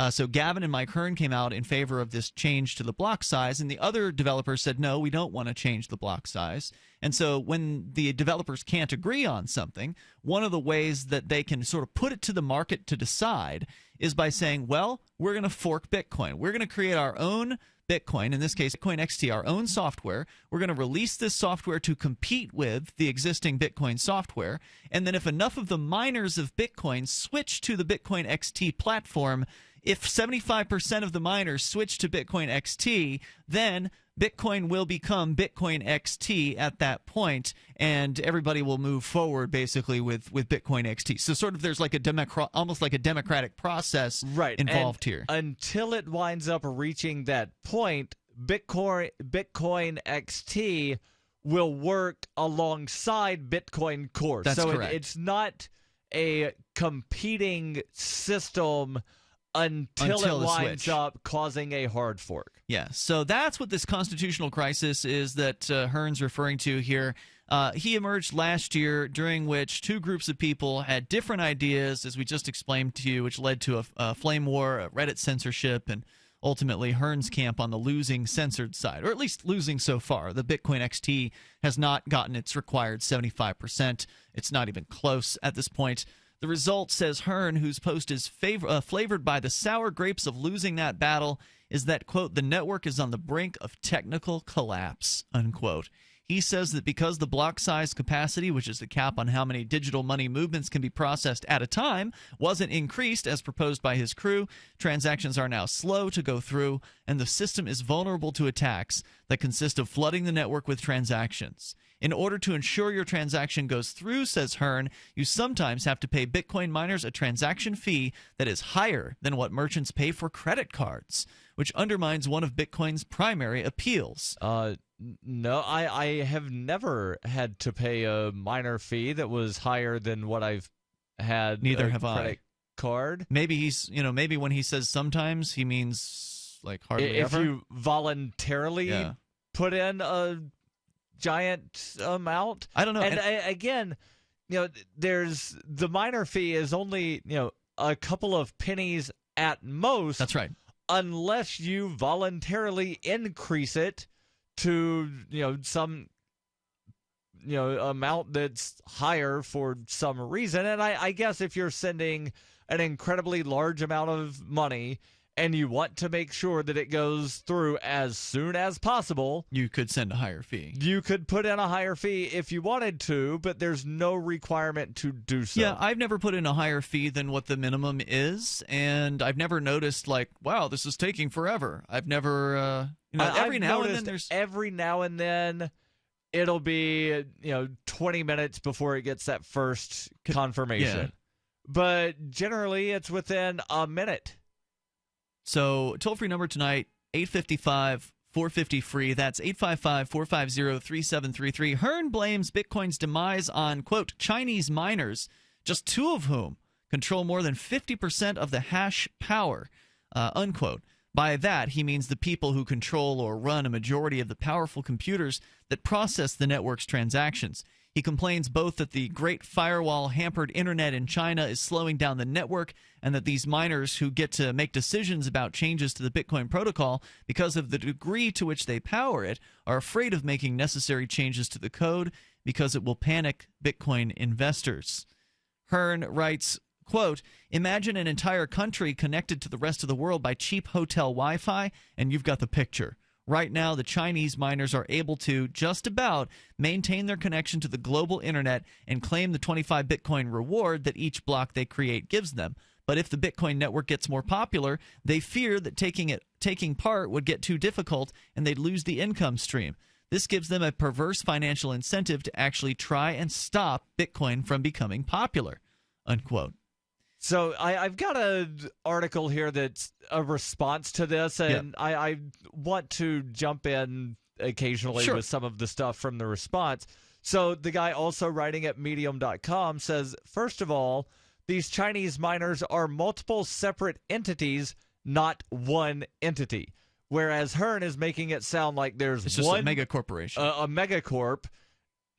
Speaker 6: So Gavin and Mike Hearn came out in favor of this change to the block size, and the other developers said, no, we don't want to change the block size. And so when the developers can't agree on something, one of the ways that they can sort of put it to the market to decide is by saying, well, we're going to fork Bitcoin. We're going to create our own Bitcoin, in this case Bitcoin XT, our own software. We're going to release this software to compete with the existing Bitcoin software. And then if enough of the miners of Bitcoin switch to the Bitcoin XT platform, if 75% of the miners switch to Bitcoin XT, then Bitcoin will become Bitcoin XT at that point, and everybody will move forward basically with Bitcoin XT. So sort of there's like almost like a democratic process involved here.
Speaker 1: Until it winds up reaching that point, Bitcoin XT will work alongside Bitcoin Core.
Speaker 6: That's
Speaker 1: so
Speaker 6: correct.
Speaker 1: It's not a competing system until it winds up causing a hard fork.
Speaker 6: Yeah, so that's what this constitutional crisis is that Hearn's referring to here. He emerged last year, during which two groups of people had different ideas, as we just explained to you, which led to a flame war, a Reddit censorship, and ultimately Hearn's camp on the losing censored side, or at least losing so far. The Bitcoin XT has not gotten its required 75%. It's not even close at this point. The result, says Hearn, whose post is flavored by the sour grapes of losing that battle, is that, quote, the network is on the brink of technical collapse, unquote. He says that because the block size capacity, which is the cap on how many digital money movements can be processed at a time, wasn't increased as proposed by his crew, transactions are now slow to go through, and the system is vulnerable to attacks that consist of flooding the network with transactions. In order to ensure your transaction goes through, says Hearn, you sometimes have to pay Bitcoin miners a transaction fee that is higher than what merchants pay for credit cards, which undermines one of Bitcoin's primary appeals.
Speaker 1: No, I have never had to pay a miner fee that was higher than what I've had.
Speaker 6: Neither have
Speaker 1: credit card.
Speaker 6: Maybe he's, maybe when he says sometimes, he means like hardly ever.
Speaker 1: If you voluntarily put in a giant amount,
Speaker 6: I don't know.
Speaker 1: And again, there's the miner fee is only a couple of pennies at most.
Speaker 6: That's right.
Speaker 1: Unless you voluntarily increase it to some amount that's higher for some reason. And I guess if you're sending an incredibly large amount of money and you want to make sure that it goes through as soon as possible,
Speaker 6: you could send a higher fee.
Speaker 1: You could put in a higher fee if you wanted to, but there's no requirement to do so.
Speaker 6: Yeah, I've never put in a higher fee than what the minimum is, and I've never noticed like, wow, this is taking forever. I've never, every now and then it'll be 20 minutes before it gets that first confirmation. Yeah.
Speaker 1: But generally it's within a minute.
Speaker 6: So toll-free number tonight, 855-450-FREE. That's 855-450-3733. Hearn blames Bitcoin's demise on, quote, Chinese miners, just two of whom control more than 50% of the hash power, unquote. By that, he means the people who control or run a majority of the powerful computers that process the network's transactions. He complains both that the Great Firewall hampered internet in China is slowing down the network, and that these miners who get to make decisions about changes to the Bitcoin protocol because of the degree to which they power it are afraid of making necessary changes to the code because it will panic Bitcoin investors. Hearn writes, quote, imagine an entire country connected to the rest of the world by cheap hotel Wi-Fi, and you've got the picture. Right now, the Chinese miners are able to just about maintain their connection to the global internet and claim the 25 Bitcoin reward that each block they create gives them. But if the Bitcoin network gets more popular, they fear that taking part would get too difficult and they'd lose the income stream. This gives them a perverse financial incentive to actually try and stop Bitcoin from becoming popular, unquote.
Speaker 1: So I've got an article here that's a response to this, and I want to jump in occasionally with some of the stuff from the response. So the guy also writing at Medium.com says, first of all, these Chinese miners are multiple separate entities not one entity. Whereas Hearn is making it sound like there's
Speaker 6: It's just a mega corporation.
Speaker 1: A megacorp.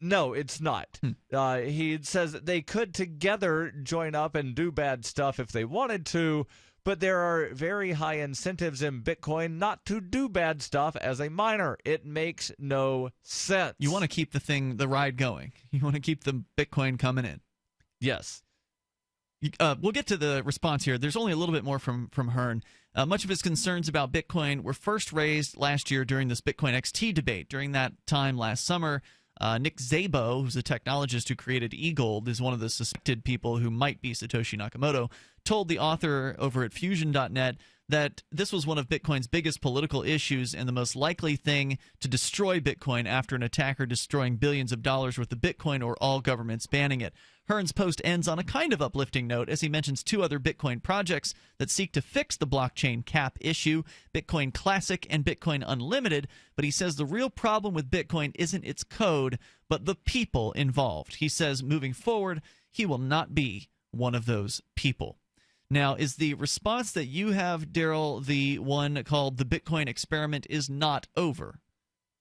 Speaker 1: No, it's not. He says that they could together join up and do bad stuff if they wanted to, but there are very high incentives in Bitcoin not to do bad stuff as a miner. It makes no sense.
Speaker 6: You want to keep the ride going. You want to keep the Bitcoin coming in.
Speaker 1: Yes.
Speaker 6: We'll get to the response here. There's only a little bit more from Hearn. Much of his concerns about Bitcoin were first raised last year during this Bitcoin XT debate. During that time last summer, Nick Szabo, who's a technologist who created eGold, is one of the suspected people who might be Satoshi Nakamoto, told the author over at Fusion.net that this was one of Bitcoin's biggest political issues and the most likely thing to destroy Bitcoin after an attacker destroying billions of dollars worth of Bitcoin or all governments banning it. Hearn's post ends on a kind of uplifting note as he mentions two other Bitcoin projects that seek to fix the blockchain cap issue, Bitcoin Classic and Bitcoin Unlimited, but he says the real problem with Bitcoin isn't its code, but the people involved. He says moving forward, he will not be one of those people. Now, is the response that you have, Darryl, the one called The Bitcoin Experiment is Not Over?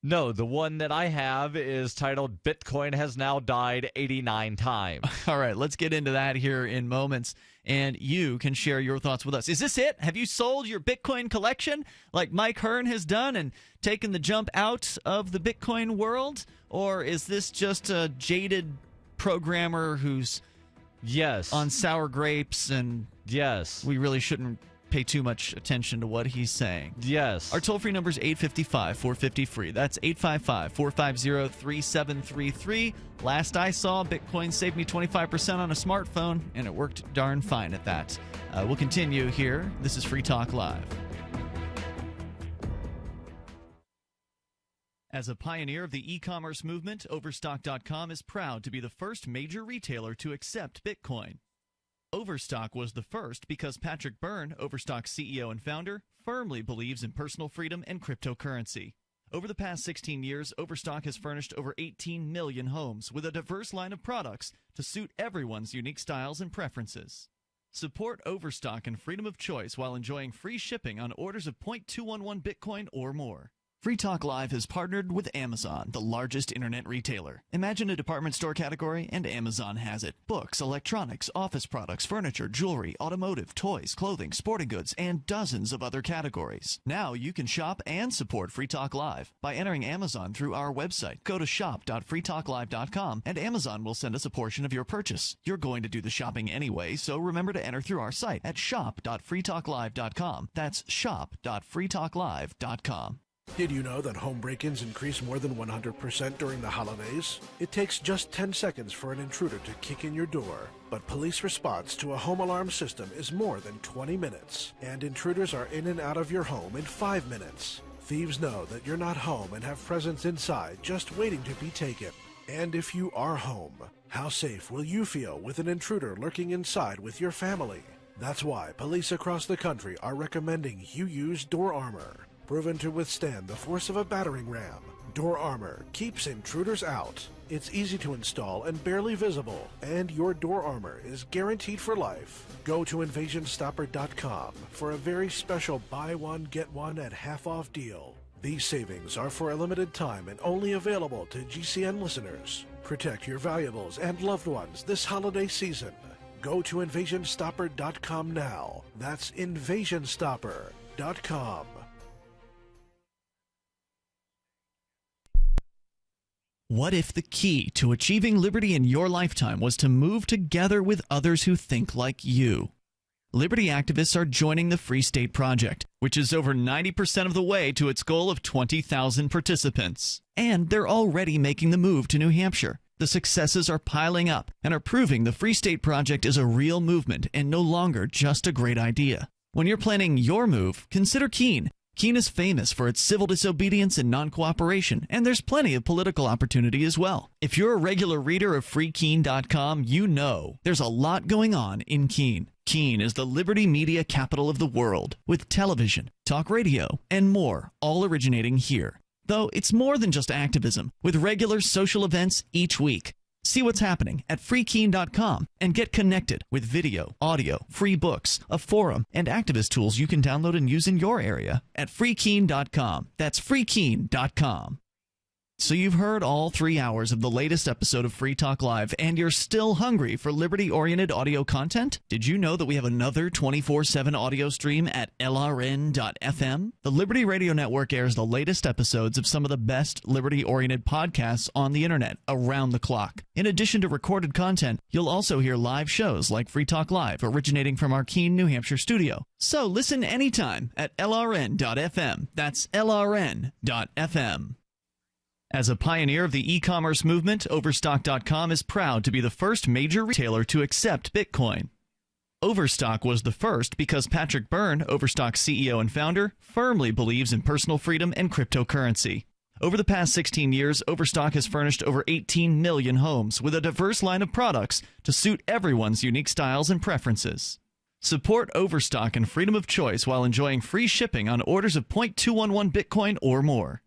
Speaker 1: No, the one that I have is titled Bitcoin Has Now Died 89 Times.
Speaker 6: All right, let's get into that here in moments, and you can share your thoughts with us. Is this it? Have you sold your Bitcoin collection like Mike Hearn has done and taken the jump out of the Bitcoin world? Or is this just a jaded programmer who's on sour grapes and we really shouldn't pay too much attention to what he's saying?
Speaker 1: Yes.
Speaker 6: Our toll-free number is 855-450-FREE. That's 855-450-3733. Last I saw, Bitcoin saved me 25% on a smartphone, and it worked darn fine at that. We'll continue here. This is Free Talk Live. As a pioneer of the e-commerce movement, Overstock.com is proud to be the first major retailer to accept Bitcoin. Overstock was the first because Patrick Byrne, Overstock's CEO and founder, firmly believes in personal freedom and cryptocurrency. Over the past 16 years, Overstock has furnished over 18 million homes with a diverse line of products to suit everyone's unique styles and preferences. Support Overstock and freedom of choice while enjoying free shipping on orders of 0.211 Bitcoin or more. Free Talk Live has partnered with Amazon, the largest internet retailer. Imagine a department store category, and Amazon has it. Books, electronics, office products, furniture, jewelry, automotive, toys, clothing, sporting goods, and dozens of other categories. Now you can shop and support Free Talk Live by entering Amazon through our website. Go to shop.freetalklive.com, and Amazon will send us a portion of your purchase. You're going to do the shopping anyway, so remember to enter through our site at shop.freetalklive.com. That's shop.freetalklive.com.
Speaker 2: Did you know that home break-ins increase more than 100% during the holidays? It takes just 10 seconds for an intruder to kick in your door, but police response to a home alarm system is more than 20 minutes, and intruders are in and out of your home in 5 minutes. Thieves know that you're not home and have presents inside just waiting to be taken. And if you are home, how safe will you feel with an intruder lurking inside with your family? That's why police across the country are recommending you use Door Armor. Proven to withstand the force of a battering ram, Door Armor keeps intruders out. It's easy to install and barely visible, and your Door Armor is guaranteed for life. Go to InvasionStopper.com for a very special buy one, get one at half off deal. These savings are for a limited time and only available to GCN listeners. Protect your valuables and loved ones this holiday season. Go to InvasionStopper.com now. That's InvasionStopper.com.
Speaker 6: What if the key to achieving liberty in your lifetime was to move together with others who think like you? Liberty activists are joining the Free State Project, which is over 90% of the way to its goal of 20,000 participants. And they're already making the move to New Hampshire. The successes are piling up and are proving the Free State Project is a real movement and no longer just a great idea. When you're planning your move, consider Keene. Keene is famous for its civil disobedience and non-cooperation, and there's plenty of political opportunity as well. If you're a regular reader of freekeene.com, you know there's a lot going on in Keene. Keene is the liberty media capital of the world, with television, talk radio, and more, all originating here. Though it's more than just activism, with regular social events each week. See what's happening at freekeen.com and get connected with video, audio, free books, a forum, and activist tools you can download and use in your area at freekeen.com. That's freekeen.com. So you've heard all 3 hours of the latest episode of Free Talk Live, and you're still hungry for liberty-oriented audio content? Did you know that we have another 24/7 audio stream at LRN.FM? The Liberty Radio Network airs the latest episodes of some of the best liberty-oriented podcasts on the internet around the clock. In addition to recorded content, you'll also hear live shows like Free Talk Live, originating from our Keene, New Hampshire studio. So listen anytime at LRN.FM. That's LRN.FM. As a pioneer of the e-commerce movement, Overstock.com is proud to be the first major retailer to accept Bitcoin. Overstock was the first because Patrick Byrne, Overstock's CEO and founder, firmly believes in personal freedom and cryptocurrency. Over the past 16 years, Overstock has furnished over 18 million homes with a diverse line of products to suit everyone's unique styles and preferences. Support Overstock and freedom of choice while enjoying free shipping on orders of 0.211 Bitcoin or more.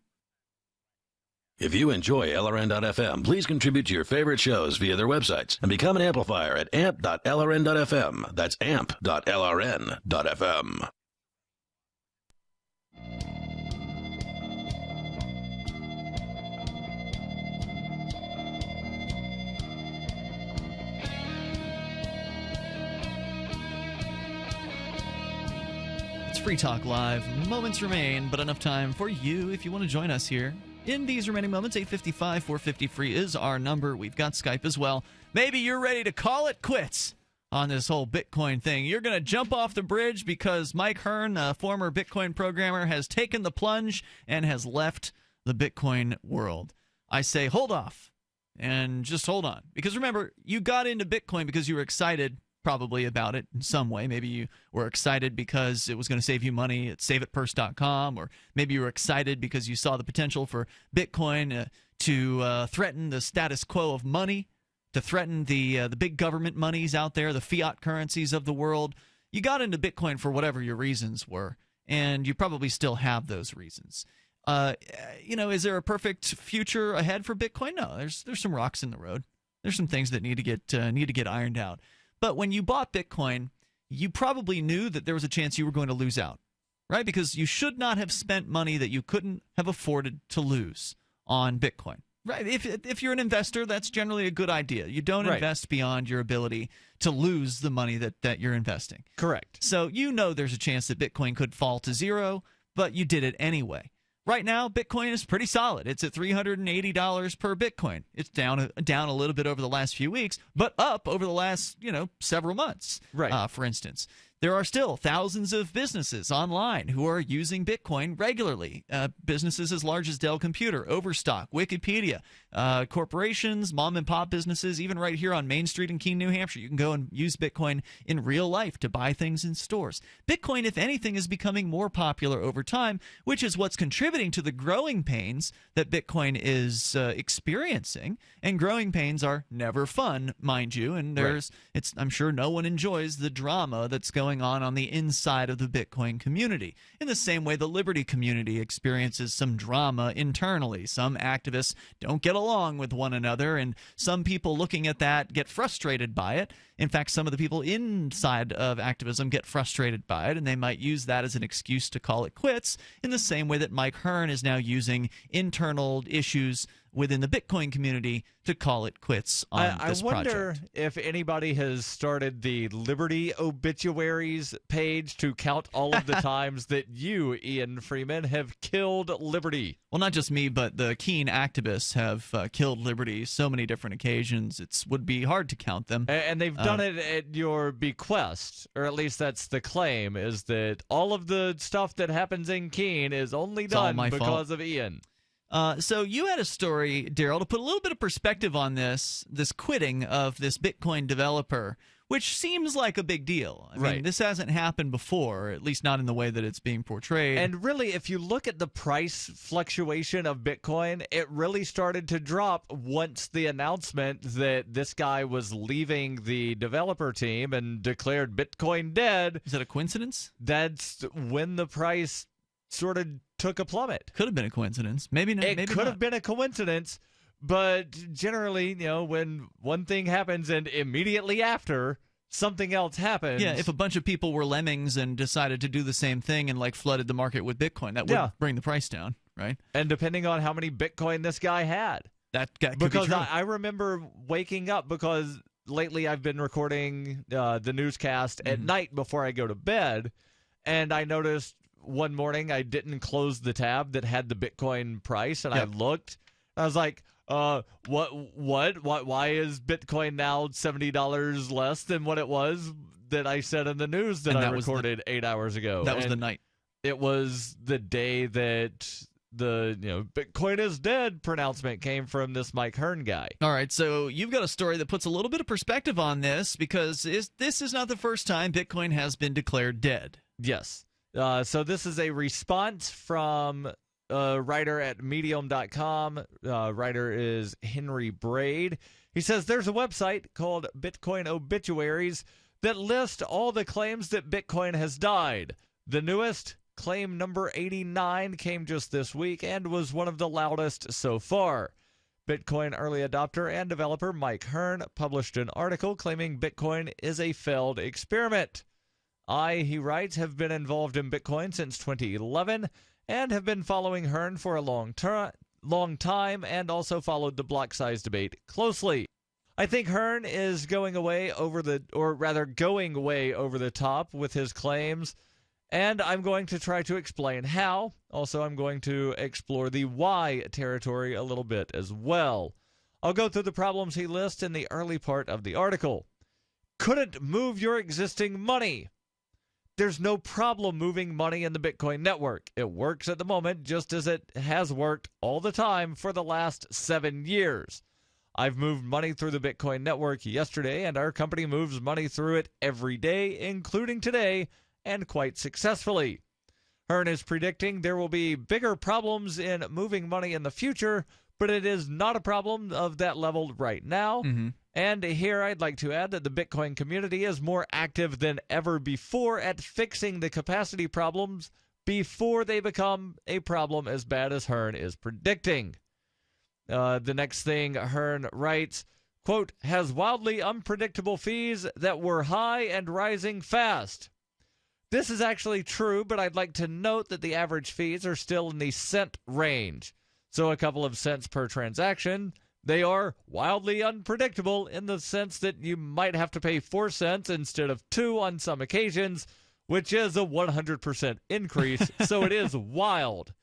Speaker 11: If you enjoy LRN.FM, please contribute to your favorite shows via their websites and become an amplifier at amp.lrn.fm. That's amp.lrn.fm.
Speaker 6: It's Free Talk Live. Moments remain, but enough time for you if you want to join us here. In these remaining moments, 855-450-FREE is our number. We've got Skype as well. Maybe you're ready to call it quits on this whole Bitcoin thing. You're going to jump off the bridge because Mike Hearn, a former Bitcoin programmer, has taken the plunge and has left the Bitcoin world. I say hold off and just hold on. Because remember, you got into Bitcoin because you were excited probably about it in some way. Maybe you were excited because it was going to save you money at saveitpurse.com, or maybe you were excited because you saw the potential for Bitcoin to threaten the status quo of money, to threaten the big government monies out there, the fiat currencies of the world. You got into Bitcoin for whatever your reasons were, and you probably still have those reasons. Is there a perfect future ahead for Bitcoin? No, there's some rocks in the road. There's some things that need to get ironed out. But when you bought Bitcoin, you probably knew that there was a chance you were going to lose out, right? Because you should not have spent money that you couldn't have afforded to lose on Bitcoin, right? If you're an investor, that's generally a good idea. You don't invest beyond your ability to lose the money that you're investing.
Speaker 1: Correct.
Speaker 6: So you know there's a chance that Bitcoin could fall to zero, but you did it anyway. Right now, Bitcoin is pretty solid. It's at $380 per Bitcoin. It's down a little bit over the last few weeks, but up over the last several months.
Speaker 1: Right.
Speaker 6: For instance, there are still thousands of businesses online who are using Bitcoin regularly. Businesses as large as Dell Computer, Overstock, Wikipedia, corporations, mom and pop businesses, even right here on Main Street in Keene, New Hampshire. You can go and use Bitcoin in real life to buy things in stores. Bitcoin, if anything, is becoming more popular over time, which is what's contributing to the growing pains that Bitcoin is experiencing. And growing pains are never fun, mind you. And I'm sure no one enjoys the drama that's going on the inside of the Bitcoin community. In the same way the Liberty community experiences some drama internally. Some activists don't get along with one another, and some people looking at that get frustrated by it. In fact, some of the people inside of activism get frustrated by it, and they might use that as an excuse to call it quits, in the same way that Mike Hearn is now using internal issues within the Bitcoin community to call it quits on this project. I
Speaker 1: wonder if anybody has started the Liberty obituaries page to count all of the times that you, Ian Freeman, have killed Liberty.
Speaker 6: Well, not just me, but the keen activists have killed Liberty so many different occasions. It would be hard to count them.
Speaker 1: And they've done it at your bequest, or at least that's the claim, is that all of the stuff that happens in Keene is only done because of Ian.
Speaker 6: So you had a story, Darryl, to put a little bit of perspective on this quitting of this Bitcoin developer, which seems like a big deal. I mean, this hasn't happened before, at least not in the way that it's being portrayed.
Speaker 1: And really, if you look at the price fluctuation of Bitcoin, it really started to drop once the announcement that this guy was leaving the developer team and declared Bitcoin dead.
Speaker 6: Is that a coincidence?
Speaker 1: That's when the price sort of took a plummet.
Speaker 6: Could have been a coincidence. Maybe not.
Speaker 1: It could have been a coincidence, But generally, when one thing happens and immediately after something else happens.
Speaker 6: Yeah, if a bunch of people were lemmings and decided to do the same thing and flooded the market with Bitcoin, that would bring the price down, right?
Speaker 1: And depending on how many Bitcoin this guy had.
Speaker 6: That could
Speaker 1: because
Speaker 6: be true.
Speaker 1: I remember waking up because lately I've been recording the newscast at night before I go to bed, and I noticed one morning I didn't close the tab that had the Bitcoin price, and I looked. I was like, what? Why is Bitcoin now $70 less than what it was that I said in the news that I recorded 8 hours ago?
Speaker 6: That was the night.
Speaker 1: It was the day that the Bitcoin is dead pronouncement came from this Mike Hearn guy.
Speaker 6: All right, so you've got a story that puts a little bit of perspective on this because this is not the first time Bitcoin has been declared dead.
Speaker 1: Yes. So this is a response from a writer at Medium.com. Writer is Henry Braid. He says there's a website called Bitcoin Obituaries that lists all the claims that Bitcoin has died. The newest, claim number 89, came just this week and was one of the loudest so far. Bitcoin early adopter and developer Mike Hearn published an article claiming Bitcoin is a failed experiment. He writes, have been involved in Bitcoin since 2011 and have been following Hearn for a long time and also followed the block size debate closely. I think Hearn is going way over the top with his claims, and I'm going to try to explain how. Also, I'm going to explore the why territory a little bit as well. I'll go through the problems he lists in the early part of the article. Couldn't move your existing money. There's no problem moving money in the Bitcoin network. It works at the moment just as it has worked all the time for the last 7 years. I've moved money through the Bitcoin network yesterday, and our company moves money through it every day, including today, and quite successfully. Hearn is predicting there will be bigger problems in moving money in the future, but it is not a problem of that level right now. And here I'd like to add that the Bitcoin community is more active than ever before at fixing the capacity problems before they become a problem as bad as Hearn is predicting. The next thing Hearn writes, quote, has wildly unpredictable fees that were high and rising fast. This is actually true, but I'd like to note that the average fees are still in the cent range. So a couple of cents per transaction. They are wildly unpredictable in the sense that you might have to pay 4 cents instead of 2 on some occasions, which is a 100% increase. So it is wild.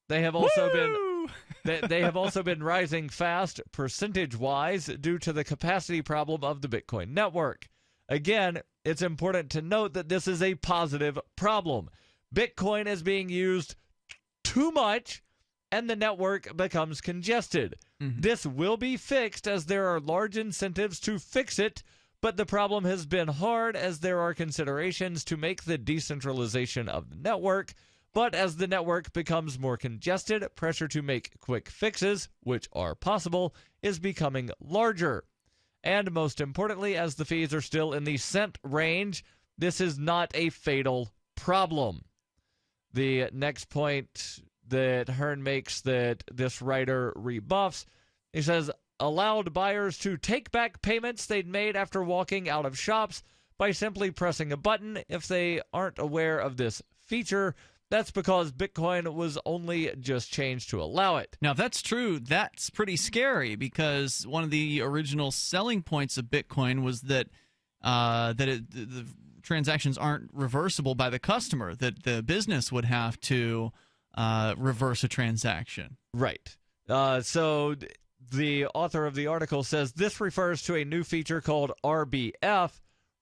Speaker 1: They have also been rising fast percentage-wise due to the capacity problem of the Bitcoin network. Again, it's important to note that this is a positive problem. Bitcoin is being used too much, and the network becomes congested. This will be fixed as there are large incentives to fix it, but the problem has been hard as there are considerations to make the decentralization of the network. But as the network becomes more congested, pressure to make quick fixes, which are possible, is becoming larger. And most importantly, as the fees are still in the cent range, this is not a fatal problem. The next point that Hearn makes that this writer rebuffs, he says, allowed buyers to take back payments they'd made after walking out of shops by simply pressing a button. If they aren't aware of this feature, that's because Bitcoin was only just changed to allow it.
Speaker 6: Now, if that's true, that's pretty scary because one of the original selling points of Bitcoin was that the transactions aren't reversible by the customer, that the business would have to reverse a transaction.
Speaker 1: Right. So the author of the article says this refers to a new feature called RBF,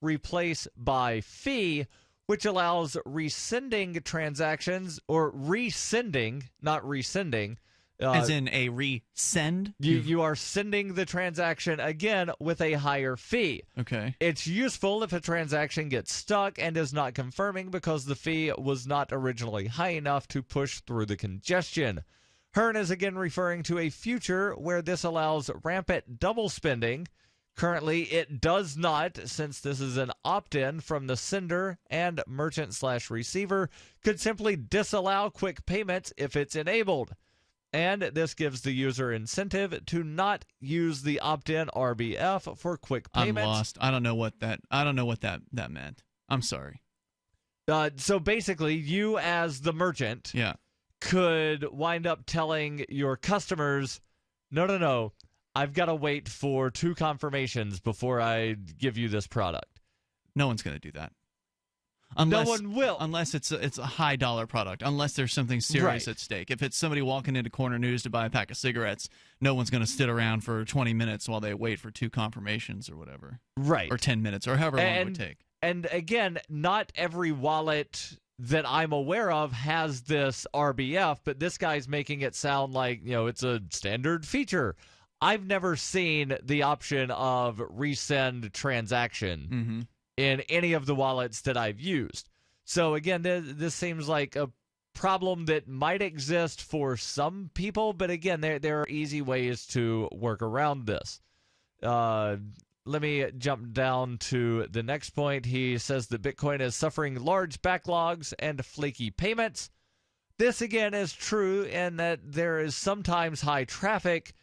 Speaker 1: replace by fee, which allows rescinding transactions, or rescinding, not rescinding.
Speaker 6: As in a resend?
Speaker 1: You are sending the transaction again with a higher fee.
Speaker 6: Okay.
Speaker 1: It's useful if a transaction gets stuck and is not confirming because the fee was not originally high enough to push through the congestion. Hearn is again referring to a future where this allows rampant double spending. Currently, it does not, since this is an opt-in from the sender, and merchant/receiver could simply disallow quick payments if it's enabled. And this gives the user incentive to not use the opt-in RBF for quick payments.
Speaker 6: I'm lost. I don't know what that meant. I'm sorry.
Speaker 1: So basically, you as the merchant could wind up telling your customers, no, I've got to wait for 2 confirmations before I give you this product.
Speaker 6: No one's going to do that.
Speaker 1: No one will.
Speaker 6: Unless it's a high-dollar product, unless there's something serious at stake. If it's somebody walking into Corner News to buy a pack of cigarettes, no one's going to sit around for 20 minutes while they wait for 2 confirmations or whatever.
Speaker 1: Right.
Speaker 6: Or 10 minutes, or however long it would take.
Speaker 1: And again, not every wallet that I'm aware of has this RBF, but this guy's making it sound like, it's a standard feature. I've never seen the option of resend transaction in any of the wallets that I've used. So again, this seems like a problem that might exist for some people, but again, there are easy ways to work around this. Let me jump down to the next point. He says that Bitcoin is suffering large backlogs and flaky payments. This, again, is true in that there is sometimes high traffic,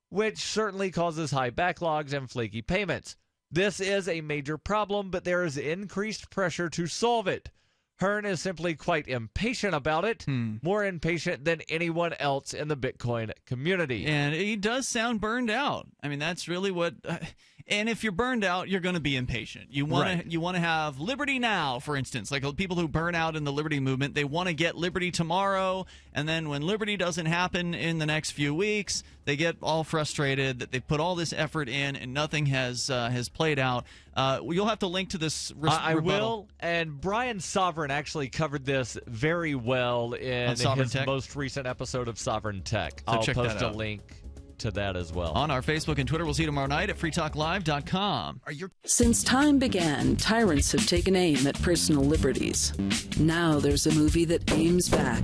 Speaker 1: which certainly causes high backlogs and flaky payments. This is a major problem, but there is increased pressure to solve it. Hearn is simply quite impatient about it, more impatient than anyone else in the Bitcoin community.
Speaker 6: And he does sound burned out. I mean, that's really what... and if you're burned out, you're going to be impatient. You want to have liberty now, for instance. Like people who burn out in the liberty movement, they want to get liberty tomorrow, and then when liberty doesn't happen in the next few weeks, they get all frustrated that they put all this effort in and nothing has played out. You'll have to link to this
Speaker 1: I
Speaker 6: rebuttal.
Speaker 1: will, and Brian Sovereign actually covered this very well in his most recent episode of Sovereign Tech.
Speaker 6: So
Speaker 1: I'll
Speaker 6: check
Speaker 1: post
Speaker 6: that
Speaker 1: a
Speaker 6: out.
Speaker 1: link to that as well.
Speaker 6: On our Facebook and Twitter. We'll see you tomorrow night at freetalklive.com.
Speaker 3: Since time began, tyrants have taken aim at personal liberties. Now there's a movie that aims back.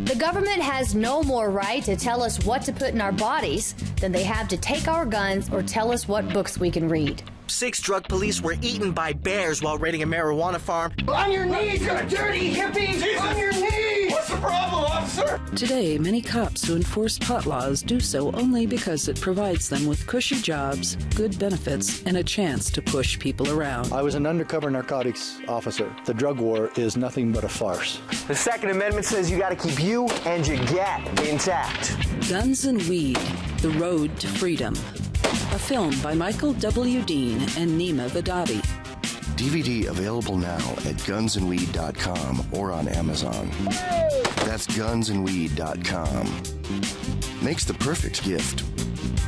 Speaker 22: The government has no more right to tell us what to put in our bodies than they have to take our guns or tell us what books we can read.
Speaker 23: 6 drug police were eaten by bears while raiding a marijuana farm.
Speaker 24: On your knees, you dirty hippies! Jesus. On your knees! What's the problem, officer?
Speaker 3: Today, many cops who enforce pot laws do so only because it provides them with cushy jobs, good benefits, and a chance to push people around.
Speaker 25: I was an undercover narcotics officer. The drug war is nothing but a farce.
Speaker 23: The Second Amendment says you got to keep you and your gat intact.
Speaker 3: Guns and Weed, The Road to Freedom. A film by Michael W. Dean and Nima Vadadi.
Speaker 26: DVD available now at gunsandweed.com or on Amazon. That's gunsandweed.com. Makes the perfect gift.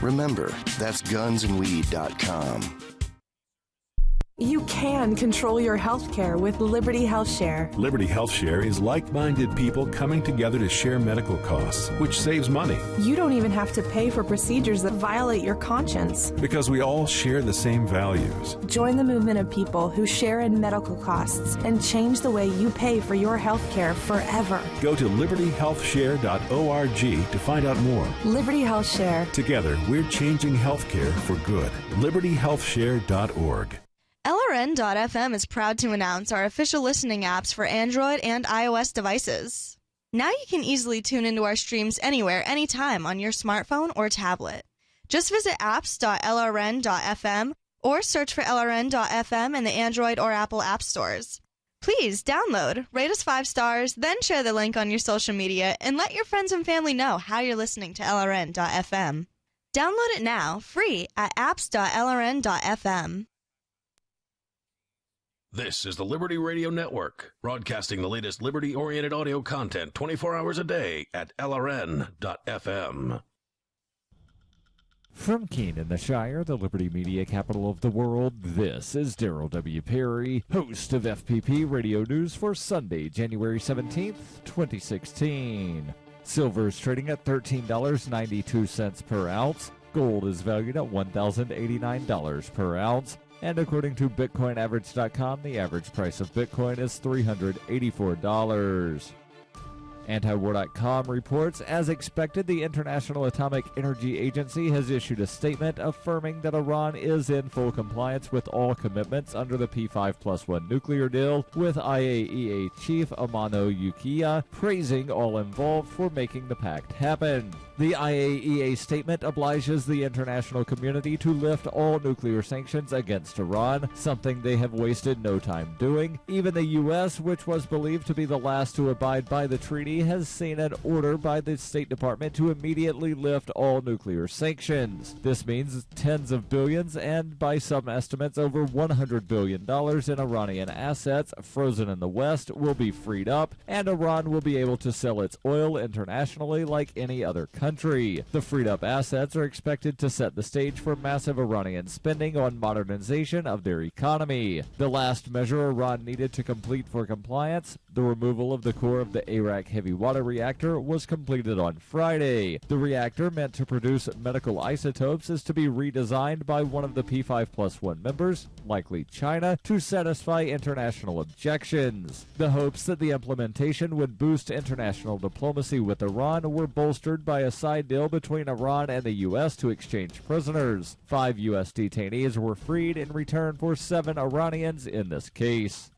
Speaker 26: Remember, that's gunsandweed.com.
Speaker 27: You can control your health care with Liberty Health Share.
Speaker 4: Liberty Health Share is like-minded people coming together to share medical costs, which saves money.
Speaker 27: You don't even have to pay for procedures that violate your conscience.
Speaker 4: Because we all share the same values.
Speaker 27: Join the movement of people who share in medical costs and change the way you pay for your health care forever.
Speaker 4: Go to libertyhealthshare.org to find out more.
Speaker 27: Liberty Health Share.
Speaker 4: Together, we're changing healthcare for good. libertyhealthshare.org.
Speaker 28: LRN.FM is proud to announce our official listening apps for Android and iOS devices. Now you can easily tune into our streams anywhere, anytime on your smartphone or tablet. Just visit apps.lrn.fm or search for LRN.FM in the Android or Apple app stores. Please download, rate us 5 stars, then share the link on your social media and let your friends and family know how you're listening to LRN.FM. Download it now, free at apps.lrn.fm.
Speaker 11: This is the Liberty Radio Network, broadcasting the latest liberty-oriented audio content 24 hours a day at LRN.FM.
Speaker 1: From Keene in the Shire, the Liberty Media capital of the world, this is Darryl W. Perry, host of FPP Radio News for Sunday, January 17th, 2016. Silver is trading at $13.92 per ounce. Gold is valued at $1,089 per ounce. And according to BitcoinAverage.com, the average price of Bitcoin is $384. Antiwar.com reports, as expected, the International Atomic Energy Agency has issued a statement affirming that Iran is in full compliance with all commitments under the P5+1 nuclear deal, with IAEA Chief Amano Yukiya praising all involved for making the pact happen. The IAEA statement obliges the international community to lift all nuclear sanctions against Iran, something they have wasted no time doing. Even the U.S., which was believed to be the last to abide by the treaty, has seen an order by the State Department to immediately lift all nuclear sanctions. This means tens of billions and, by some estimates, over $100 billion in Iranian assets frozen in the West will be freed up, and Iran will be able to sell its oil internationally like any other country. The freed up assets are expected to set the stage for massive Iranian spending on modernization of their economy. The last measure Iran needed to complete for compliance, the removal of the core of the Arak heavy water reactor, was completed on Friday. The reactor, meant to produce medical isotopes, is to be redesigned by one of the P5+1 members, likely China, to satisfy international objections. The hopes that the implementation would boost international diplomacy with Iran were bolstered by a side deal between Iran and the U.S. to exchange prisoners. 5 U.S. detainees were freed in return for 7 Iranians in this case.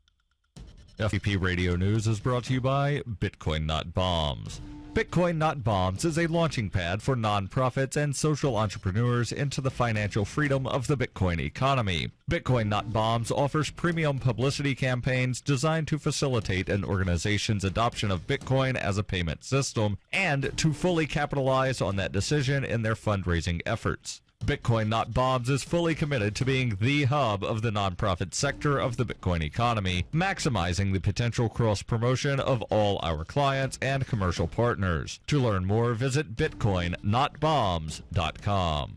Speaker 5: FPP Radio News is brought to you by Bitcoin Not Bombs. Bitcoin Not Bombs is a launching pad for nonprofits and social entrepreneurs into the financial freedom of the Bitcoin economy. Bitcoin Not Bombs offers premium publicity campaigns designed to facilitate an organization's adoption of Bitcoin as a payment system and to fully capitalize on that decision in their fundraising efforts. Bitcoin Not Bombs is fully committed to being the hub of the nonprofit sector of the Bitcoin economy, maximizing the potential cross-promotion of all our clients and commercial partners. To learn more, visit bitcoinnotbombs.com.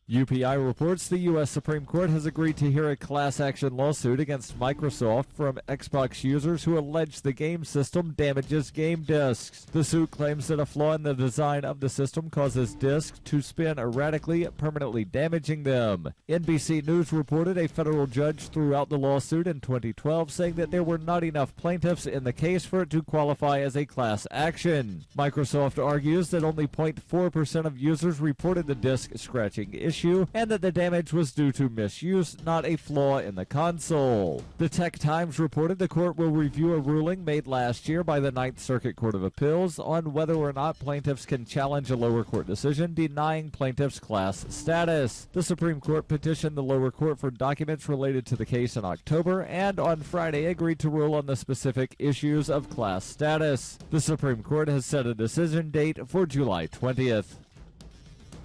Speaker 1: UPI reports the U.S. Supreme Court has agreed to hear a class action lawsuit against Microsoft from Xbox users who allege the game system damages game discs. The suit claims that a flaw in the design of the system causes discs to spin erratically, permanently damaging them. NBC News reported a federal judge threw out the lawsuit in 2012, saying that there were not enough plaintiffs in the case for it to qualify as a class action. Microsoft argues that only 0.4% of users reported the disc scratching issue, and that the damage was due to misuse, not a flaw in the console. The Tech Times reported the court will review a ruling made last year by the Ninth Circuit Court of Appeals on whether or not plaintiffs can challenge a lower court decision denying plaintiffs class status. The Supreme Court petitioned the lower court for documents related to the case in October, and on Friday agreed to rule on the specific issues of class status. The Supreme Court has set a decision date for July 20th.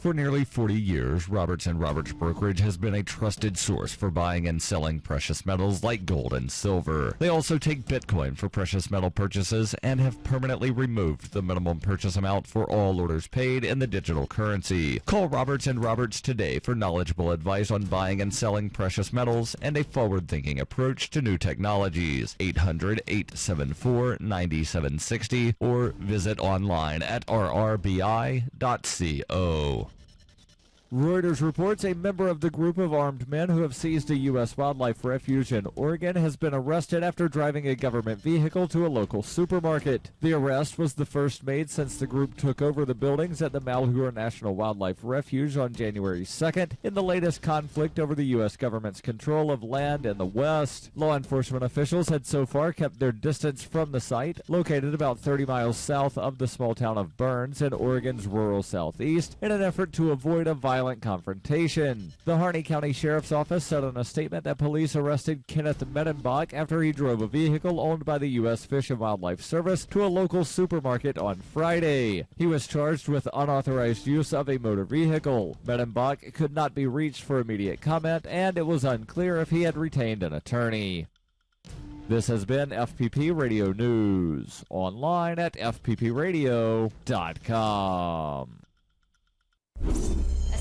Speaker 5: For nearly 40 years, Roberts & Roberts Brokerage has been a trusted source for buying and selling precious metals like gold and silver. They also take Bitcoin for precious metal purchases and have permanently removed the minimum purchase amount for all orders paid in the digital currency. Call Roberts & Roberts today for knowledgeable advice on buying and selling precious metals and a forward-thinking approach to new technologies. 800-874-9760 or visit online at rrbi.co.
Speaker 1: Reuters reports a member of the group of armed men who have seized a U.S. wildlife refuge in Oregon has been arrested after driving a government vehicle to a local supermarket. The arrest was the first made since the group took over the buildings at the Malheur National Wildlife Refuge on January 2nd in the latest conflict over the U.S. government's control of land in the West. Law enforcement officials had so far kept their distance from the site, located about 30 miles south of the small town of Burns in Oregon's rural southeast, in an effort to avoid a violent confrontation. The Harney County Sheriff's Office said in a statement that police arrested Kenneth Mettenbach after he drove a vehicle owned by the U.S. Fish and Wildlife Service to a local supermarket on Friday. He was charged with unauthorized use of a motor vehicle. Mettenbach could not be reached for immediate comment, and it was unclear if he had retained an attorney. This has been FPP Radio News, online at fppradio.com.
Speaker 7: A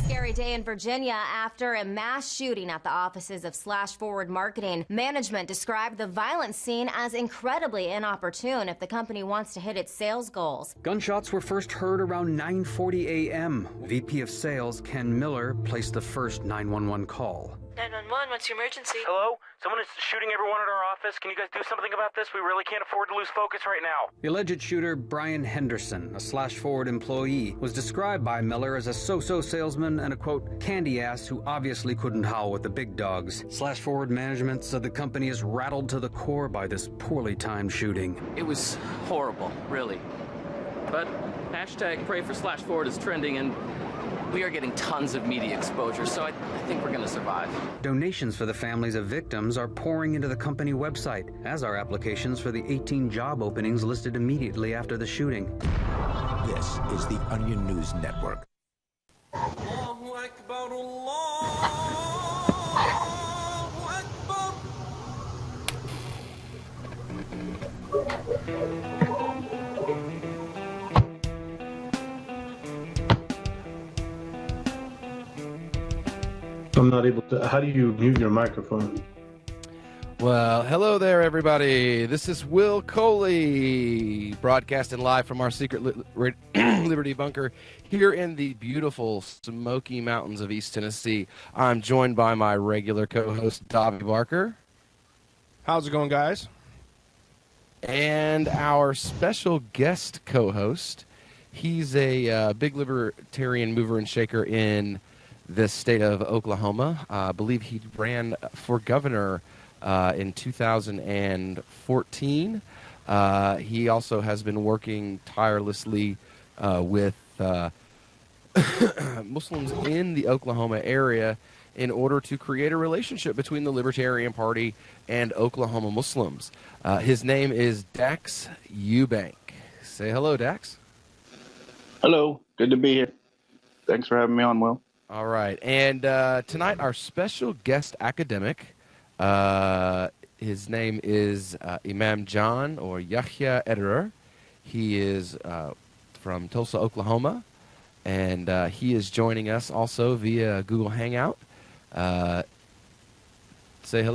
Speaker 7: scary day in Virginia after a mass shooting at the offices of Slash Forward Marketing. Management described the violent scene as incredibly inopportune if the company wants to hit its sales goals.
Speaker 8: Gunshots were first heard around 9:40 a.m. VP of Sales Ken Miller placed the first 911 call.
Speaker 10: 911, what's your emergency?
Speaker 12: Hello? Someone is shooting everyone at our office. Can you guys do something about this? We really can't afford to lose focus right now.
Speaker 8: The alleged shooter, Brian Henderson, a Slash Forward employee, was described by Miller as a so-so salesman and a, quote, candy ass who obviously couldn't howl with the big dogs. Slash Forward management said the company is rattled to the core by this poorly timed shooting.
Speaker 13: It was horrible, really. But hashtag pray for Slash Forward is trending, and we are getting tons of media exposure, so I think we're going to survive.
Speaker 8: Donations for the families of victims are pouring into the company website, as are applications for the 18 job openings listed immediately after the shooting.
Speaker 9: This is the Onion News Network.
Speaker 15: I'm not able to. How do you mute your microphone?
Speaker 16: Well, hello there, everybody. This is Will Coley, broadcasting live from our secret Liberty bunker here in the beautiful Smoky Mountains of East Tennessee. I'm joined by my regular co-host, Dobby Barker.
Speaker 17: How's it going, guys?
Speaker 16: And our special guest co-host. He's a big libertarian mover and shaker in the state of Oklahoma. I believe he ran for governor in 2014. He also has been working tirelessly with Muslims in the Oklahoma area in order to create a relationship between the Libertarian Party and Oklahoma Muslims. His name is Dax Eubank. Say hello, Dax.
Speaker 18: Hello. Good to be here. Thanks for having me on, Will.
Speaker 16: All right. And tonight, our special guest academic, his name is Imam John, or Yahya Ederer. He is from Tulsa, Oklahoma, and he is joining us also via Google Hangout. Say hello.